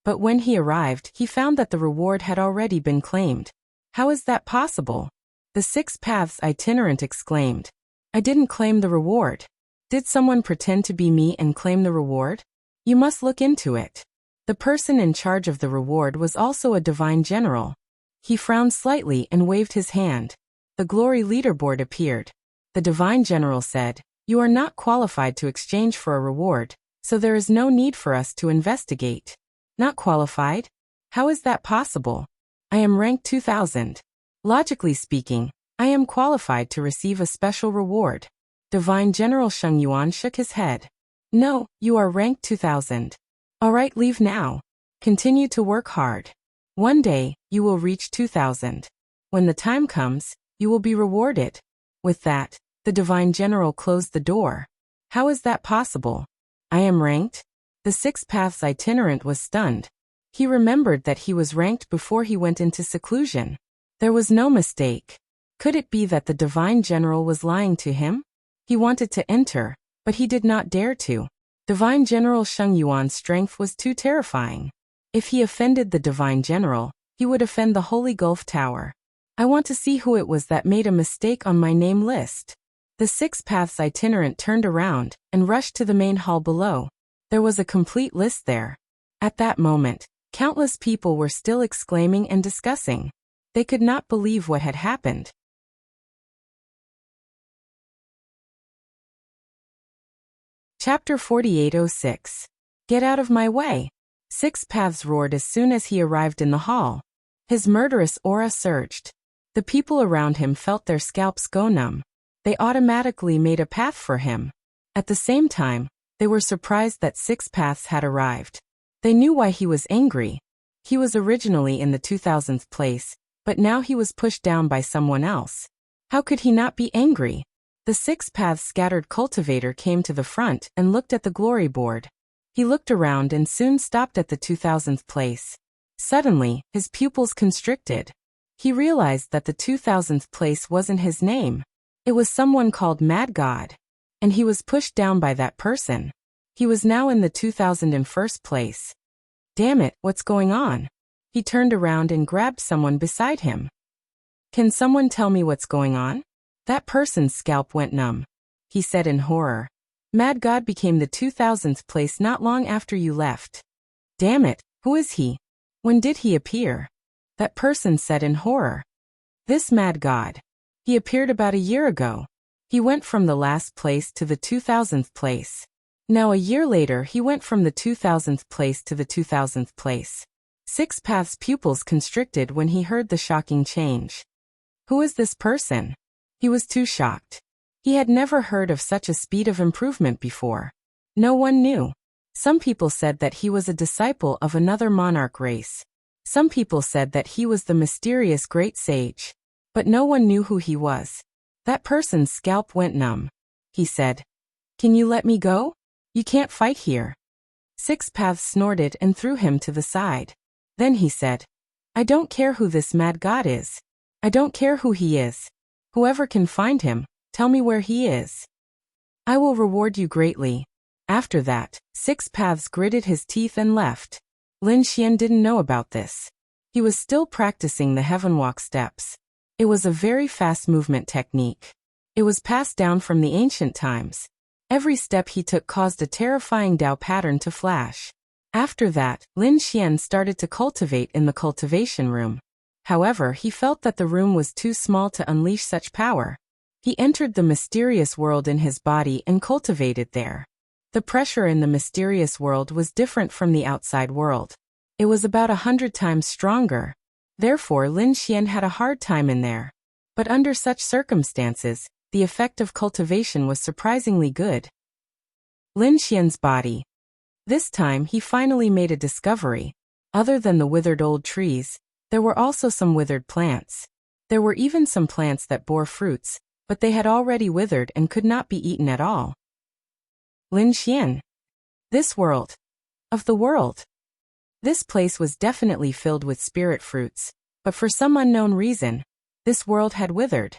S1: But when he arrived, he found that the reward had already been claimed. How is that possible? The Six Paths itinerant exclaimed. I didn't claim the reward. Did someone pretend to be me and claim the reward? You must look into it. The person in charge of the reward was also a divine general. He frowned slightly and waved his hand. The glory leaderboard appeared. The divine general said, You are not qualified to exchange for a reward, so there is no need for us to investigate. Not qualified? How is that possible? I am ranked 2000. Logically speaking, I am qualified to receive a special reward. Divine General Sheng Yuan shook his head. No, you are ranked 2000. Alright, leave now. Continue to work hard. One day, you will reach 2000. When the time comes, you will be rewarded. With that, the Divine General closed the door. How is that possible? I am ranked? The Six Paths itinerant was stunned. He remembered that he was ranked before he went into seclusion. There was no mistake. Could it be that the Divine General was lying to him? He wanted to enter, but he did not dare to. Divine General Sheng Yuan's strength was too terrifying. If he offended the Divine General, he would offend the Holy Gulf Tower. I want to see who it was that made a mistake on my name list. The Six Paths itinerant turned around and rushed to the main hall below. There was a complete list there. At that moment, countless people were still exclaiming and discussing. They could not believe what had happened. Chapter 4806. Get out of my way. Six Paths roared as soon as he arrived in the hall. His murderous aura surged. The people around him felt their scalps go numb. They automatically made a path for him. At the same time, they were surprised that Six Paths had arrived. They knew why he was angry. He was originally in the 2000th place, but now he was pushed down by someone else. How could he not be angry? The Six Paths scattered cultivator came to the front and looked at the glory board. He looked around and soon stopped at the 2000th place. Suddenly, his pupils constricted. He realized that the 2000th place wasn't his name. It was someone called Mad God. And he was pushed down by that person. He was now in the 2001st place. Damn it, what's going on? He turned around and grabbed someone beside him. Can someone tell me what's going on? That person's scalp went numb. He said in horror. Mad God became the 2000th place not long after you left. Damn it, who is he? When did he appear? That person said in horror. This Mad God. He appeared about a year ago. He went from the last place to the 2000th place. Now a year later he went from the 2000th place to the 2000th place. Six Paths' pupils constricted when he heard the shocking change. Who is this person? He was too shocked. He had never heard of such a speed of improvement before. No one knew. Some people said that he was a disciple of another monarch race. Some people said that he was the mysterious great sage. But no one knew who he was. That person's scalp went numb. He said, Can you let me go? You can't fight here. Six Paths snorted and threw him to the side. Then he said, I don't care who this Mad God is. I don't care who he is. Whoever can find him, tell me where he is. I will reward you greatly." After that, Six Paths gritted his teeth and left. Lin Xian didn't know about this. He was still practicing the heavenwalk steps. It was a very fast movement technique. It was passed down from the ancient times. Every step he took caused a terrifying Dao pattern to flash. After that, Lin Xian started to cultivate in the cultivation room. However, he felt that the room was too small to unleash such power. He entered the mysterious world in his body and cultivated there. The pressure in the mysterious world was different from the outside world. It was about 100 times stronger. Therefore, Lin Xian had a hard time in there. But under such circumstances, the effect of cultivation was surprisingly good. Lin Xian's body. This time he finally made a discovery. Other than the withered old trees, there were also some withered plants. There were even some plants that bore fruits, but they had already withered and could not be eaten at all. Lin Xian. This world. Of the world. This place was definitely filled with spirit fruits, but for some unknown reason, this world had withered.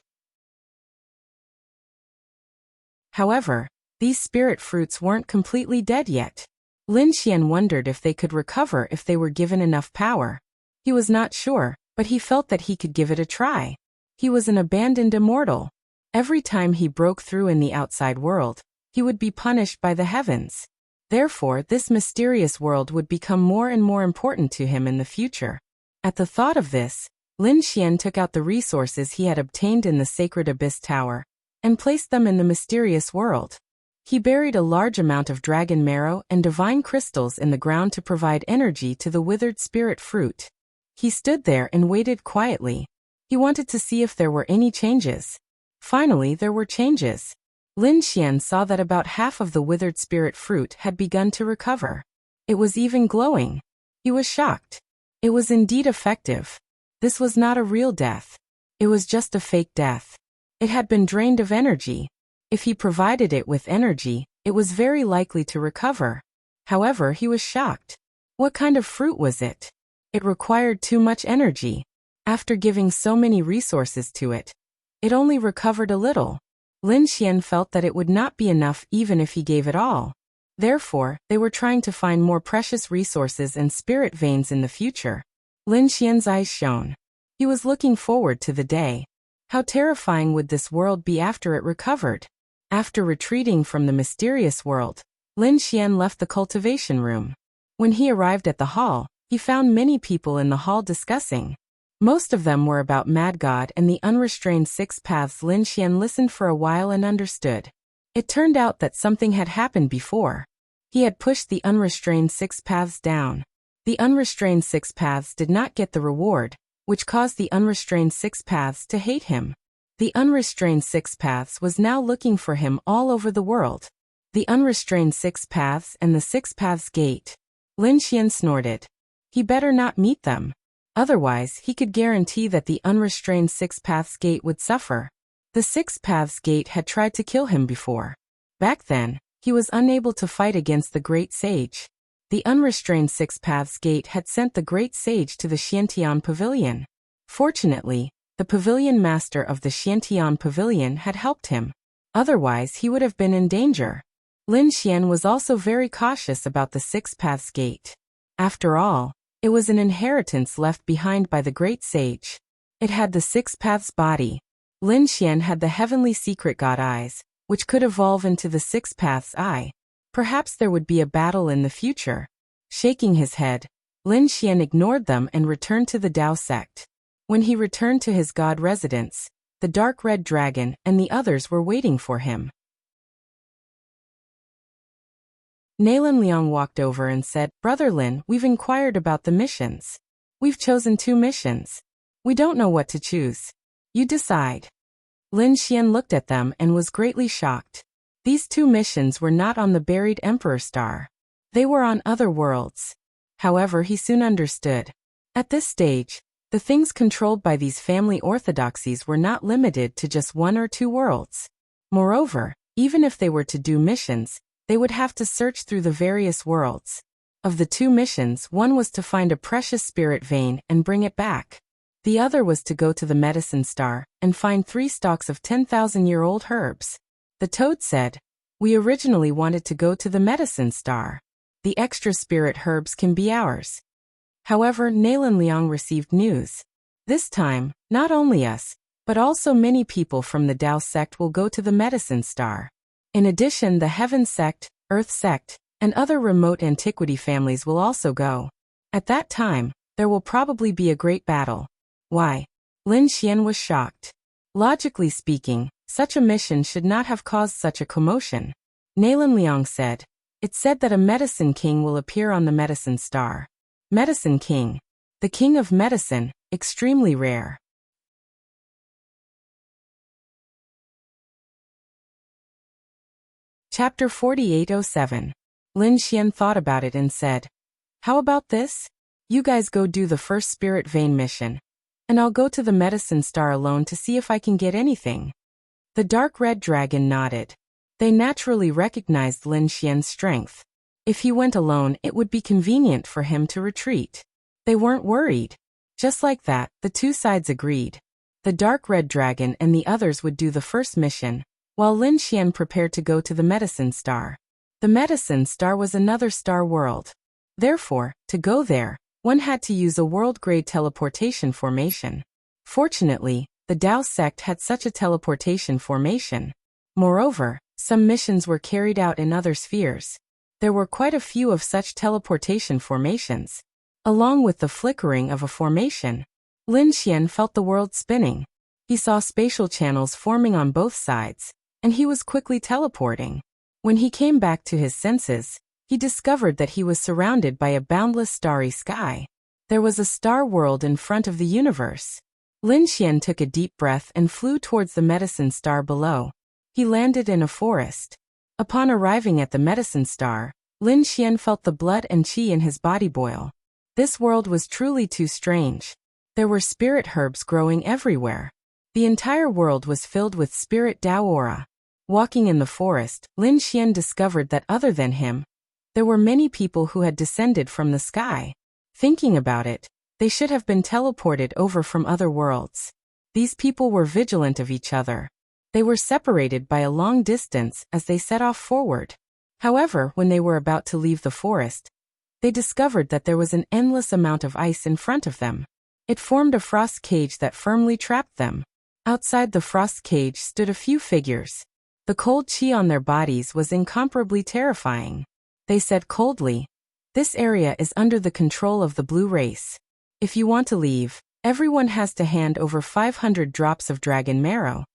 S1: However, these spirit fruits weren't completely dead yet. Lin Xian wondered if they could recover if they were given enough power. He was not sure, but he felt that he could give it a try. He was an abandoned immortal. Every time he broke through in the outside world, he would be punished by the heavens. Therefore, this mysterious world would become more and more important to him in the future. At the thought of this, Lin Xian took out the resources he had obtained in the sacred abyss tower and placed them in the mysterious world. He buried a large amount of dragon marrow and divine crystals in the ground to provide energy to the withered spirit fruit. He stood there and waited quietly. He wanted to see if there were any changes. Finally, there were changes. Lin Xian saw that about half of the withered spirit fruit had begun to recover. It was even glowing. He was shocked. It was indeed effective. This was not a real death. It was just a fake death. It had been drained of energy. If he provided it with energy, it was very likely to recover. However, he was shocked. What kind of fruit was it? It required too much energy. After giving so many resources to it, it only recovered a little. Lin Xian felt that it would not be enough even if he gave it all. Therefore, they were trying to find more precious resources and spirit veins in the future. Lin Xian's eyes shone. He was looking forward to the day. How terrifying would this world be after it recovered? After retreating from the mysterious world, Lin Xian left the cultivation room. When he arrived at the hall, he found many people in the hall discussing. Most of them were about Mad God and the unrestrained Six Paths. Lin Xian listened for a while and understood. It turned out that something had happened before. He had pushed the unrestrained Six Paths down. The unrestrained Six Paths did not get the reward, which caused the unrestrained Six Paths to hate him. The unrestrained Six Paths was now looking for him all over the world. The unrestrained Six Paths and the Six Paths Gate. Lin Xian snorted. He better not meet them. Otherwise, he could guarantee that the unrestrained Six Paths Gate would suffer. The Six Paths Gate had tried to kill him before. Back then, he was unable to fight against the Great Sage. The unrestrained Six Paths Gate had sent the Great Sage to the Xiantian Pavilion. Fortunately, the Pavilion Master of the Xiantian Pavilion had helped him. Otherwise, he would have been in danger. Lin Xian was also very cautious about the Six Paths Gate. After all, it was an inheritance left behind by the Great Sage. It had the Six Paths body. Lin Xian had the heavenly secret god eyes, which could evolve into the Six Paths eye. Perhaps there would be a battle in the future. Shaking his head, Lin Xian ignored them and returned to the Dao sect. When he returned to his god residence, the dark red dragon and the others were waiting for him. Nalan Liang walked over and said, "Brother Lin, we've inquired about the missions. We've chosen 2 missions. We don't know what to choose. You decide." Lin Xian looked at them and was greatly shocked. These 2 missions were not on the buried Emperor Star. They were on other worlds. However, he soon understood. At this stage, the things controlled by these family orthodoxies were not limited to just 1 or 2 worlds. Moreover, even if they were to do missions, they would have to search through the various worlds. Of the 2 missions, one was to find a precious spirit vein and bring it back. The other was to go to the medicine star and find 3 stalks of 10,000-year-old herbs. The toad said, "We originally wanted to go to the medicine star. The extra spirit herbs can be ours." However, Nalan Liang received news. This time, not only us, but also many people from the Tao sect will go to the medicine star. In addition, the Heaven sect, Earth sect, and other remote antiquity families will also go. At that time, there will probably be a great battle. Why? Lin Xian was shocked. Logically speaking, such a mission should not have caused such a commotion. Nalan Liang said, "It's said that a medicine king will appear on the medicine star." Medicine king. The king of medicine, extremely rare. Chapter 4807. Lin Xian thought about it and said, "How about this? You guys go do the first spirit vein mission, and I'll go to the medicine star alone to see if I can get anything." The dark red dragon nodded. They naturally recognized Lin Xian's strength. If he went alone, it would be convenient for him to retreat. They weren't worried. Just like that, the two sides agreed. The dark red dragon and the others would do the first mission, while Lin Xian prepared to go to the medicine star. The medicine star was another star world. Therefore, to go there, one had to use a world-grade teleportation formation. Fortunately, the Tao sect had such a teleportation formation. Moreover, some missions were carried out in other spheres. There were quite a few of such teleportation formations. Along with the flickering of a formation, Lin Xian felt the world spinning. He saw spatial channels forming on both sides, and he was quickly teleporting. When he came back to his senses, he discovered that he was surrounded by a boundless starry sky. There was a star world in front of the universe. Lin Xian took a deep breath and flew towards the medicine star below. He landed in a forest. Upon arriving at the medicine star, Lin Xian felt the blood and qi in his body boil. This world was truly too strange. There were spirit herbs growing everywhere. The entire world was filled with spirit Tao aura. Walking in the forest, Lin Xian discovered that other than him, there were many people who had descended from the sky. Thinking about it, they should have been teleported over from other worlds. These people were vigilant of each other. They were separated by a long distance as they set off forward. However, when they were about to leave the forest, they discovered that there was an endless amount of ice in front of them. It formed a frost cage that firmly trapped them. Outside the frost cage stood a few figures. The cold qi on their bodies was incomparably terrifying. They said coldly, "This area is under the control of the blue race. If you want to leave, everyone has to hand over 500 drops of dragon marrow."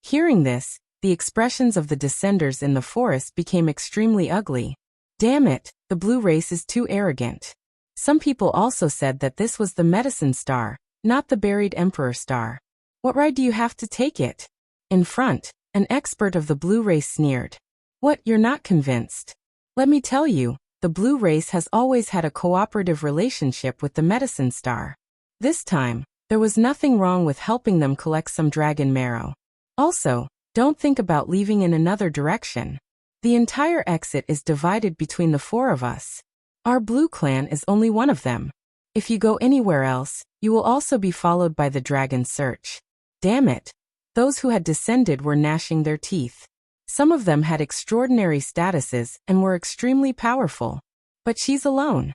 S1: Hearing this, the expressions of the descenders in the forest became extremely ugly. "Damn it, the blue race is too arrogant." Some people also said that this was the medicine star, not the buried emperor star. "What right do you have to take it?" In front, an expert of the blue race sneered. "What, you're not convinced? Let me tell you, the blue race has always had a cooperative relationship with the medicine star. This time, there was nothing wrong with helping them collect some dragon marrow. Also, don't think about leaving in another direction. The entire exit is divided between the 4 of us. Our blue clan is only one of them. If you go anywhere else, you will also be followed by the dragon search." Damn it. Those who had descended were gnashing their teeth. Some of them had extraordinary statuses and were extremely powerful. But she's alone.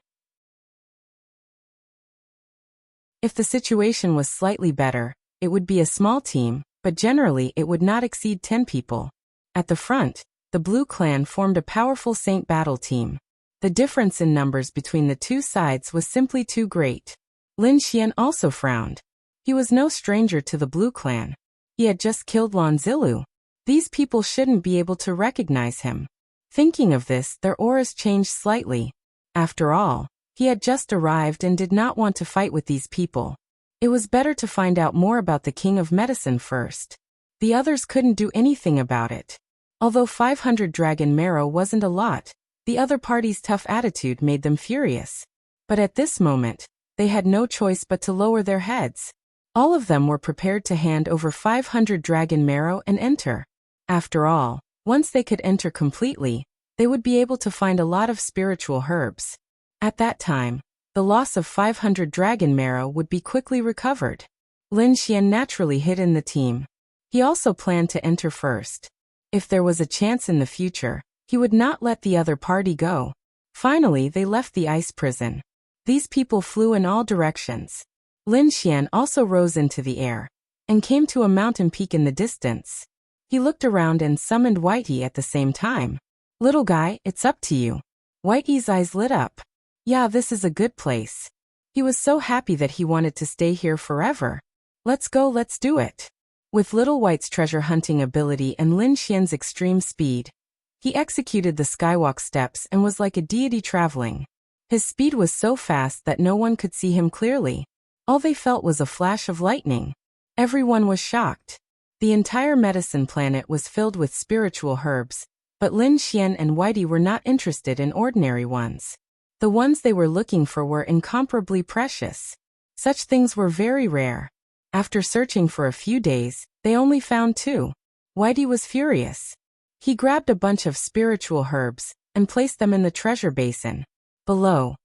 S1: If the situation was slightly better, it would be a small team, but generally it would not exceed 10 people. At the front, the blue clan formed a powerful saint battle team. The difference in numbers between the two sides was simply too great. Lin Xian also frowned. He was no stranger to the blue clan. He had just killed Lan Zilu. These people shouldn't be able to recognize him. Thinking of this, their auras changed slightly. After all, he had just arrived and did not want to fight with these people. It was better to find out more about the King of Medicine first. The others couldn't do anything about it. Although 500 dragon marrow wasn't a lot, the other party's tough attitude made them furious. But at this moment, they had no choice but to lower their heads. All of them were prepared to hand over 500 dragon marrow and enter. After all, once they could enter completely, they would be able to find a lot of spiritual herbs. At that time, the loss of 500 dragon marrow would be quickly recovered. Lin Xian naturally hid in the team. He also planned to enter first. If there was a chance in the future, he would not let the other party go. Finally, they left the ice prison. These people flew in all directions. Lin Xian also rose into the air and came to a mountain peak in the distance. He looked around and summoned Whitey at the same time. Little guy, it's up to you. Whitey's eyes lit up. Yeah, this is a good place. He was so happy that he wanted to stay here forever. Let's go, let's do it. With Little White's treasure hunting ability and Lin Xian's extreme speed, he executed the skywalk steps and was like a deity traveling. His speed was so fast that no one could see him clearly. All they felt was a flash of lightning. Everyone was shocked. The entire medicine planet was filled with spiritual herbs, but Lin Xian and Whitey were not interested in ordinary ones. The ones they were looking for were incomparably precious. Such things were very rare. After searching for a few days, they only found 2. Whitey was furious. He grabbed a bunch of spiritual herbs and placed them in the treasure basin. Below,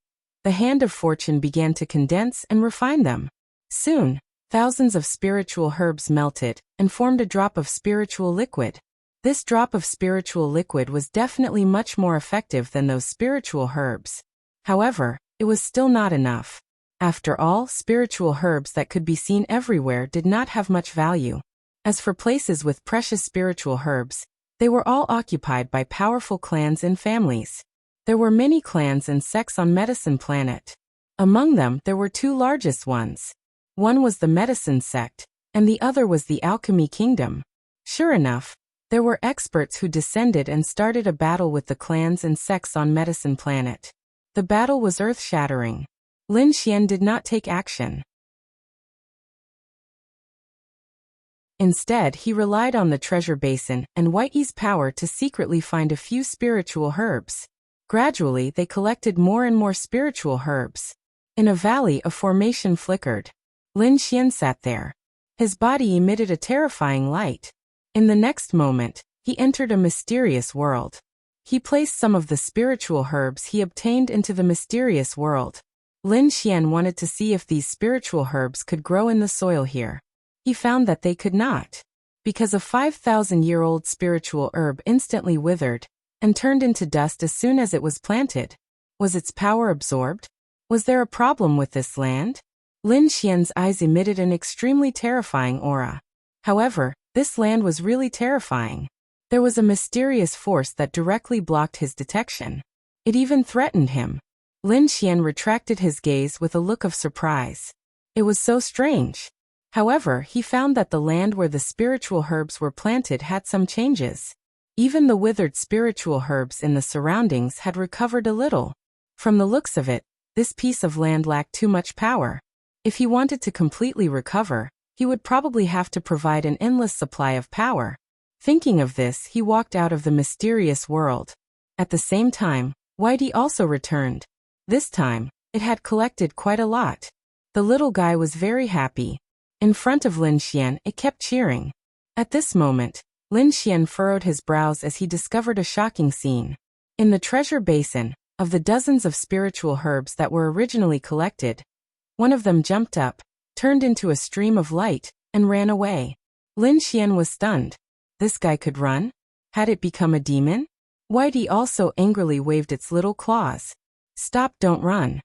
S1: the hand of fortune began to condense and refine them. Soon, thousands of spiritual herbs melted and formed a drop of spiritual liquid. This drop of spiritual liquid was definitely much more effective than those spiritual herbs. However, it was still not enough. After all, spiritual herbs that could be seen everywhere did not have much value. As for places with precious spiritual herbs, they were all occupied by powerful clans and families. There were many clans and sects on Medicine Planet. Among them, there were 2 largest ones. One was the Medicine Sect, and the other was the Alchemy Kingdom. Sure enough, there were experts who descended and started a battle with the clans and sects on Medicine Planet. The battle was earth-shattering. Lin Xian did not take action. Instead, he relied on the treasure basin and Whitey's power to secretly find a few spiritual herbs. Gradually, they collected more and more spiritual herbs. In a valley, a formation flickered. Lin Xian sat there. His body emitted a terrifying light. In the next moment, he entered a mysterious world. He placed some of the spiritual herbs he obtained into the mysterious world. Lin Xian wanted to see if these spiritual herbs could grow in the soil here. He found that they could not. Because a 5,000-year-old spiritual herb instantly withered and turned into dust as soon as it was planted. Was its power absorbed? Was there a problem with this land? Lin Xian's eyes emitted an extremely terrifying aura. However, this land was really terrifying. There was a mysterious force that directly blocked his detection. It even threatened him. Lin Xian retracted his gaze with a look of surprise. It was so strange. However, he found that the land where the spiritual herbs were planted had some changes. Even the withered spiritual herbs in the surroundings had recovered a little. From the looks of it, this piece of land lacked too much power. If he wanted to completely recover, he would probably have to provide an endless supply of power. Thinking of this, he walked out of the mysterious world. At the same time, Whitey also returned. This time, it had collected quite a lot. The little guy was very happy. In front of Lin Xian, it kept cheering. At this moment, Lin Xian furrowed his brows as he discovered a shocking scene. In the treasure basin, of the dozens of spiritual herbs that were originally collected, one of them jumped up, turned into a stream of light, and ran away. Lin Xian was stunned. This guy could run? Had it become a demon? Whitey also angrily waved its little claws. Stop, don't run.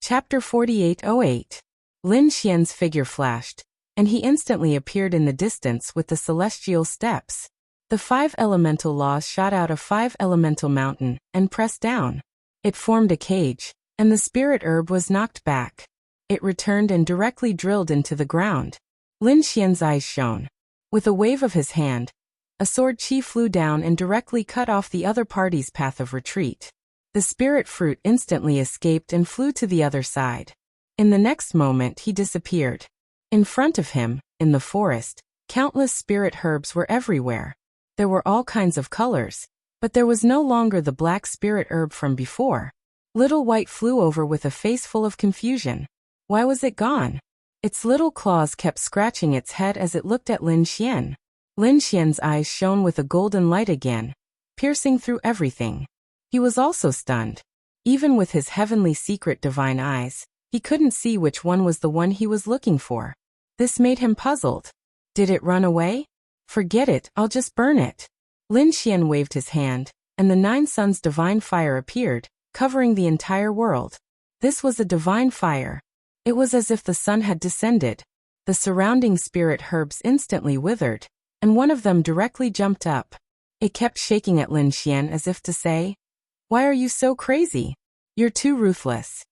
S1: Chapter 4808. Lin Xian's figure flashed, and he instantly appeared in the distance with the celestial steps. The 5 elemental laws shot out of 5 elemental mountain and pressed down. It formed a cage, and the spirit herb was knocked back. It returned and directly drilled into the ground. Lin Xian's eyes shone. With a wave of his hand, a sword chi flew down and directly cut off the other party's path of retreat. The spirit fruit instantly escaped and flew to the other side. In the next moment, he disappeared. In front of him, in the forest, countless spirit herbs were everywhere. There were all kinds of colors, but there was no longer the black spirit herb from before. Little White flew over with a face full of confusion. Why was it gone? Its little claws kept scratching its head as it looked at Lin Xian. Lin Xian's eyes shone with a golden light again, piercing through everything. He was also stunned. Even with his heavenly secret divine eyes, he couldn't see which one was the one he was looking for. This made him puzzled. Did it run away? Forget it, I'll just burn it. Lin Xian waved his hand, and the 9 suns divine fire appeared, covering the entire world. This was a divine fire. It was as if the sun had descended. The surrounding spirit herbs instantly withered, and one of them directly jumped up. It kept shaking at Lin Xian as if to say, "Why are you so crazy? You're too ruthless."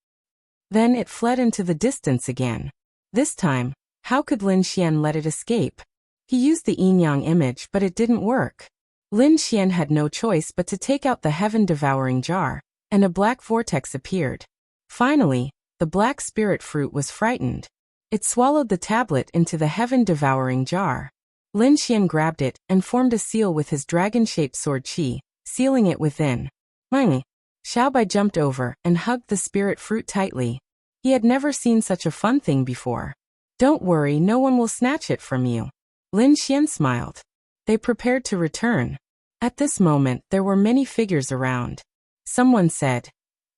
S1: Then it fled into the distance again. This time, how could Lin Xian let it escape? He used the yin-yang image, but it didn't work. Lin Xian had no choice but to take out the heaven-devouring jar, and a black vortex appeared. Finally, the black spirit fruit was frightened. It swallowed the tablet into the heaven-devouring jar. Lin Xian grabbed it and formed a seal with his dragon-shaped sword qi, sealing it within. Xiaobai jumped over and hugged the spirit fruit tightly. He had never seen such a fun thing before. "Don't worry, no one will snatch it from you." Lin Xian smiled. They prepared to return. At this moment, there were many figures around. Someone said,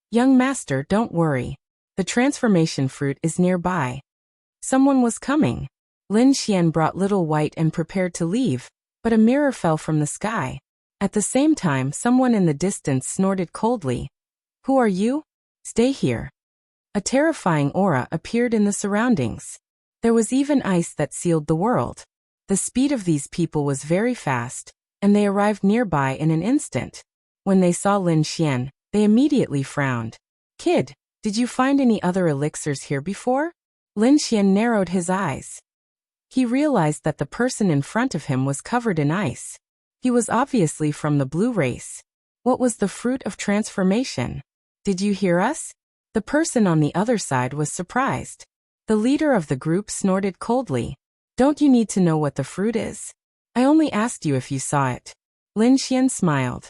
S1: "Young master, don't worry. The transformation fruit is nearby." Someone was coming. Lin Xian brought Little White and prepared to leave, but a mirror fell from the sky. At the same time, someone in the distance snorted coldly. "Who are you? Stay here." A terrifying aura appeared in the surroundings. There was even ice that sealed the world. The speed of these people was very fast, and they arrived nearby in an instant. When they saw Lin Xian, they immediately frowned. "Kid, did you find any other elixirs here before?" Lin Xian narrowed his eyes. He realized that the person in front of him was covered in ice. He was obviously from the blue race. What was the fruit of transformation? "Did you hear us?" The person on the other side was surprised. The leader of the group snorted coldly. "Don't you need to know what the fruit is? I only asked you if you saw it." Lin Xian smiled.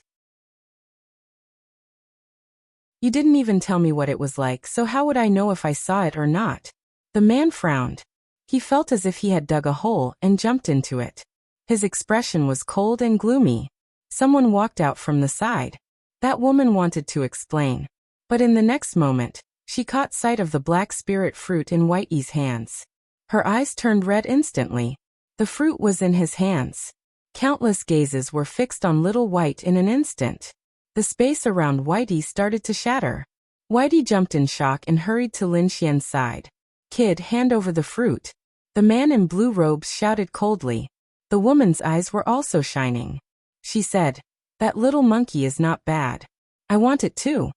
S1: "You didn't even tell me what it was like, so how would I know if I saw it or not?" The man frowned. He felt as if he had dug a hole and jumped into it. His expression was cold and gloomy. Someone walked out from the side. That woman wanted to explain. But in the next moment, she caught sight of the black spirit fruit in White Yi's hands. Her eyes turned red instantly. The fruit was in his hands. Countless gazes were fixed on Little White in an instant. The space around White Yi started to shatter. White Yi jumped in shock and hurried to Lin Xian's side. "Kid, hand over the fruit." The man in blue robes shouted coldly. The woman's eyes were also shining. She said, "That little monkey is not bad. I want it too."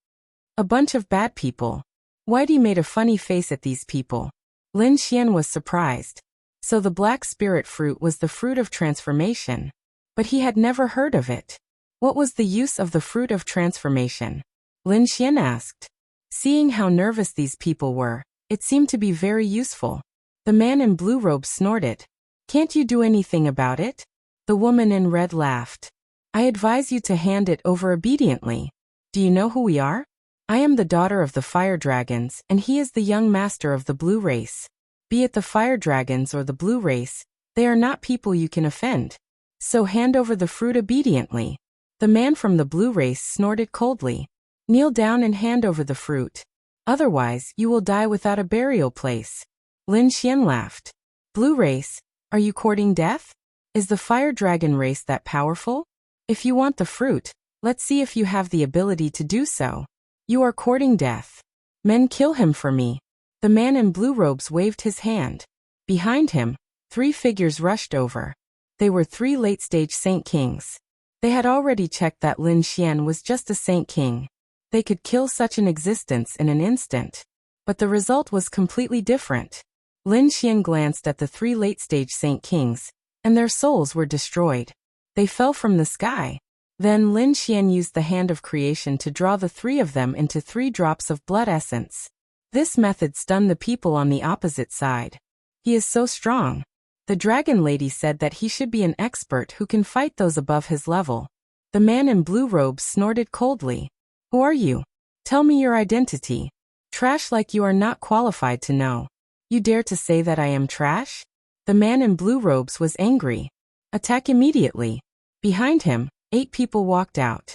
S1: A bunch of bad people. Whitey made a funny face at these people. Lin Xian was surprised. So the black spirit fruit was the fruit of transformation. But he had never heard of it. What was the use of the fruit of transformation? Lin Xian asked. Seeing how nervous these people were, it seemed to be very useful. The man in blue robes snorted. "Can't you do anything about it?" The woman in red laughed. "I advise you to hand it over obediently. Do you know who we are? I am the daughter of the fire dragons, and he is the young master of the blue race. Be it the fire dragons or the blue race, they are not people you can offend. So hand over the fruit obediently." The man from the blue race snorted coldly. "Kneel down and hand over the fruit. Otherwise, you will die without a burial place." Lin Xian laughed. "Blue race, are you courting death? Is the fire dragon race that powerful? If you want the fruit, let's see if you have the ability to do so. You are courting death. Men, kill him for me." The man in blue robes waved his hand. Behind him, 3 figures rushed over. They were 3 late-stage Saint Kings. They had already checked that Lin Xian was just a Saint King. They could kill such an existence in an instant. But the result was completely different. Lin Xian glanced at the 3 late-stage Saint Kings, and their souls were destroyed. They fell from the sky. Then Lin Xian used the hand of creation to draw the 3 of them into 3 drops of blood essence. This method stunned the people on the opposite side. "He is so strong." The dragon lady said that he should be an expert who can fight those above his level. The man in blue robes snorted coldly. "Who are you? Tell me your identity. Trash like you are not qualified to know. You dare to say that I am trash?" The man in blue robes was angry. "Attack immediately." Behind him, 8 people walked out.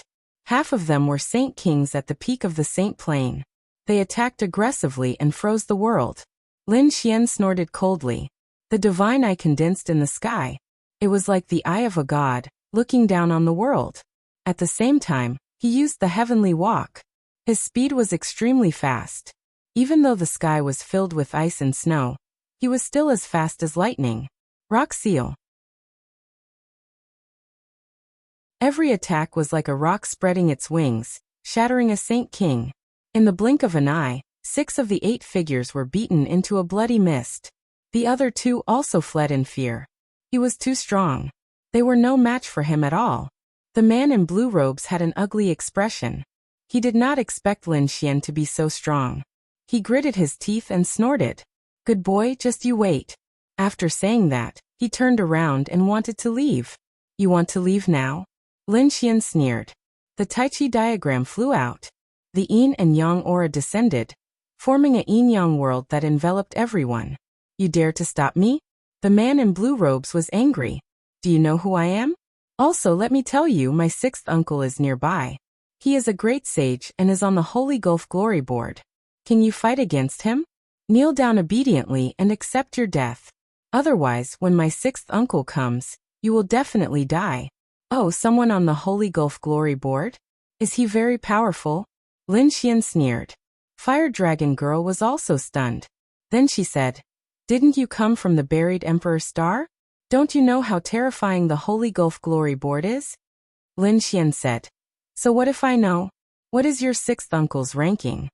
S1: Half of them were Saint Kings at the peak of the Saint Plain. They attacked aggressively and froze the world. Lin Xian snorted coldly. The divine eye condensed in the sky. It was like the eye of a god, looking down on the world. At the same time, he used the heavenly walk. His speed was extremely fast. Even though the sky was filled with ice and snow, he was still as fast as lightning. Rock seal. Every attack was like a rock spreading its wings, shattering a Saint King. In the blink of an eye, 6 of the 8 figures were beaten into a bloody mist. The other 2 also fled in fear. He was too strong. They were no match for him at all. The man in blue robes had an ugly expression. He did not expect Lin Xian to be so strong. He gritted his teeth and snorted. "Good boy, just you wait." After saying that, he turned around and wanted to leave. "You want to leave now?" Lin Xian sneered. The Tai Chi diagram flew out. The yin and yang aura descended, forming a yin-yang world that enveloped everyone. "You dare to stop me?" The man in blue robes was angry. "Do you know who I am? Also, let me tell you, my 6th uncle is nearby. He is a great sage and is on the Holy Gulf Glory Board. Can you fight against him? Kneel down obediently and accept your death. Otherwise, when my 6th uncle comes, you will definitely die." "Oh, someone on the Holy Gulf Glory Board? Is he very powerful?" Lin Xian sneered. Fire Dragon Girl was also stunned. Then she said, "Didn't you come from the buried Emperor's star? Don't you know how terrifying the Holy Gulf Glory Board is?" Lin Xian said, "So what if I know? What is your 6th uncle's ranking?"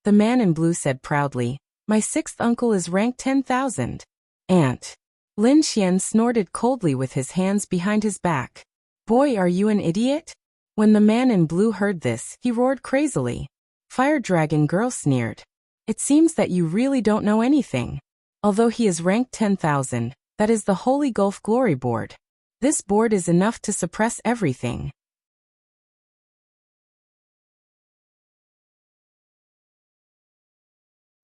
S1: The man in blue said proudly, "My 6th uncle is ranked 10,000. Ant." Lin Xian snorted coldly with his hands behind his back. "Boy, are you an idiot?" When the man in blue heard this, he roared crazily. Fire Dragon Girl sneered. "It seems that you really don't know anything. Although he is ranked 10,000, that is the Holy Gulf Glory Board. This board is enough to suppress everything."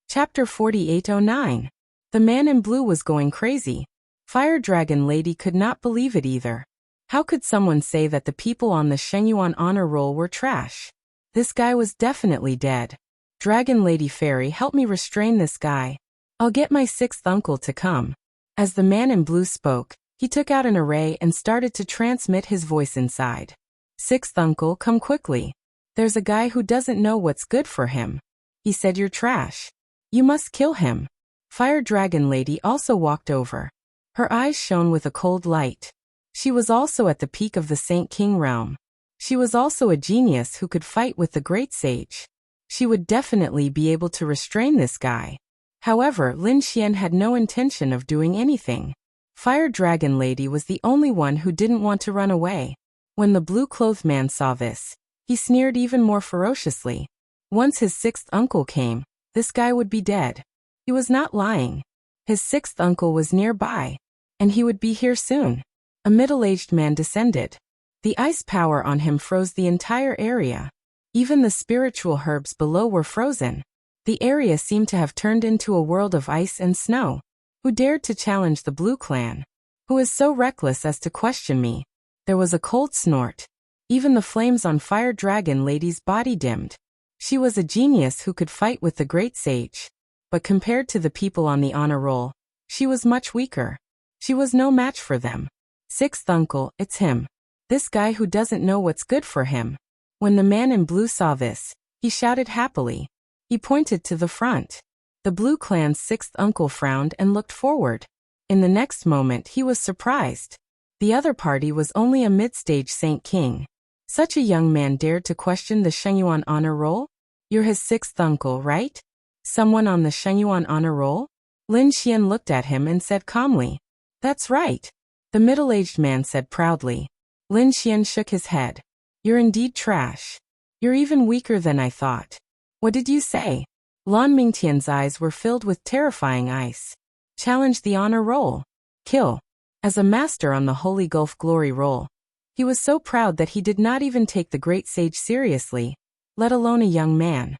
S1: Chapter 4809. The man in blue was going crazy. Fire Dragon Lady could not believe it either. How could someone say that the people on the Shengyuan honor roll were trash? This guy was definitely dead. "Dragon Lady Fairy, help me restrain this guy. I'll get my 6th uncle to come." As the man in blue spoke, he took out an array and started to transmit his voice inside. "6th uncle, come quickly. There's a guy who doesn't know what's good for him. He said you're trash. You must kill him." Fire Dragon Lady also walked over. Her eyes shone with a cold light. She was also at the peak of the Saint King realm. She was also a genius who could fight with the great sage. She would definitely be able to restrain this guy. However, Lin Xian had no intention of doing anything. Fire Dragon Lady was the only one who didn't want to run away. When the blue-clothed man saw this, he sneered even more ferociously. Once his 6th uncle came, this guy would be dead. He was not lying. His 6th uncle was nearby, and he would be here soon. A middle-aged man descended. The ice power on him froze the entire area. Even the spiritual herbs below were frozen. The area seemed to have turned into a world of ice and snow. "Who dared to challenge the Blue Clan? Who is so reckless as to question me?" There was a cold snort. Even the flames on Fire Dragon Lady's body dimmed. She was a genius who could fight with the great sage. But compared to the people on the honor roll, she was much weaker. She was no match for them. 6th uncle, it's him. This guy who doesn't know what's good for him. When the man in blue saw this, he shouted happily. He pointed to the front. The Blue Clan's 6th uncle frowned and looked forward. In the next moment he was surprised. The other party was only a mid-stage Saint King. Such a young man dared to question the Shengyuan honor roll? "You're his 6th uncle, right? Someone on the Shengyuan honor roll?" Lin Xian looked at him and said calmly. "That's right." The middle-aged man said proudly. Lin Xian shook his head. "You're indeed trash. You're even weaker than I thought." "What did you say?" Lan Mingtian's eyes were filled with terrifying ice. "Challenge the honor roll. Kill." As a master on the Holy Gulf Glory roll, he was so proud that he did not even take the great sage seriously, let alone a young man.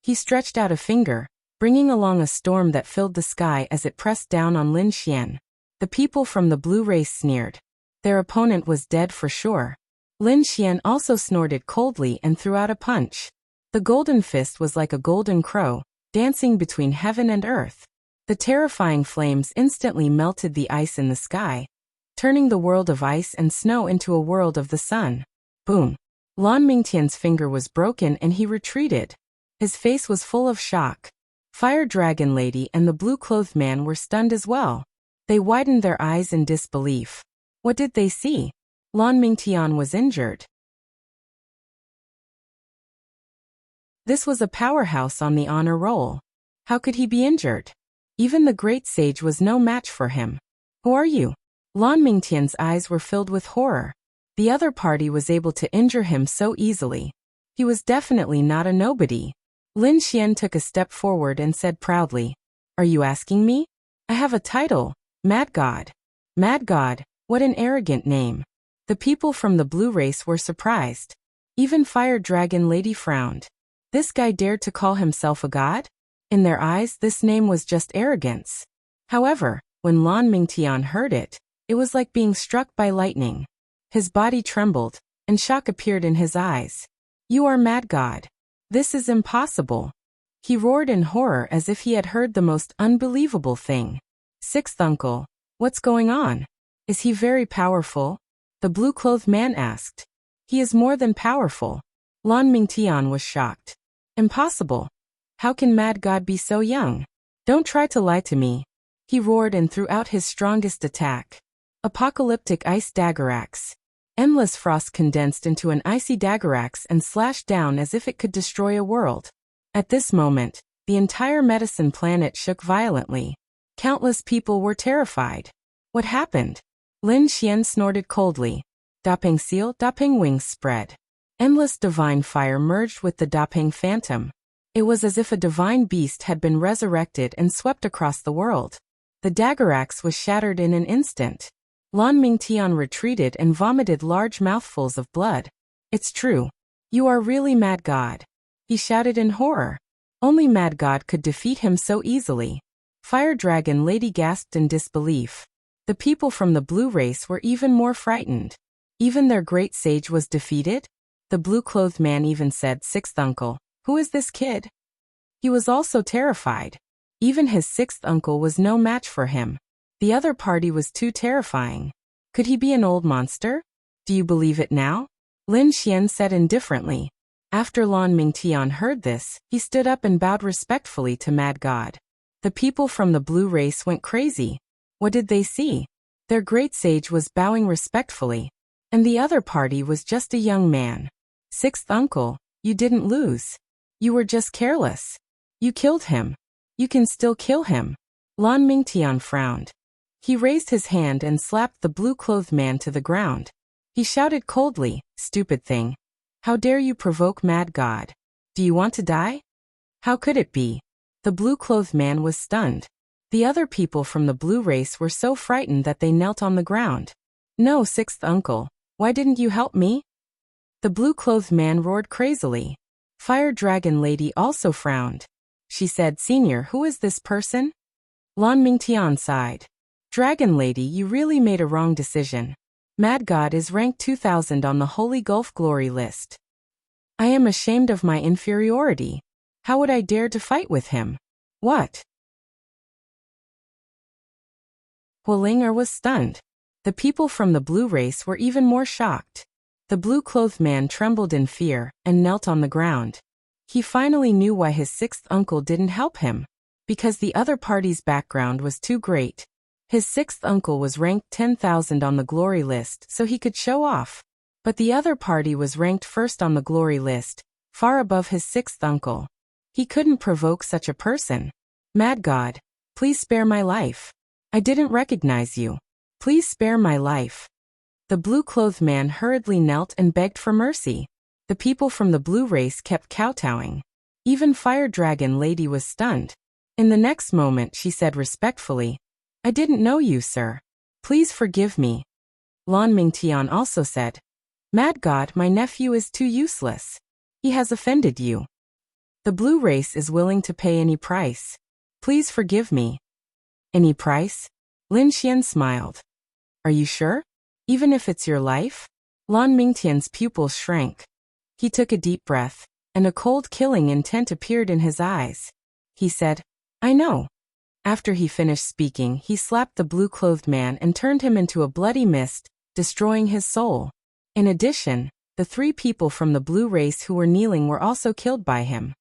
S1: He stretched out a finger, bringing along a storm that filled the sky as it pressed down on Lin Xian. The people from the blue race sneered. Their opponent was dead for sure. Lin Xian also snorted coldly and threw out a punch. The golden fist was like a golden crow, dancing between heaven and earth. The terrifying flames instantly melted the ice in the sky, turning the world of ice and snow into a world of the sun. Boom! Lan Mingtian's finger was broken and he retreated. His face was full of shock. Fire Dragon Lady and the blue-clothed man were stunned as well. They widened their eyes in disbelief. What did they see? Lan Mingtian was injured. This was a powerhouse on the honor roll. How could he be injured? Even the great sage was no match for him. Who are you? Lan Mingtian's eyes were filled with horror. The other party was able to injure him so easily. He was definitely not a nobody. Lin Xian took a step forward and said proudly, "Are you asking me? I have a title, Mad God." Mad God, what an arrogant name. The people from the blue race were surprised. Even Fire Dragon Lady frowned. This guy dared to call himself a god? In their eyes, this name was just arrogance. However, when Lan Mingtian heard it, it was like being struck by lightning. His body trembled, and shock appeared in his eyes. "You are Mad God. This is impossible." He roared in horror as if he had heard the most unbelievable thing. "Sixth uncle, what's going on? Is he very powerful?" The blue-clothed man asked. "He is more than powerful." Lan Mingtian was shocked. "Impossible. How can Mad God be so young? Don't try to lie to me." He roared and threw out his strongest attack. Apocalyptic Ice Daggeraxe. Endless frost condensed into an icy daggeraxe and slashed down as if it could destroy a world. At this moment, the entire medicine planet shook violently. Countless people were terrified. What happened? Lin Xian snorted coldly. Dapeng seal, Dapeng wings spread. Endless divine fire merged with the Dapeng phantom. It was as if a divine beast had been resurrected and swept across the world. The daggeraxe was shattered in an instant. Lan Mingtian retreated and vomited large mouthfuls of blood. "It's true. You are really Mad God," he shouted in horror. Only Mad God could defeat him so easily. Fire Dragon Lady gasped in disbelief. The people from the blue race were even more frightened. Even their great sage was defeated? The blue-clothed man even said, "Sixth uncle, who is this kid?" He was also terrified. Even his sixth uncle was no match for him. The other party was too terrifying. Could he be an old monster? "Do you believe it now?" Lin Xian said indifferently. After Lan Mingtian heard this, he stood up and bowed respectfully to Mad God. The people from the blue race went crazy. What did they see? Their great sage was bowing respectfully, and the other party was just a young man. "Sixth uncle, you didn't lose. You were just careless. You killed him. You can still kill him." Lan Mingtian frowned. He raised his hand and slapped the blue-clothed man to the ground. He shouted coldly, "Stupid thing. How dare you provoke Mad God? Do you want to die?" How could it be? The blue-clothed man was stunned. The other people from the blue race were so frightened that they knelt on the ground. "No, sixth uncle, why didn't you help me?" The blue-clothed man roared crazily. Fire Dragon Lady also frowned. She said, "Senior, who is this person?" Lan Mingtian sighed. "Dragon Lady, you really made a wrong decision. Mad God is ranked 2000 on the Holy Gulf Glory list. I am ashamed of my inferiority. How would I dare to fight with him? What?" Huolinger was stunned. The people from the blue race were even more shocked. The blue-clothed man trembled in fear and knelt on the ground. He finally knew why his sixth uncle didn't help him. Because the other party's background was too great. His sixth uncle was ranked 10,000 on the glory list so he could show off. But the other party was ranked first on the glory list, far above his sixth uncle. He couldn't provoke such a person. "Mad God, please spare my life. I didn't recognize you. Please spare my life." The blue-clothed man hurriedly knelt and begged for mercy. The people from the blue race kept kowtowing. Even Fire Dragon Lady was stunned. In the next moment she said respectfully, "I didn't know you, sir. Please forgive me." Lan Mingtian also said, "Mad God, my nephew is too useless. He has offended you. The blue race is willing to pay any price. Please forgive me." "Any price?" Lin Xian smiled. "Are you sure? Even if it's your life?" Lan Mingtian's pupils shrank. He took a deep breath, and a cold killing intent appeared in his eyes. He said, "I know." After he finished speaking, he slapped the blue-clothed man and turned him into a bloody mist, destroying his soul. In addition, the 3 people from the blue race who were kneeling were also killed by him.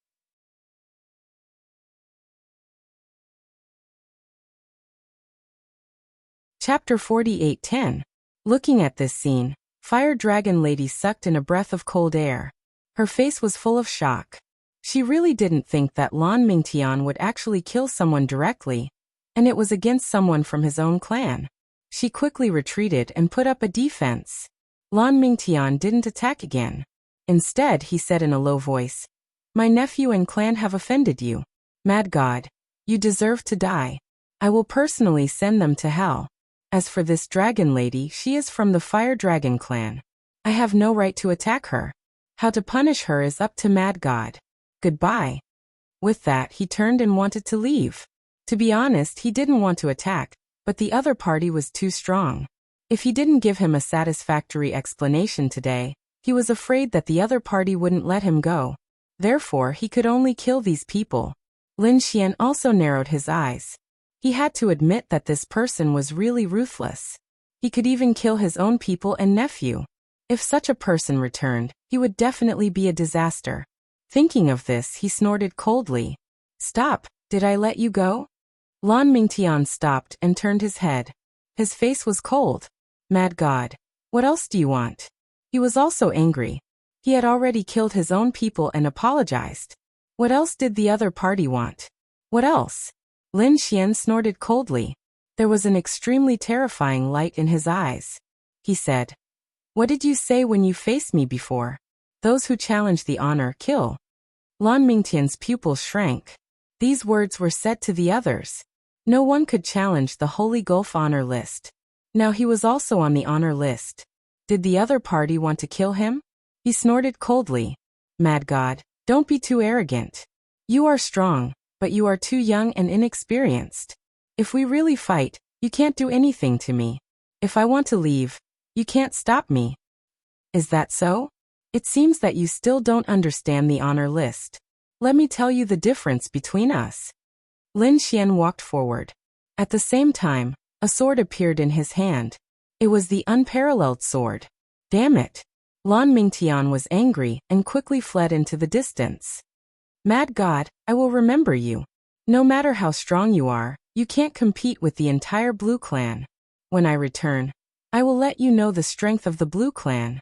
S1: Chapter 48:10. Looking at this scene, Fire Dragon Lady sucked in a breath of cold air. Her face was full of shock. She really didn't think that Lan Mingtian would actually kill someone directly, and it was against someone from his own clan. She quickly retreated and put up a defense. Lan Mingtian didn't attack again. Instead, he said in a low voice, "My nephew and clan have offended you. Mad God, you deserve to die. I will personally send them to hell. As for this dragon lady, she is from the Fire Dragon clan. I have no right to attack her. How to punish her is up to Mad God. Goodbye." With that, he turned and wanted to leave. To be honest, he didn't want to attack, but the other party was too strong. If he didn't give him a satisfactory explanation today, he was afraid that the other party wouldn't let him go. Therefore, he could only kill these people. Lin Xian also narrowed his eyes. He had to admit that this person was really ruthless. He could even kill his own people and nephew. If such a person returned, he would definitely be a disaster. Thinking of this, he snorted coldly. "Stop, did I let you go?" Lan Mingtian stopped and turned his head. His face was cold. "Mad God, what else do you want?" He was also angry. He had already killed his own people and apologized. What else did the other party want? What else? Lin Xian snorted coldly. There was an extremely terrifying light in his eyes. He said, "What did you say when you faced me before? Those who challenge the honor kill." Lan Mingtian's pupils shrank. These words were said to the others. No one could challenge the Holy Gulf honor list. Now he was also on the honor list. Did the other party want to kill him? He snorted coldly. "Mad God, don't be too arrogant. You are strong, but you are too young and inexperienced. If we really fight, you can't do anything to me. If I want to leave, you can't stop me." "Is that so? It seems that you still don't understand the honor list. Let me tell you the difference between us." Lin Xian walked forward. At the same time, a sword appeared in his hand. It was the unparalleled sword. Damn it! Lan Mingtian was angry and quickly fled into the distance. "Mad God, I will remember you. No matter how strong you are, you can't compete with the entire Blue Clan. When I return, I will let you know the strength of the Blue Clan."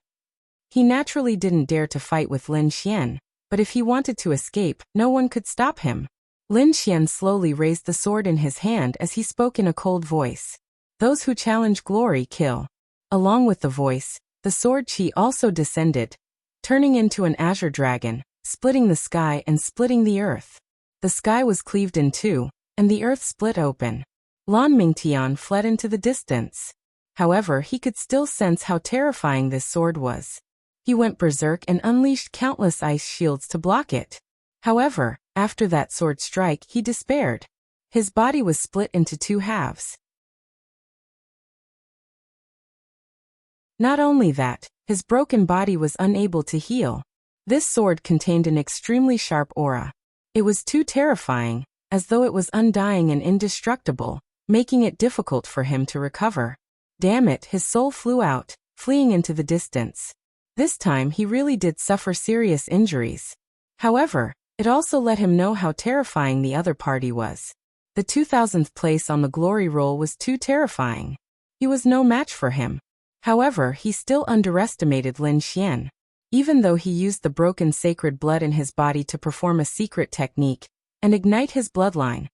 S1: He naturally didn't dare to fight with Lin Xian, but if he wanted to escape, no one could stop him. Lin Xian slowly raised the sword in his hand as he spoke in a cold voice. "Those who challenge glory kill." Along with the voice, the sword chi also descended, turning into an azure dragon, splitting the sky and splitting the earth. The sky was cleaved in two, and the earth split open. Lan Mingtian fled into the distance. However, he could still sense how terrifying this sword was. He went berserk and unleashed countless ice shields to block it. However, after that sword strike, he despaired. His body was split into 2 halves. Not only that, his broken body was unable to heal. This sword contained an extremely sharp aura. It was too terrifying, as though it was undying and indestructible, making it difficult for him to recover. Damn it, his soul flew out, fleeing into the distance. This time he really did suffer serious injuries. However, it also let him know how terrifying the other party was. The 2000th place on the glory roll was too terrifying. He was no match for him. However, he still underestimated Lin Xian. Even though he used the broken sacred blood in his body to perform a secret technique and ignite his bloodline,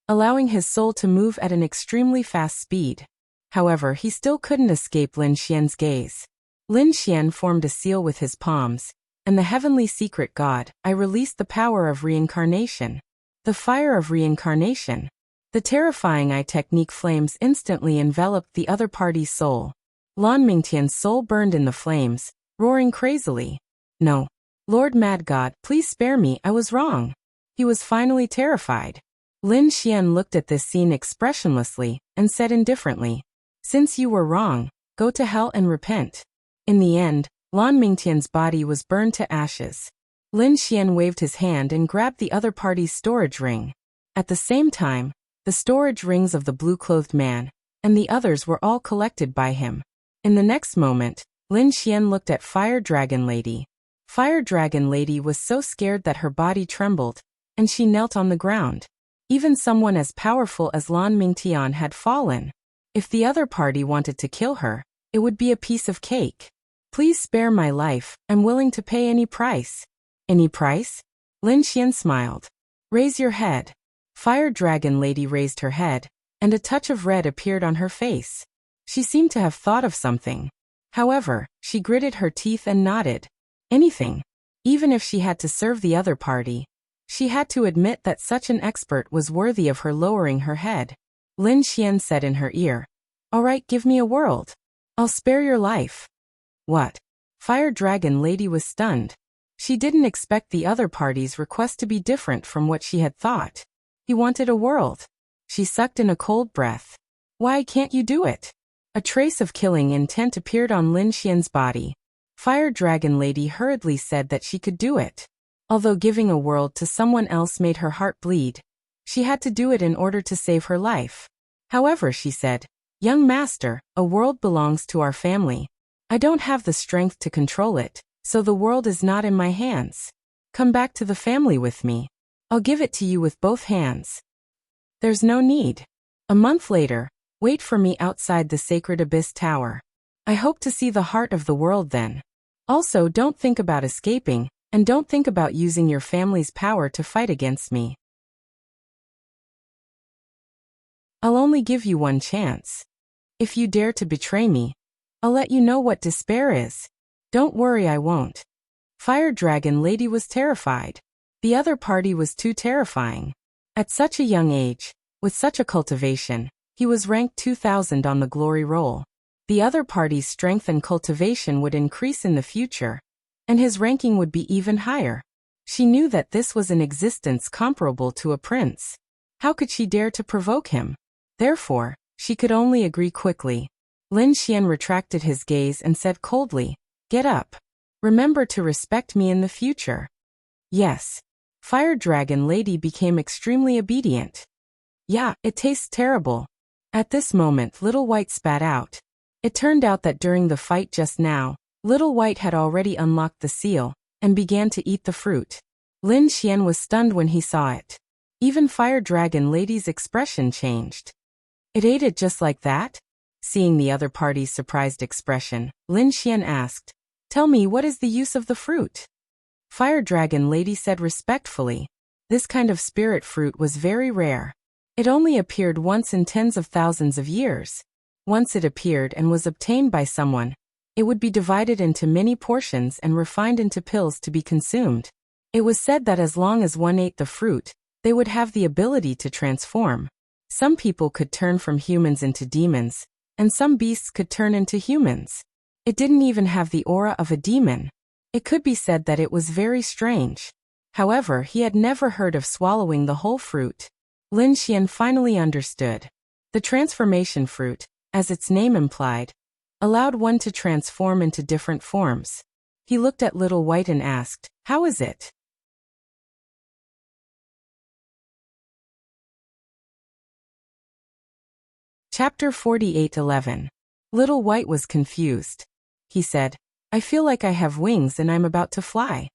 S1: allowing his soul to move at an extremely fast speed. However, he still couldn't escape Lin Xian's gaze. Lin Xian formed a seal with his palms, and the heavenly secret god, I released the power of reincarnation. The fire of reincarnation. The terrifying eye technique flames instantly enveloped the other party's soul. Lan Mingtian's soul burned in the flames, roaring crazily. "No. Lord Mad God, please spare me, I was wrong." He was finally terrified. Lin Xian looked at this scene expressionlessly, and said indifferently, "Since you were wrong, go to hell and repent." In the end, Lan Mingtian's body was burned to ashes. Lin Xian waved his hand and grabbed the other party's storage ring. At the same time, the storage rings of the blue-clothed man and the others were all collected by him. In the next moment, Lin Xian looked at Fire Dragon Lady. Fire Dragon Lady was so scared that her body trembled, and she knelt on the ground. Even someone as powerful as Lan Mingtian had fallen. If the other party wanted to kill her, it would be a piece of cake. Please spare my life, I'm willing to pay any price. Any price? Lin Xian smiled. Raise your head. Fire Dragon Lady raised her head, and a touch of red appeared on her face. She seemed to have thought of something. However, she gritted her teeth and nodded. Anything. Even if she had to serve the other party. She had to admit that such an expert was worthy of her lowering her head. Lin Xian said in her ear, "All right, give me a world. I'll spare your life." What? Fire Dragon Lady was stunned. She didn't expect the other party's request to be different from what she had thought. He wanted a world. She sucked in a cold breath. Why can't you do it? A trace of killing intent appeared on Lin Xian's body. Fire Dragon Lady hurriedly said that she could do it. Although giving a world to someone else made her heart bleed, she had to do it in order to save her life. However, she said, "Young master, a world belongs to our family. I don't have the strength to control it, so the world is not in my hands. Come back to the family with me. I'll give it to you with both hands." There's no need. A month later, wait for me outside the Sacred Abyss Tower. I hope to see the heart of the world then. Also, don't think about escaping, and don't think about using your family's power to fight against me. I'll only give you one chance. If you dare to betray me, I'll let you know what despair is. Don't worry, I won't. Fire Dragon Lady was terrified. The other party was too terrifying. At such a young age, with such a cultivation, he was ranked 2000 on the glory roll. The other party's strength and cultivation would increase in the future, and his ranking would be even higher. She knew that this was an existence comparable to a prince. How could she dare to provoke him? Therefore, she could only agree quickly. Lin Xian retracted his gaze and said coldly, "Get up. Remember to respect me in the future." Yes. Fire Dragon Lady became extremely obedient. Yeah, it tastes terrible. At this moment, Little White spat out. It turned out that during the fight just now, Little White had already unlocked the seal and began to eat the fruit. Lin Xian was stunned when he saw it. Even Fire Dragon Lady's expression changed. It ate it just like that? Seeing the other party's surprised expression, Lin Xian asked, "Tell me, what is the use of the fruit?" Fire Dragon Lady said respectfully, "This kind of spirit fruit was very rare. It only appeared once in tens of thousands of years. Once it appeared and was obtained by someone, it would be divided into many portions and refined into pills to be consumed. It was said that as long as one ate the fruit, they would have the ability to transform. Some people could turn from humans into demons, and some beasts could turn into humans. It didn't even have the aura of a demon. It could be said that it was very strange. However, he had never heard of swallowing the whole fruit." Lin Xian finally understood. The transformation fruit, as its name implied, allowed one to transform into different forms. He looked at Little White and asked, "How is it?" Chapter 48:11. Little White was confused. He said, "I feel like I have wings and I'm about to fly."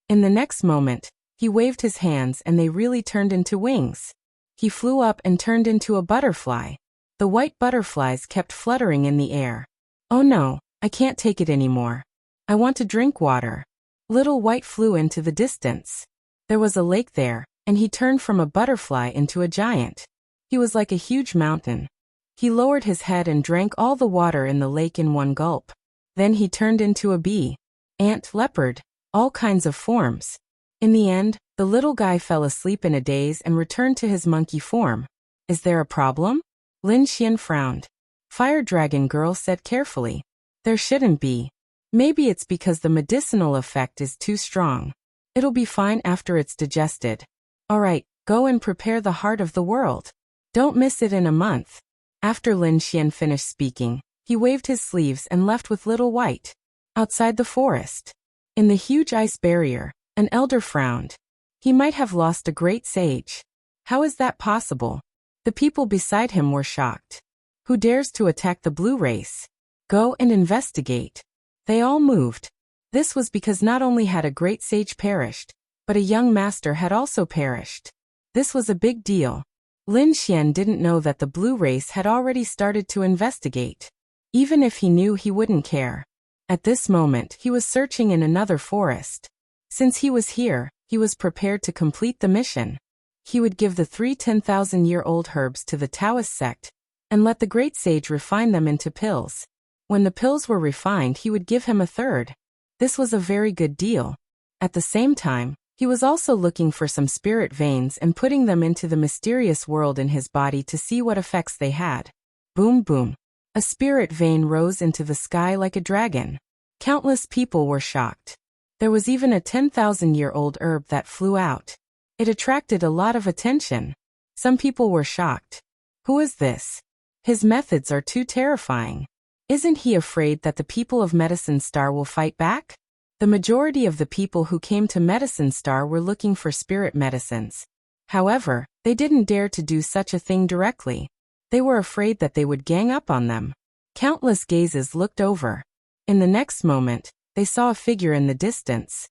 S1: In the next moment, he waved his hands and they really turned into wings. He flew up and turned into a butterfly. The white butterflies kept fluttering in the air. "Oh no, I can't take it anymore. I want to drink water." Little White flew into the distance. There was a lake there, and he turned from a butterfly into a giant. He was like a huge mountain. He lowered his head and drank all the water in the lake in one gulp. Then he turned into a bee, ant, leopard, all kinds of forms. In the end, the little guy fell asleep in a daze and returned to his monkey form. "Is there a problem?" Lin Xian frowned. Fire Dragon Girl said carefully, "There shouldn't be. Maybe it's because the medicinal effect is too strong. It'll be fine after it's digested. Alright, go and prepare the heart of the world. Don't miss it in a month." After Lin Xian finished speaking, he waved his sleeves and left with Little White. Outside the forest, in the huge ice barrier, an elder frowned. He might have lost a great sage. How is that possible? The people beside him were shocked. Who dares to attack the blue race? Go and investigate. They all moved. This was because not only had a great sage perished, but a young master had also perished. This was a big deal. Lin Xian didn't know that the blue race had already started to investigate. Even if he knew, he wouldn't care. At this moment, he was searching in another forest. Since he was here, he was prepared to complete the mission. He would give the 3 10,000-year-old herbs to the Taoist sect, and let the great sage refine them into pills. When the pills were refined, he would give him a third. This was a very good deal. At the same time, he was also looking for some spirit veins and putting them into the mysterious world in his body to see what effects they had. Boom boom. A spirit vein rose into the sky like a dragon. Countless people were shocked. There was even a 10,000-year-old herb that flew out. It attracted a lot of attention. Some people were shocked. Who is this? His methods are too terrifying. Isn't he afraid that the people of Medicine Star will fight back? The majority of the people who came to Medicine Star were looking for spirit medicines. However, they didn't dare to do such a thing directly. They were afraid that they would gang up on them. Countless gazes looked over. In the next moment, they saw a figure in the distance.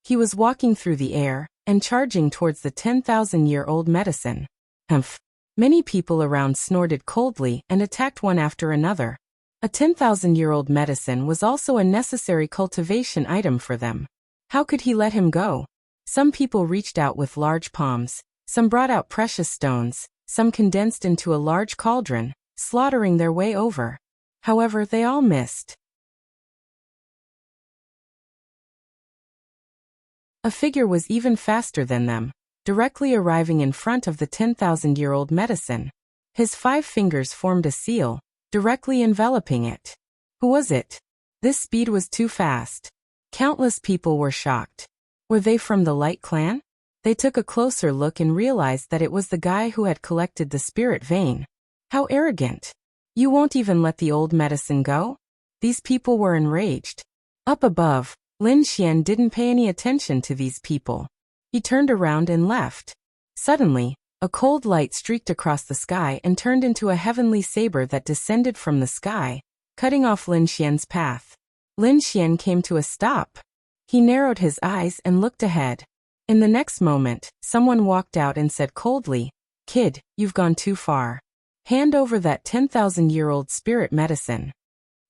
S1: He was walking through the air and charging towards the 10,000-year-old medicine. Humph. Many people around snorted coldly and attacked one after another. A 10,000-year-old medicine was also a necessary cultivation item for them. How could he let him go? Some people reached out with large palms, some brought out precious stones, some condensed into a large cauldron, slaughtering their way over. However, they all missed. A figure was even faster than them, directly arriving in front of the 10,000-year-old medicine. His 5 fingers formed a seal, directly enveloping it. Who was it? This speed was too fast. Countless people were shocked. Were they from the Light Clan? They took a closer look and realized that it was the guy who had collected the spirit vein. How arrogant! You won't even let the old medicine go? These people were enraged. Up above, Lin Xian didn't pay any attention to these people. He turned around and left. Suddenly, a cold light streaked across the sky and turned into a heavenly saber that descended from the sky, cutting off Lin Xian's path. Lin Xian came to a stop. He narrowed his eyes and looked ahead. In the next moment, someone walked out and said coldly, "Kid, you've gone too far. Hand over that 10,000-year-old spirit medicine."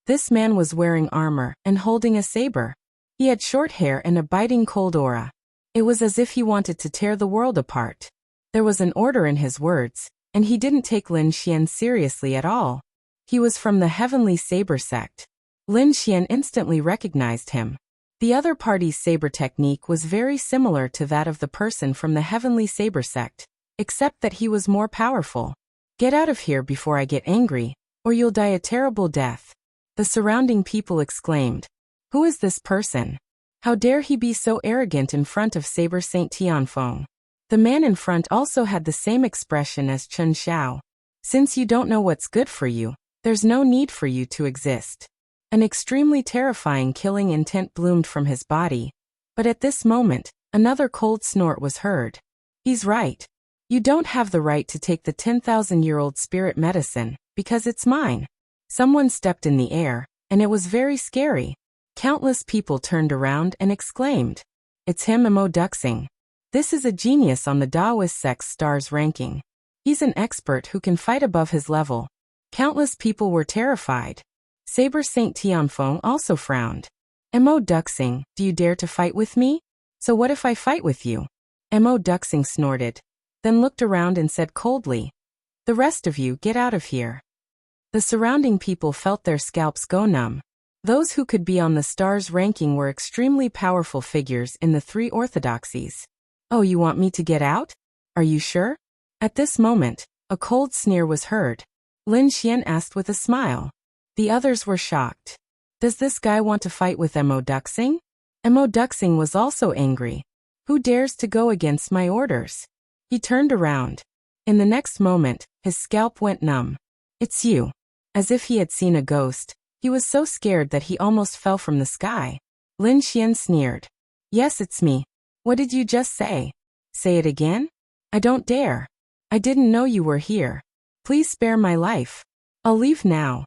S1: This man was wearing armor and holding a saber. He had short hair and a biting cold aura. It was as if he wanted to tear the world apart. There was an order in his words, and he didn't take Lin Xian seriously at all. He was from the Heavenly Saber sect. Lin Xian instantly recognized him. The other party's saber technique was very similar to that of the person from the Heavenly Saber sect, except that he was more powerful. "Get out of here before I get angry, or you'll die a terrible death," the surrounding people exclaimed. Who is this person? How dare he be so arrogant in front of Saber Saint Tianfeng? The man in front also had the same expression as Chen Xiao. Since you don't know what's good for you, there's no need for you to exist. An extremely terrifying killing intent bloomed from his body. But at this moment, another cold snort was heard. He's right. You don't have the right to take the 10,000-year-old spirit medicine, because it's mine. Someone stepped in the air, and it was very scary. Countless people turned around and exclaimed, "It's him, Mo Duxing. This is a genius on the Taoist sect's stars ranking. He's an expert who can fight above his level." Countless people were terrified. Saber Saint Tianfeng also frowned. "Mo Duxing, do you dare to fight with me? So what if I fight with you?" Mo Duxing snorted, then looked around and said coldly, "The rest of you get out of here." The surrounding people felt their scalps go numb. Those who could be on the stars ranking were extremely powerful figures in the 3 orthodoxies. "Oh, you want me to get out? Are you sure?" At this moment, a cold sneer was heard. Lin Xian asked with a smile. The others were shocked. Does this guy want to fight with Mo Duxing? Mo Duxing was also angry. Who dares to go against my orders? He turned around. In the next moment, his scalp went numb. "It's you." As if he had seen a ghost, He was so scared that he almost fell from the sky. Lin Xian sneered. Yes, it's me. What did you just say? Say it again? I don't dare. I didn't know you were here. Please spare my life. I'll leave now.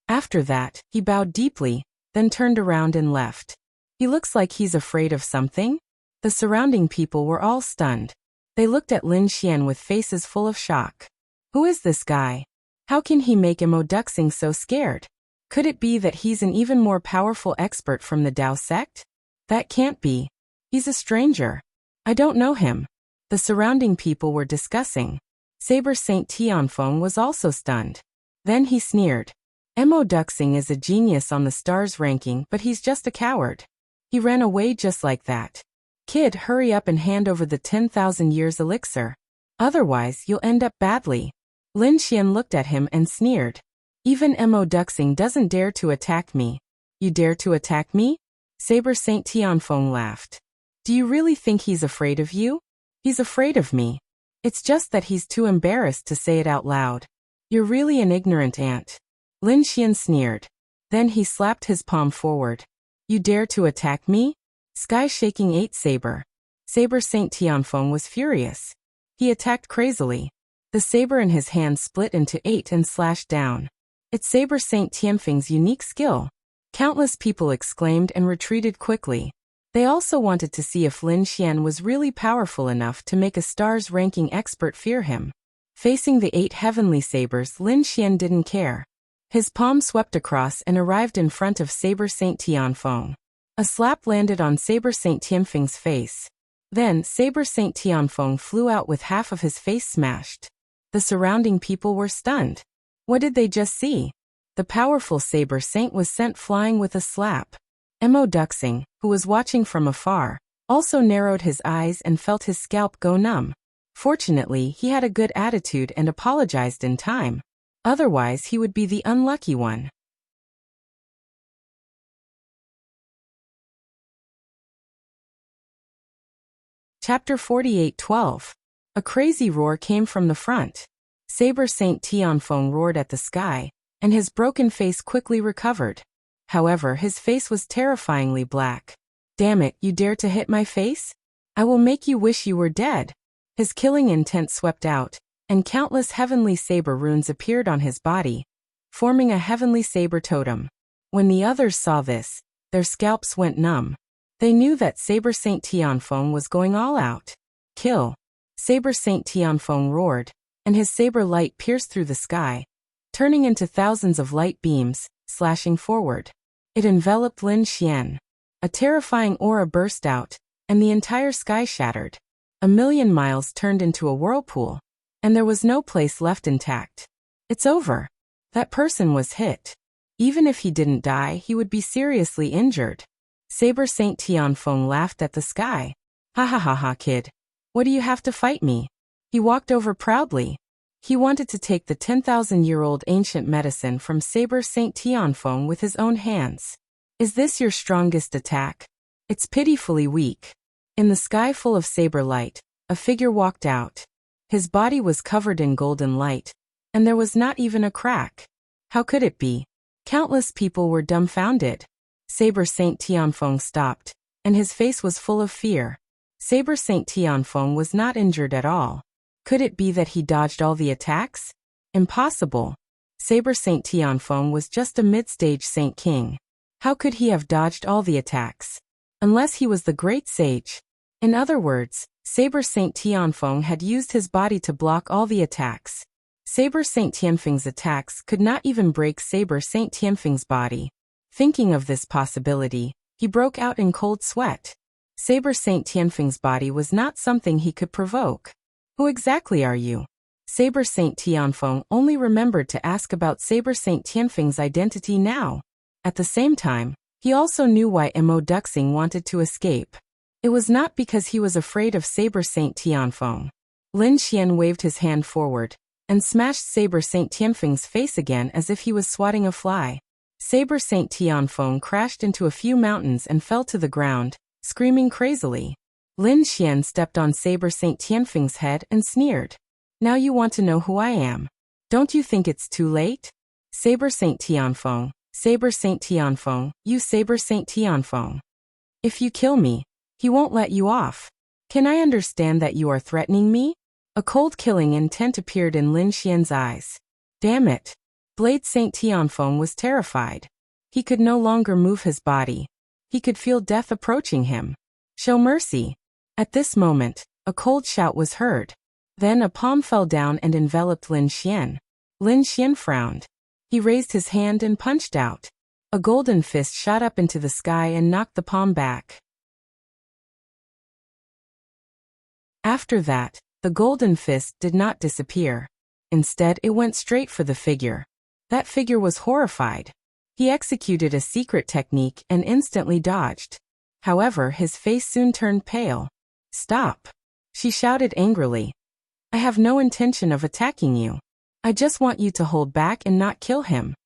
S1: After that, he bowed deeply, then turned around and left. He looks like he's afraid of something? The surrounding people were all stunned. They looked at Lin Xian with faces full of shock. Who is this guy? How can he make embark so scared? Could it be that he's an even more powerful expert from the Dao sect? That can't be. He's a stranger. I don't know him. The surrounding people were discussing. Saber Saint Tianfeng was also stunned. Then he sneered. Embark is a genius on the stars ranking, but he's just a coward. He ran away just like that. Kid, hurry up and hand over the 10,000 years elixir. Otherwise, you'll end up badly. Lin Xian looked at him and sneered. Even embark doesn't dare to attack me. You dare to attack me? Saber Saint Tianfeng laughed. Do you really think he's afraid of you? He's afraid of me. It's just that he's too embarrassed to say it out loud. You're really an ignorant ant. Lin Xian sneered. Then he slapped his palm forward. You dare to attack me? Sky shaking ate Saber. Saber Saint Tianfeng was furious. He attacked crazily. The saber in his hand split into 8 and slashed down. It's Saber Saint Tianfeng's unique skill. Countless people exclaimed and retreated quickly. They also wanted to see if Lin Xian was really powerful enough to make a stars ranking expert fear him. Facing the 8 heavenly sabers, Lin Xian didn't care. His palm swept across and arrived in front of Saber Saint Tianfeng. A slap landed on Saber Saint Tianfeng's face. Then, Saber Saint Tianfeng flew out with half of his face smashed. The surrounding people were stunned. What did they just see? The powerful Saber Saint was sent flying with a slap. Embark, who was watching from afar, also narrowed his eyes and felt his scalp go numb. Fortunately, he had a good attitude and apologized in time. Otherwise, he would be the unlucky one. Chapter 48:12. A crazy roar came from the front. Saber Saint Tianfeng roared at the sky, and his broken face quickly recovered. However, his face was terrifyingly black. Damn it, you dare to hit my face? I will make you wish you were dead. His killing intent swept out, and countless heavenly saber runes appeared on his body, forming a heavenly saber totem. When the others saw this, their scalps went numb. They knew that Saber Saint Tianfeng was going all out. Kill. Saber Saint Tianfeng roared, and his saber light pierced through the sky, turning into thousands of light beams, slashing forward. It enveloped Lin Xian. A terrifying aura burst out, and the entire sky shattered. 1,000,000 miles turned into a whirlpool, and there was no place left intact. It's over. That person was hit. Even if he didn't die, he would be seriously injured. Saber Saint Tianfeng laughed at the sky. Ha ha ha ha, kid. What do you have to fight me? He walked over proudly. He wanted to take the 10,000-year-old ancient medicine from Saber Saint Tianfeng with his own hands. Is this your strongest attack? It's pitifully weak. In the sky full of saber light, a figure walked out. His body was covered in golden light, and there was not even a crack. How could it be? Countless people were dumbfounded. Saber Saint Tianfeng stopped, and his face was full of fear. Saber Saint Tianfeng was not injured at all. Could it be that he dodged all the attacks? Impossible. Saber Saint Tianfeng was just a mid-stage Saint King. How could he have dodged all the attacks? Unless he was the great sage. In other words, Saber Saint Tianfeng had used his body to block all the attacks. Saber Saint Tianfeng's attacks could not even break Saber Saint Tianfeng's body. Thinking of this possibility, he broke out in cold sweat. Saber Saint Tianfeng's body was not something he could provoke. Who exactly are you? Saber Saint Tianfeng only remembered to ask about Saber Saint Tianfeng's identity now. At the same time, he also knew why embark wanted to escape. It was not because he was afraid of Saber Saint Tianfeng. Lin Xian waved his hand forward, and smashed Saber Saint Tianfeng's face again as if he was swatting a fly. Saber Saint Tianfeng crashed into a few mountains and fell to the ground, screaming crazily. Lin Xian stepped on Saber Saint Tianfeng's head and sneered. Now you want to know who I am. Don't you think it's too late? Sabre Saint Tianfeng, Sabre Saint Tianfeng, you Sabre Saint Tianfeng. If you kill me, he won't let you off. Can I understand that you are threatening me? A cold killing intent appeared in Lin Xian's eyes. Damn it. Blade Saint Tianfeng was terrified. He could no longer move his body. He could feel death approaching him. Show mercy. At this moment, a cold shout was heard. Then a palm fell down and enveloped Lin Xian. Lin Xian frowned. He raised his hand and punched out. A golden fist shot up into the sky and knocked the palm back. After that, the golden fist did not disappear. Instead, it went straight for the figure. That figure was horrified. He executed a secret technique and instantly dodged. However, his face soon turned pale. Stop! She shouted angrily. I have no intention of attacking you. I just want you to hold back and not kill him.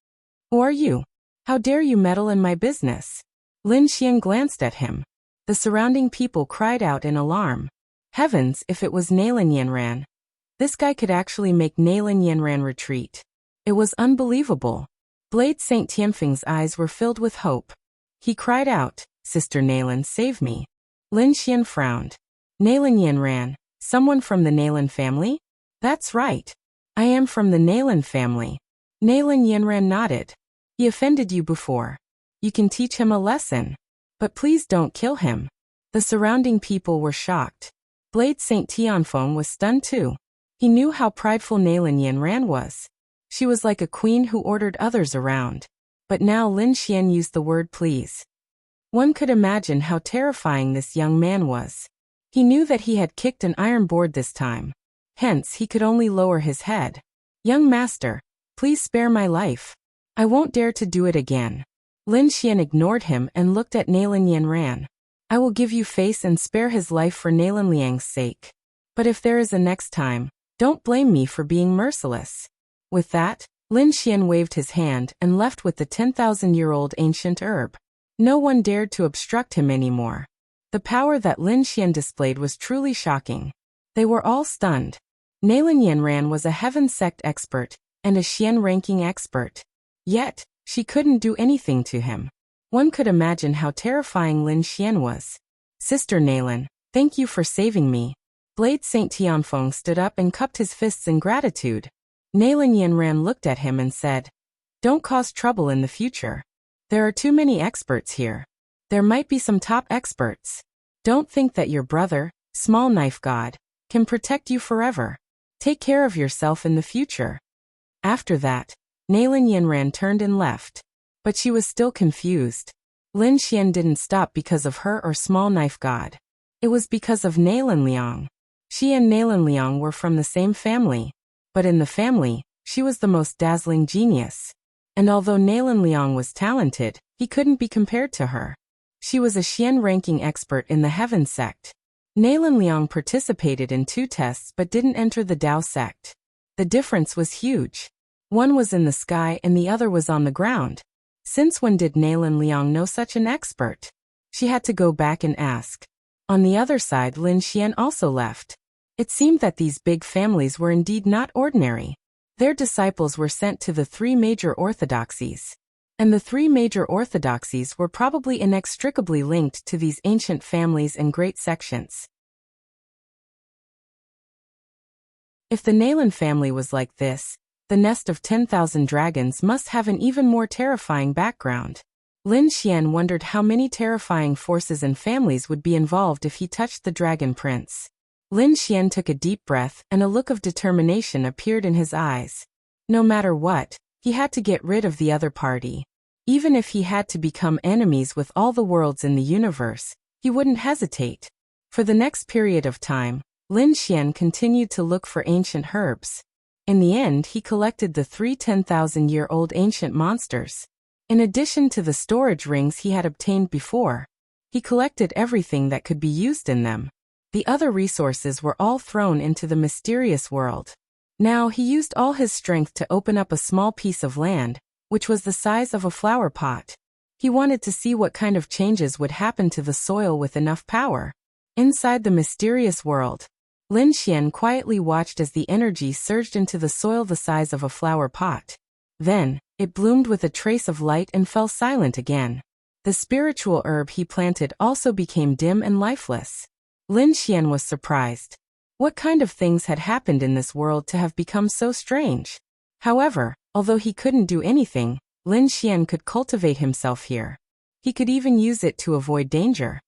S1: Who are you? How dare you meddle in my business? Lin Xian glanced at him. The surrounding people cried out in alarm. Heavens, if it was Nailin Yanran. This guy could actually make Nailin Yanran retreat. It was unbelievable. Blade Saint Tianfeng's eyes were filled with hope. He cried out, Sister Nailin, save me. Lin Xian frowned. Nailin Yanran, someone from the Nailin family? That's right. I am from the Nailin family. Nailin Yanran nodded. He offended you before. You can teach him a lesson. But please don't kill him. The surrounding people were shocked. Blade Saint Tianfeng was stunned too. He knew how prideful Nailin Yanran was. She was like a queen who ordered others around. But now Lin Xian used the word please. One could imagine how terrifying this young man was. He knew that he had kicked an iron board this time. Hence, he could only lower his head. Young master, please spare my life. I won't dare to do it again. Lin Xian ignored him and looked at Nailin Yanran. I will give you face and spare his life for Nailin Liang's sake. But if there is a next time, don't blame me for being merciless. With that, Lin Xian waved his hand and left with the 10,000-year-old ancient herb. No one dared to obstruct him anymore. The power that Lin Xian displayed was truly shocking. They were all stunned. Nailin Yanran was a Heaven Sect expert and a Xian ranking expert. Yet, she couldn't do anything to him. One could imagine how terrifying Lin Xian was. Sister Nailin, thank you for saving me. Blade Saint Tianfeng stood up and cupped his fists in gratitude. Nailin Yanran looked at him and said, Don't cause trouble in the future. There are too many experts here. There might be some top experts. Don't think that your brother, Small Knife God, can protect you forever. Take care of yourself in the future. After that, Nailin Yanran turned and left. But she was still confused. Lin Xian didn't stop because of her or Small Knife God. It was because of Nailin Liang. She and Nailin Liang were from the same family. But in the family, she was the most dazzling genius. And although Nailin Liang was talented, he couldn't be compared to her. She was a Xian ranking expert in the Heaven Sect. Nailin Liang participated in 2 tests but didn't enter the Dao sect. The difference was huge. One was in the sky and the other was on the ground. Since when did Nailin Liang know such an expert? She had to go back and ask. On the other side, Lin Xian also left. It seemed that these big families were indeed not ordinary. Their disciples were sent to the 3 major orthodoxies. And the 3 major orthodoxies were probably inextricably linked to these ancient families and great sections. If the Nailin family was like this, the nest of 10,000 dragons must have an even more terrifying background. Lin Xian wondered how many terrifying forces and families would be involved if he touched the Dragon Prince. Lin Xian took a deep breath and a look of determination appeared in his eyes. No matter what, he had to get rid of the other party. Even if he had to become enemies with all the worlds in the universe, he wouldn't hesitate. For the next period of time, Lin Xian continued to look for ancient herbs. In the end, he collected the 3 10,000-year-old ancient monsters. In addition to the storage rings he had obtained before, he collected everything that could be used in them. The other resources were all thrown into the mysterious world. Now he used all his strength to open up a small piece of land, which was the size of a flower pot. He wanted to see what kind of changes would happen to the soil with enough power. Inside the mysterious world, Lin Xian quietly watched as the energy surged into the soil the size of a flower pot. Then, it bloomed with a trace of light and fell silent again. The spiritual herb he planted also became dim and lifeless. Lin Xian was surprised. What kind of things had happened in this world to have become so strange? However, although he couldn't do anything, Lin Xian could cultivate himself here. He could even use it to avoid danger.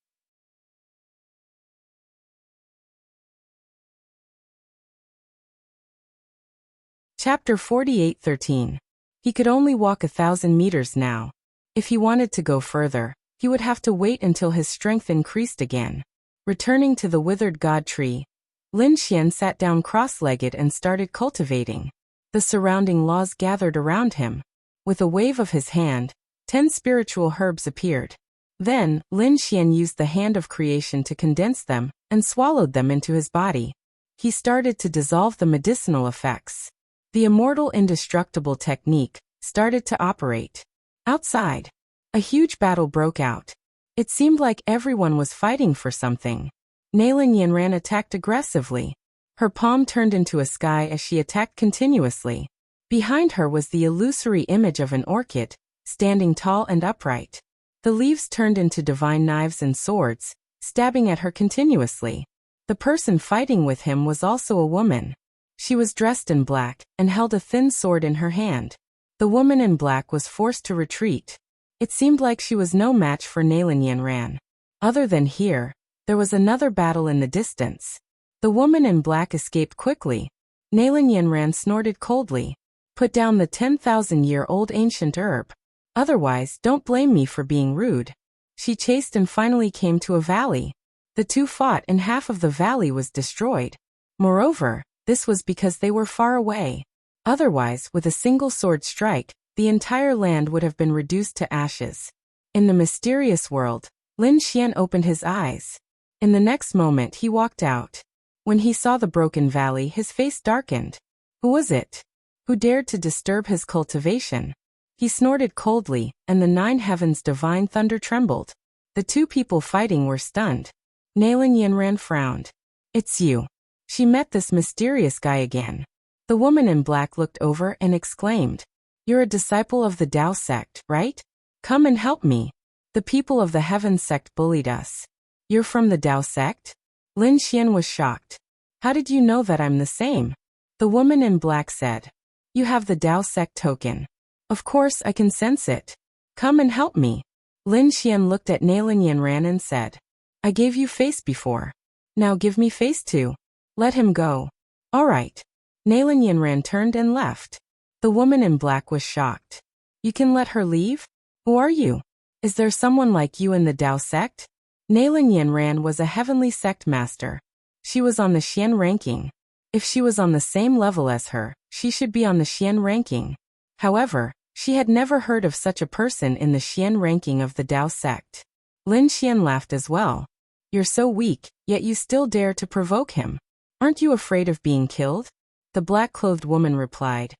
S1: Chapter 48:13. He could only walk 1,000 meters now. If he wanted to go further, he would have to wait until his strength increased again. Returning to the withered god tree, Lin Xian sat down cross-legged and started cultivating. The surrounding laws gathered around him. With a wave of his hand, 10 spiritual herbs appeared. Then, Lin Xian used the hand of creation to condense them and swallowed them into his body. He started to dissolve the medicinal effects. The immortal indestructible technique started to operate. Outside, a huge battle broke out. It seemed like everyone was fighting for something. Nailin Yanran attacked aggressively. Her palm turned into a sky as she attacked continuously. Behind her was the illusory image of an orchid, standing tall and upright. The leaves turned into divine knives and swords, stabbing at her continuously. The person fighting with him was also a woman. She was dressed in black and held a thin sword in her hand. The woman in black was forced to retreat. It seemed like she was no match for Nailin Yanran. Other than here, there was another battle in the distance. The woman in black escaped quickly. Nailin Yanran snorted coldly. Put down the 10,000-year-old ancient herb. Otherwise, don't blame me for being rude. She chased and finally came to a valley. The two fought and half of the valley was destroyed. Moreover, this was because they were far away. Otherwise, with a single sword strike, the entire land would have been reduced to ashes. In the mysterious world, Lin Xian opened his eyes. In the next moment he walked out. When he saw the broken valley, his face darkened. Who was it? Who dared to disturb his cultivation? He snorted coldly, and the 9 heavens' divine thunder trembled. The two people fighting were stunned. Nailin Yanran frowned. It's you. She met this mysterious guy again. The woman in black looked over and exclaimed, "You're a disciple of the Tao sect, right? Come and help me. The people of the Heaven sect bullied us." "You're from the Tao sect?" Lin Xian was shocked. "How did you know that I'm the same?" The woman in black said, "You have the Tao sect token. Of course I can sense it. Come and help me." Lin Xian looked at Nailin Yanran and said, "I gave you face before. Now give me face too. Let him go." "All right." Nailin Yanran turned and left. The woman in black was shocked. "You can let her leave? Who are you? Is there someone like you in the Tao sect?" Nailin Yanran was a heavenly sect master. She was on the Xian ranking. If she was on the same level as her, she should be on the Xian ranking. However, she had never heard of such a person in the Xian ranking of the Tao sect. Lin Xian laughed as well. "You're so weak, yet you still dare to provoke him. Aren't you afraid of being killed?" The black-clothed woman replied.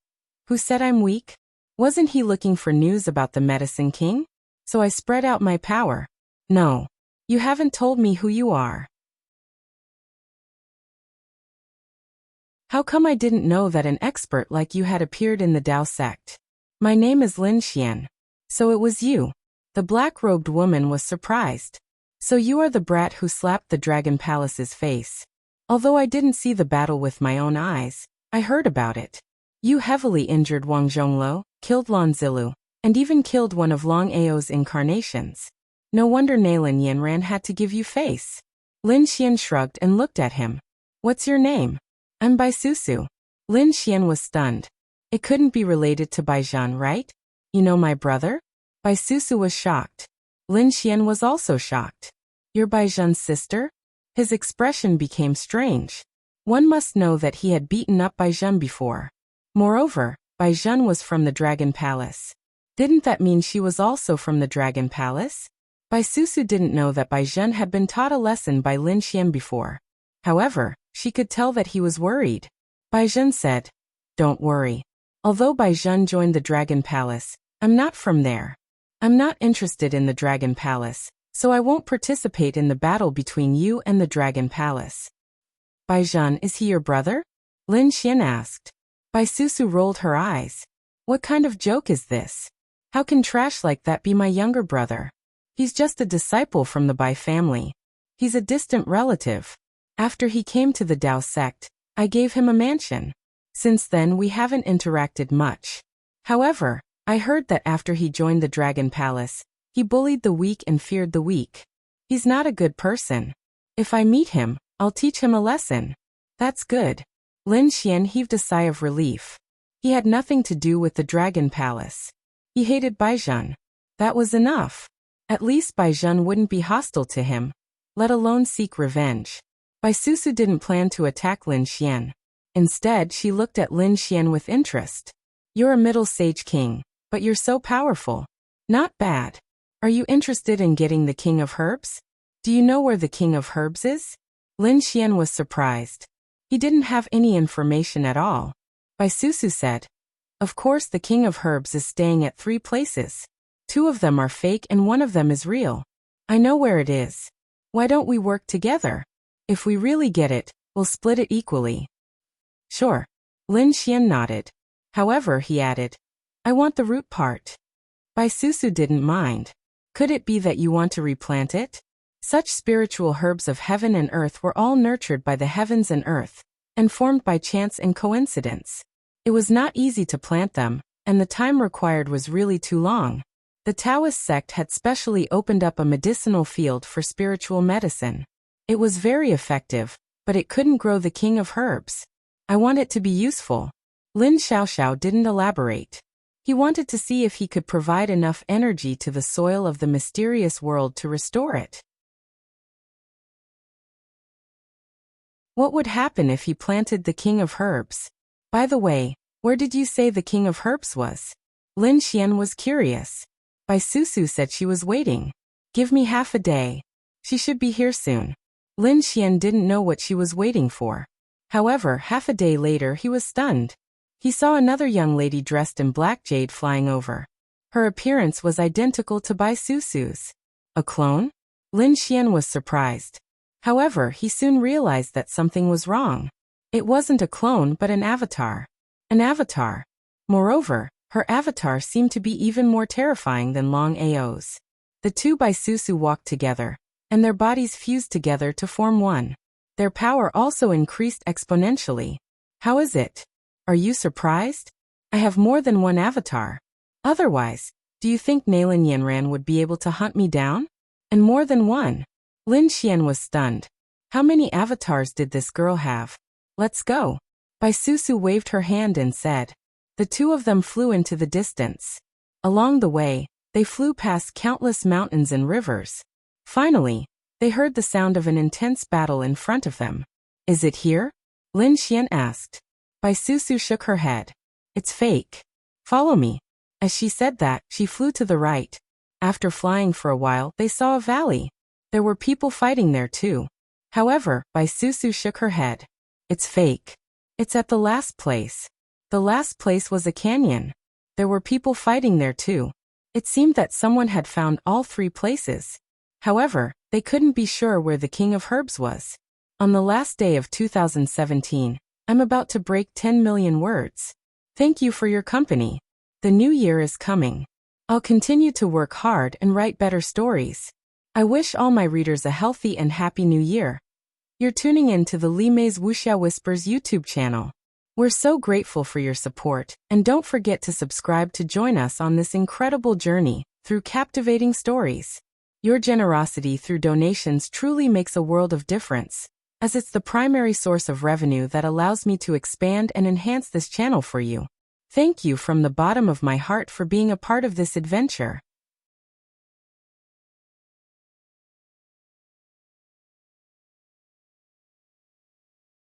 S1: "Who said I'm weak? Wasn't he looking for news about the Medicine King? So I spread out my power. No. You haven't told me who you are. How come I didn't know that an expert like you had appeared in the Tao sect? My name is Lin Xian." "So it was you." The black-robed woman was surprised. "So you are the brat who slapped the Dragon Palace's face. Although I didn't see the battle with my own eyes, I heard about it. You heavily injured Wang Zhongluo, killed Lan Zilu, and even killed one of Long Ao's incarnations. No wonder Nailin Yanran had to give you face." Lin Xian shrugged and looked at him. "What's your name?" "I'm Bai Susu." Lin Xian was stunned. It couldn't be related to Bai Zhan, right? "You know my brother?" Bai Susu was shocked. Lin Xian was also shocked. "You're Bai Zhan's sister?" His expression became strange. One must know that he had beaten up Bai Zhan before. Moreover, Bai Zhan was from the Dragon Palace. Didn't that mean she was also from the Dragon Palace? Bai Susu didn't know that Bai Zhan had been taught a lesson by Lin Xian before. However, she could tell that he was worried. Bai Zhan said, "Don't worry. Although Bai Zhan joined the Dragon Palace, I'm not from there. I'm not interested in the Dragon Palace, so I won't participate in the battle between you and the Dragon Palace." Baizhan, is he your brother? Lin Xian asked. Bai Susu rolled her eyes. What kind of joke is this? How can trash like that be my younger brother? He's just a disciple from the Bai family. He's a distant relative. After he came to the Dao sect, I gave him a mansion. Since then we haven't interacted much. However, I heard that after he joined the Dragon Palace, he bullied the weak and feared the weak. He's not a good person. If I meet him, I'll teach him a lesson. That's good. Lin Xian heaved a sigh of relief. He had nothing to do with the Dragon Palace. He hated Baizhan. That was enough. At least Baizhan wouldn't be hostile to him, let alone seek revenge. Bai Susu didn't plan to attack Lin Xian. Instead, she looked at Lin Xian with interest. You're a middle sage king, but you're so powerful. Not bad. Are you interested in getting the King of Herbs? Do you know where the King of Herbs is? Lin Xian was surprised. He didn't have any information at all. Bai Susu said, of course the King of Herbs is staying at 3 places. 2 of them are fake and 1 of them is real. I know where it is. Why don't we work together? If we really get it, we'll split it equally. Sure. Lin Xian nodded. However, he added, I want the root part. Bai Susu didn't mind. Could it be that you want to replant it? Such spiritual herbs of heaven and earth were all nurtured by the heavens and earth, and formed by chance and coincidence. It was not easy to plant them, and the time required was really too long. The Taoist sect had specially opened up a medicinal field for spiritual medicine. It was very effective, but it couldn't grow the King of Herbs. I want it to be useful. Lin Xiaoxiao didn't elaborate. He wanted to see if he could provide enough energy to the soil of the mysterious world to restore it. What would happen if he planted the King of Herbs? By the way, where did you say the King of Herbs was? Lin Xian was curious. Bai Susu said she was waiting. Give me half a day. She should be here soon. Lin Xian didn't know what she was waiting for. However, half a day later he was stunned. He saw another young lady dressed in black jade flying over. Her appearance was identical to Bai Susu's. A clone? Lin Xian was surprised. However, he soon realized that something was wrong. It wasn't a clone but an avatar. An avatar. Moreover, her avatar seemed to be even more terrifying than Long Ao's. The 2 Bai Susu walked together, and their bodies fused together to form one. Their power also increased exponentially. How is it? Are you surprised? I have more than one avatar. Otherwise, do you think Nailin Yanran would be able to hunt me down? And more than one? Lin Xian was stunned. How many avatars did this girl have? Let's go. Bai Susu waved her hand and said. The 2 of them flew into the distance. Along the way, they flew past countless mountains and rivers. Finally, they heard the sound of an intense battle in front of them. Is it here? Lin Xian asked. Bai Susu shook her head. It's fake. Follow me. As she said that, she flew to the right. After flying for a while, they saw a valley. There were people fighting there too. However, Bai Susu shook her head. It's fake. It's at the last place. The last place was a canyon. There were people fighting there too. It seemed that someone had found all 3 places. However, they couldn't be sure where the King of Herbs was. On the last day of 2017, I'm about to break 10 million words. Thank you for your company. The new year is coming. I'll continue to work hard and write better stories. I wish all my readers a healthy and happy new year. You're tuning in to the Li Mei's Wuxia Whispers YouTube channel. We're so grateful for your support, and don't forget to subscribe to join us on this incredible journey through captivating stories. Your generosity through donations truly makes a world of difference, as it's the primary source of revenue that allows me to expand and enhance this channel for you. Thank you from the bottom of my heart for being a part of this adventure.